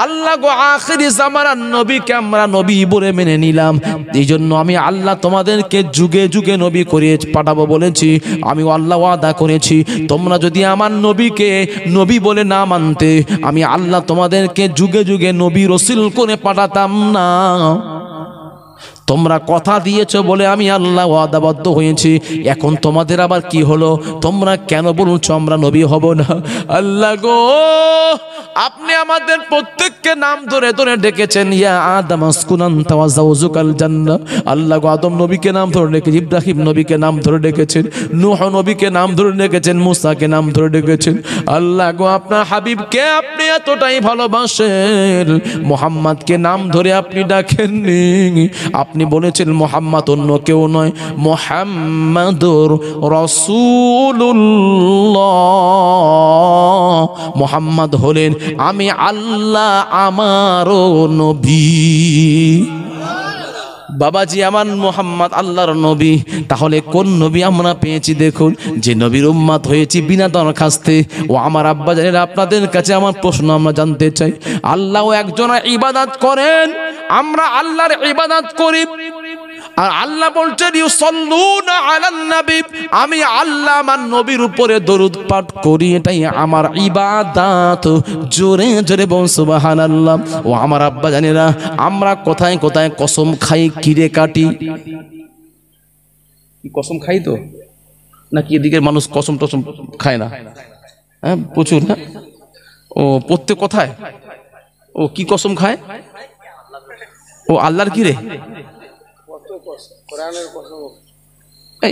আল্লাহ গো আখিরি জামানার নবীকে আমরা নবী বলে মেনে নিলাম, এই জন্য আমি আল্লাহ তোমাদেরকে যুগে যুগে নবী করে পাঠাবো বলেছি। আমি আল্লাহ ওয়াদা করেছি তোমরা যদি আমার নবীকে নবী বলে না মানতে আমি আল্লাহ তোমাদেরকে যুগে যুগে নবী রাসূল করে পাঠাতাম না। তোমরা কথা দিয়েছো বলে আমি আল্লাহ ওয়াদাবদ্ধ হয়েছি, এখন তোমাদের আবার কি হলো? তোমরা কেন বলছো আমরা নবী হব না? আল্লাহ গো আপনি আমাদের প্রত্যেককে নাম ধরে ধরে ডেকেছেন, ইয়া আদম আসকুন আনতা ওয়া যাওজুকাল জান্নাহ। আল্লাহ গো আদম নবীকে নাম ধরে ডেকেছেন, ইব্রাহিম নবীকে নাম ধরে ডেকেছেন, নূহ নবীকে নাম ধরে ডেকেছেন, মুসাকে নাম ধরে ডেকেছেন। আল্লাহ গো আপনার হাবিবকে আপনি এতটাই ভালোবাসেন, মুহাম্মদকে নাম ধরে আপনি ডাকেননি। আপনি বলেছেন মুহাম্মদ অন্য কেউ নয়, মুহাম্মাদুর রাসূলুল্লাহ, মুহাম্মদ হলেন আমি আল্লাহ আমারও নবী। বাবাজি আমার মুহাম্মদ আল্লাহর নবী, তাহলে কোন নবী আমরা পেয়েছি? দেখুন, যে নবীর উম্মত হয়েছি বিনা দরখাস্তে। ও আমার আব্বা জানেরা আপনাদের কাছে আমার প্রশ্ন আমরা জানতে চাই, আল্লাহ একজন ইবাদত করেন, আমরা আল্লাহর ইবাদত করি, আর আল্লাহ বলছেন ইউসাল্লুনা আলান নবী, আমি আল্লাহ আমার নবীর উপরে দরুদ পাঠ করি, এটাই আমার ইবাদত। জোরে জোরে বল সুবহানাল্লাহ। ও আমার আব্বা জানেরা আমরা কোথায় কোথায় কসম খাই, কিরে কাটি, কসম খাই তো নাকি এদিকের মানুষ কসম টসম খায় না? হ্যাঁ প্রচুর। হ্যাঁ ও প্রত্যেক কথায় ও কি কসম খায়? ও আল্লাহর কি রে?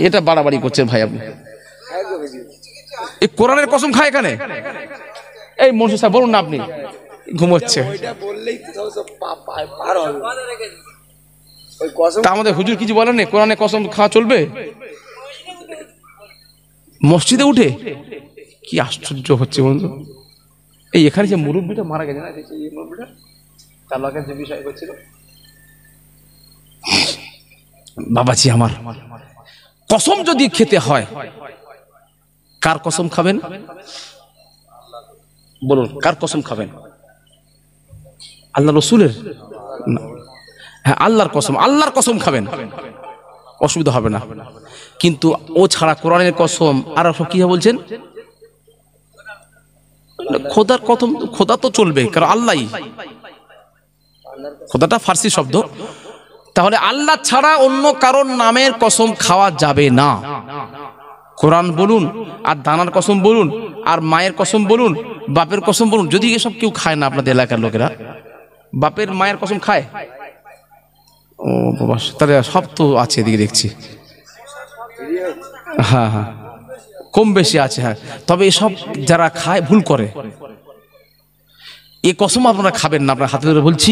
এটা বাড়াবাড়ি করছেন ভাই আপনি। এই কোরআনের কসম খায় এখানে? এই মনসুর সাহেব বলুন না, আপনি ঘুমোচ্ছে। তা আমাদের হুজুর কিছু বলেন না, কোরআনের কসম খাওয়া চলবে মসজিদে উঠে? কি আশ্চর্য হচ্ছে বন্ধু। এই এখানে যে মুরব্বীটা মারা গেছে না, এই মুরব্বীটা তার লাগে যে বিষয় হচ্ছিল, বাবাজি আমার কসম যদি খেতে হয় কার কসম খাবেন? বলুন কার কসম খাবেন? আল্লাহ রসুলের? হ্যাঁ আল্লাহর কসম, আল্লাহর কসম খাবেন, অসুবিধা হবে না। কিন্তু ও ছাড়া কোরআনের কসম আর সব কি বলছেন? খোদার কসম, খোদা তো চলবে, কারণ আল্লাহই, খোদাটা ফার্সি শব্দ। তাহলে আল্লাহ ছাড়া অন্য কারোর নামের কসম খাওয়া যাবে না। কোরআন বলুন আর দানার কসম বলুন আর মায়ের কসম বলুন, বাপের কসম বলুন, যদি এসব কেউ খায় না আপনাদের এলাকার লোকেরা, বাপের মায়ের কসম খায়? ও বাবা, তাহলে সব তো আছে এদিকে দেখছি। হ্যাঁ হ্যাঁ, কম বেশি আছে। হ্যাঁ, তবে এসব যারা খায় ভুল করে। এই কসম আপনারা খাবেন না, আপনার হাতে ধরে বলছি।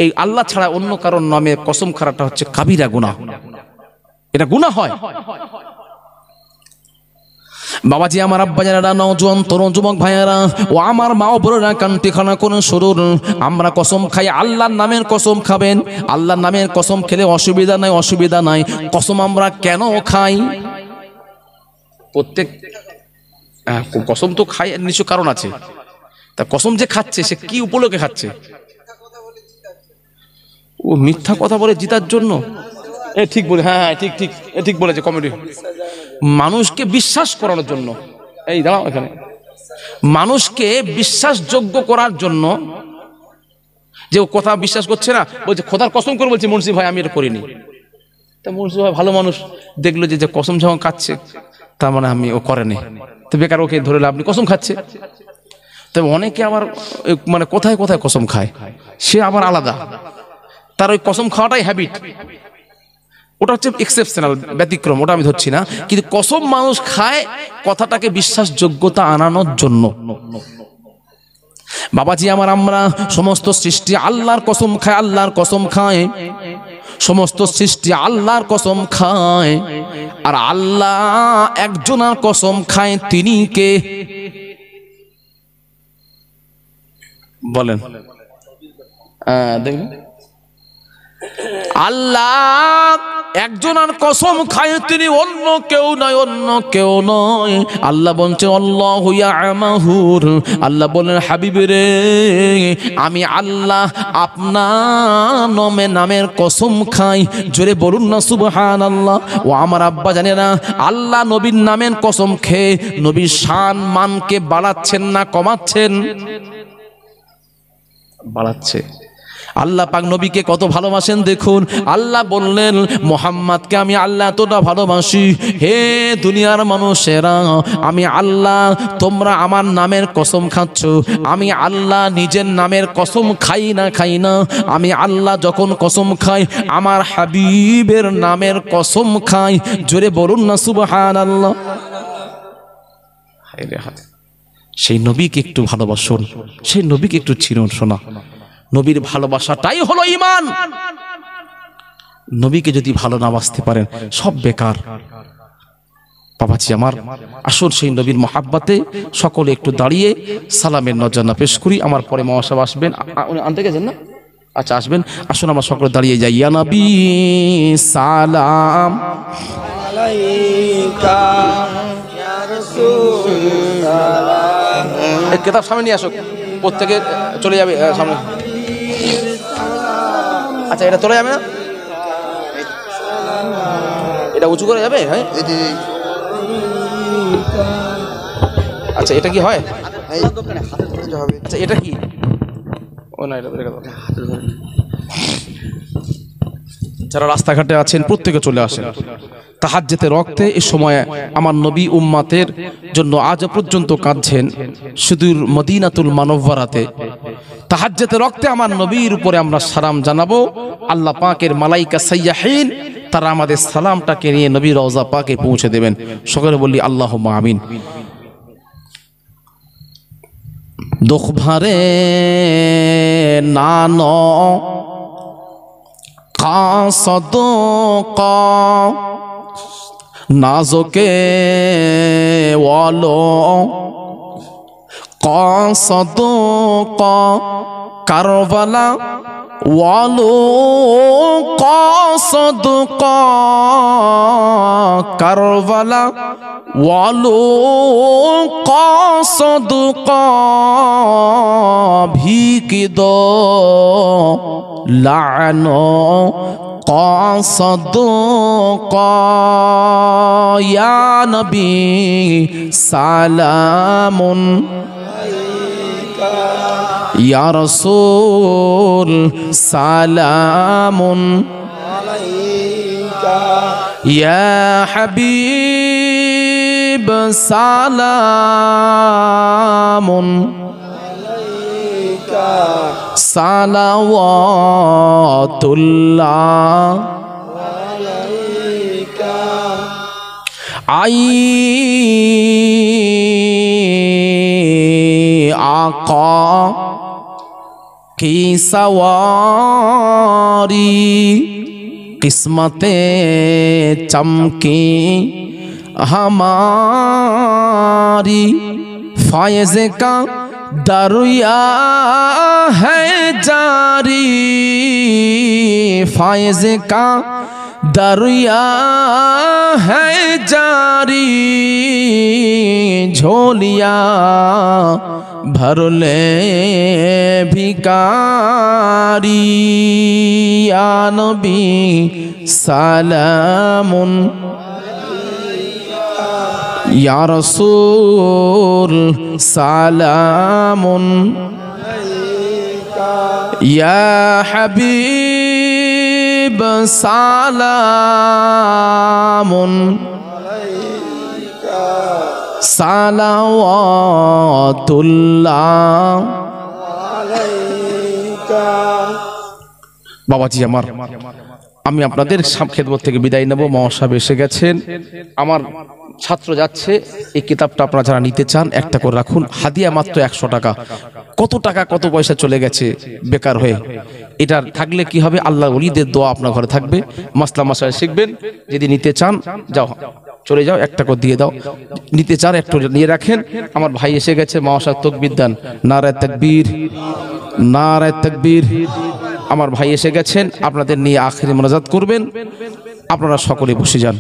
এই আল্লাহ ছাড়া অন্য কারোর নামে কসম খাওয়াটা হচ্ছে কাবিরা গুনাহ, এটা গুনাহ হয়। বাবাজি আমার, আব্বা যারা, নওজোয়ান তরুণ যুবক ভাইয়েরা ও আমার মা ও বোনেরা, কান্তিখানা করে শুনুন। আমরা কসম খাই, আল্লাহর নামের কসম খাবেন। আল্লাহর নামের কসম খেলে অসুবিধা নাই, অসুবিধা নাই। কসম আমরা কেন খাই? প্রত্যেক কসম তো খাই, এর নিশ্চয় কারণ আছে। তা কসম যে খাচ্ছে, সে কি উপলক্ষে খাচ্ছে? ও মিথ্যা কথা বলে জিতার জন্য। এ ঠিক বলে, হ্যাঁ হ্যাঁ, ঠিক ঠিক, এ ঠিক বলেছে। কমেডি, মানুষকে বিশ্বাস করানোর জন্য। এই দাঁড়াও এখানে, মানুষকে বিশ্বাসযোগ্য করার জন্য। যে ও কথা বিশ্বাস করছে না, বলছে খোদার কসম করে বলছে মুন্সি ভাই আমি এটা করিনি। তা মুন্সি ভাই ভালো মানুষ, দেখলো যে কসম যখন খাচ্ছে, তার মানে আমি ও করেনি, তো বেকার ওকে ধরে আপনি কসম খাচ্ছে। তবে অনেকে আবার মানে কোথায় কোথায় কসম খায়, সে আবার আলাদা, তার ওই কসম খাওয়াটাই হ্যাবিট। ওটা হচ্ছে এক্সেপশনাল, ব্যতিক্রম, ওটা আমি ধরছি না। কিন্তু কসম মানুষ খায় কথাটাকে বিশ্বাসযোগ্যতা আনানোর জন্য। বাবাজি আমার, আমরা সমস্ত সৃষ্টি আল্লাহর কসম খায়, আল্লাহর কসম খায়। সমস্ত সৃষ্টি আল্লাহর কসম খায়, আর আল্লাহ একজনের কসম খায়। তিনি কে বলেন? দেখুন, আল্লাহ একজনের কসম খায়, তিনি অন্য কেউ নয়, অন্য কেউ নয়। আল্লাহ বলছেন আল্লাহু ইয়ামাহুর, আল্লাহ বলেন হাবিব রে, আমি আল্লাহ আপনার নামের কসম খাই। জোরে বলুন না সুবহানাল্লাহ। ও আমার আব্বা জানে না, আল্লাহ নবীর নামের কসম খেয়ে নবীর শান মানকে বাড়াচ্ছেন না কমাচ্ছেন? বাড়াচ্ছে। আল্লাহ পাক নবীকে কত ভালোবাসেন দেখুন। আল্লাহ বললেন মুহাম্মদকে আমি আল্লাহ এতটা ভালোবাসি, হে দুনিয়ার মানুষেরা, আমি আল্লাহ, তোমরা আমার নামের কসম খাচ্ছ। আমি আল্লাহ নিজের নামের কসম খাই না। আমি আল্লাহ যখন কসম খাই, আমার হাবিবের নামের কসম খাই। জোরে বলুন না সুবহানাল্লাহ। সেই নবীকে একটু ভালোবাসুন, সেই নবীকে একটু চিনুন। শোনা, নবীর ভালোবাসাটাই হলো ঈমান। নবীকে যদি ভালো না বাসতে পারেন, সব বেকার। বাবাজি আমার, আসুন সেই নবীর মহাব্বতে সকলে একটু দাঁড়িয়ে সালামের নজরানা পেশ করি। আমার পরে মহাসাব আসবেন, আনতে গেছেন না? আচ্ছা আসবেন, আসুন আমরা সকলে দাঁড়িয়ে যাই। ইয়া নবী সালাম আলাইকা, ইয়া রাসূল সালাম। এই কিতাব সামনে নিয়ে আসো, প্রত্যেকে চলে যাবে সামনে। আচ্ছা এটা চলে যাবে না, এটা উঁচু করে যাবে। হ্যাঁ আচ্ছা, এটা কি হয়? আচ্ছা এটা কি? ও না, এটা যারা রাস্তাঘাটে আছেন প্রত্যেকে চলে আসেন। তাহাজ্জুদের রক্তে এই সময় আমার নবী উম্মাতের জন্য আজ পর্যন্ত কাঁদছেন সুদূর মদিনাতুল মুনাওয়ারাতে। তাহাজ্জুদের রক্তে আমার নবীর উপরে আমরা সালাম জানাবো। আল্লাহ পাকের মালাইকা সাইয়াহিন তারা আমাদের সালামটাকে নিয়ে নবী রওজা পাকে পৌঁছে দেবেন। সকলে বলি আল্লাহুম্মা আমিন। দুঃখ ভারে নান কাসদক নাজকে ওয়ালো কাসদক কারবালা ওয়ালো কাসদক কারবালা ওয়ালো কাসদক ভিকিদ লানো قاصدق يا نبي سلام عليك يا رسول سلام عليك يا حبيب হাবিব সালামুন সালাওয়াতুল্লাহ আই আকা কি সওয়ারি কিসমতে চমকি हमारी फायज़ का दरिया है जारी फायज़ का दरिया है जारी झोलिया भर ले भिकारी या नबी सलामुन या रसूल सलामुन या हबीब सलामुन सलावातुल्लाह বাবাজি আমার আমি আপনাদের খেদমত থেকে বিদায় নেব। মহাসাহেব এসে গেছেন, আমার ছাত্র যাচ্ছে। এই কিতাবটা আপনারা যারা নিতে চান একটা করে রাখুন, হাদিয়া মাত্র 100 টাকা। কত টাকা কত পয়সা চলে গেছে বেকার হয়ে। এটার থাকলে কি হবে, আল্লাহ ওলিদের দোয়া আপনার ঘরে থাকবে, মাসলা মাসাইল শিখবেন। যদি নিতে চান যাও, চলে যাও, একটা করে দিয়ে দাও। নিতে চান একটু নিয়ে রাখেন। আমার ভাই এসে গেছে, মহাসাহেব তাকবীর দেন, নারায়ে তাকবীর, নারায়ে তাকবীর। আমার ভাই এসে গেছেন, আপনাদের নিয়ে আখিরি মোনাজাত করবেন। আপনারা সকলে বসে যান।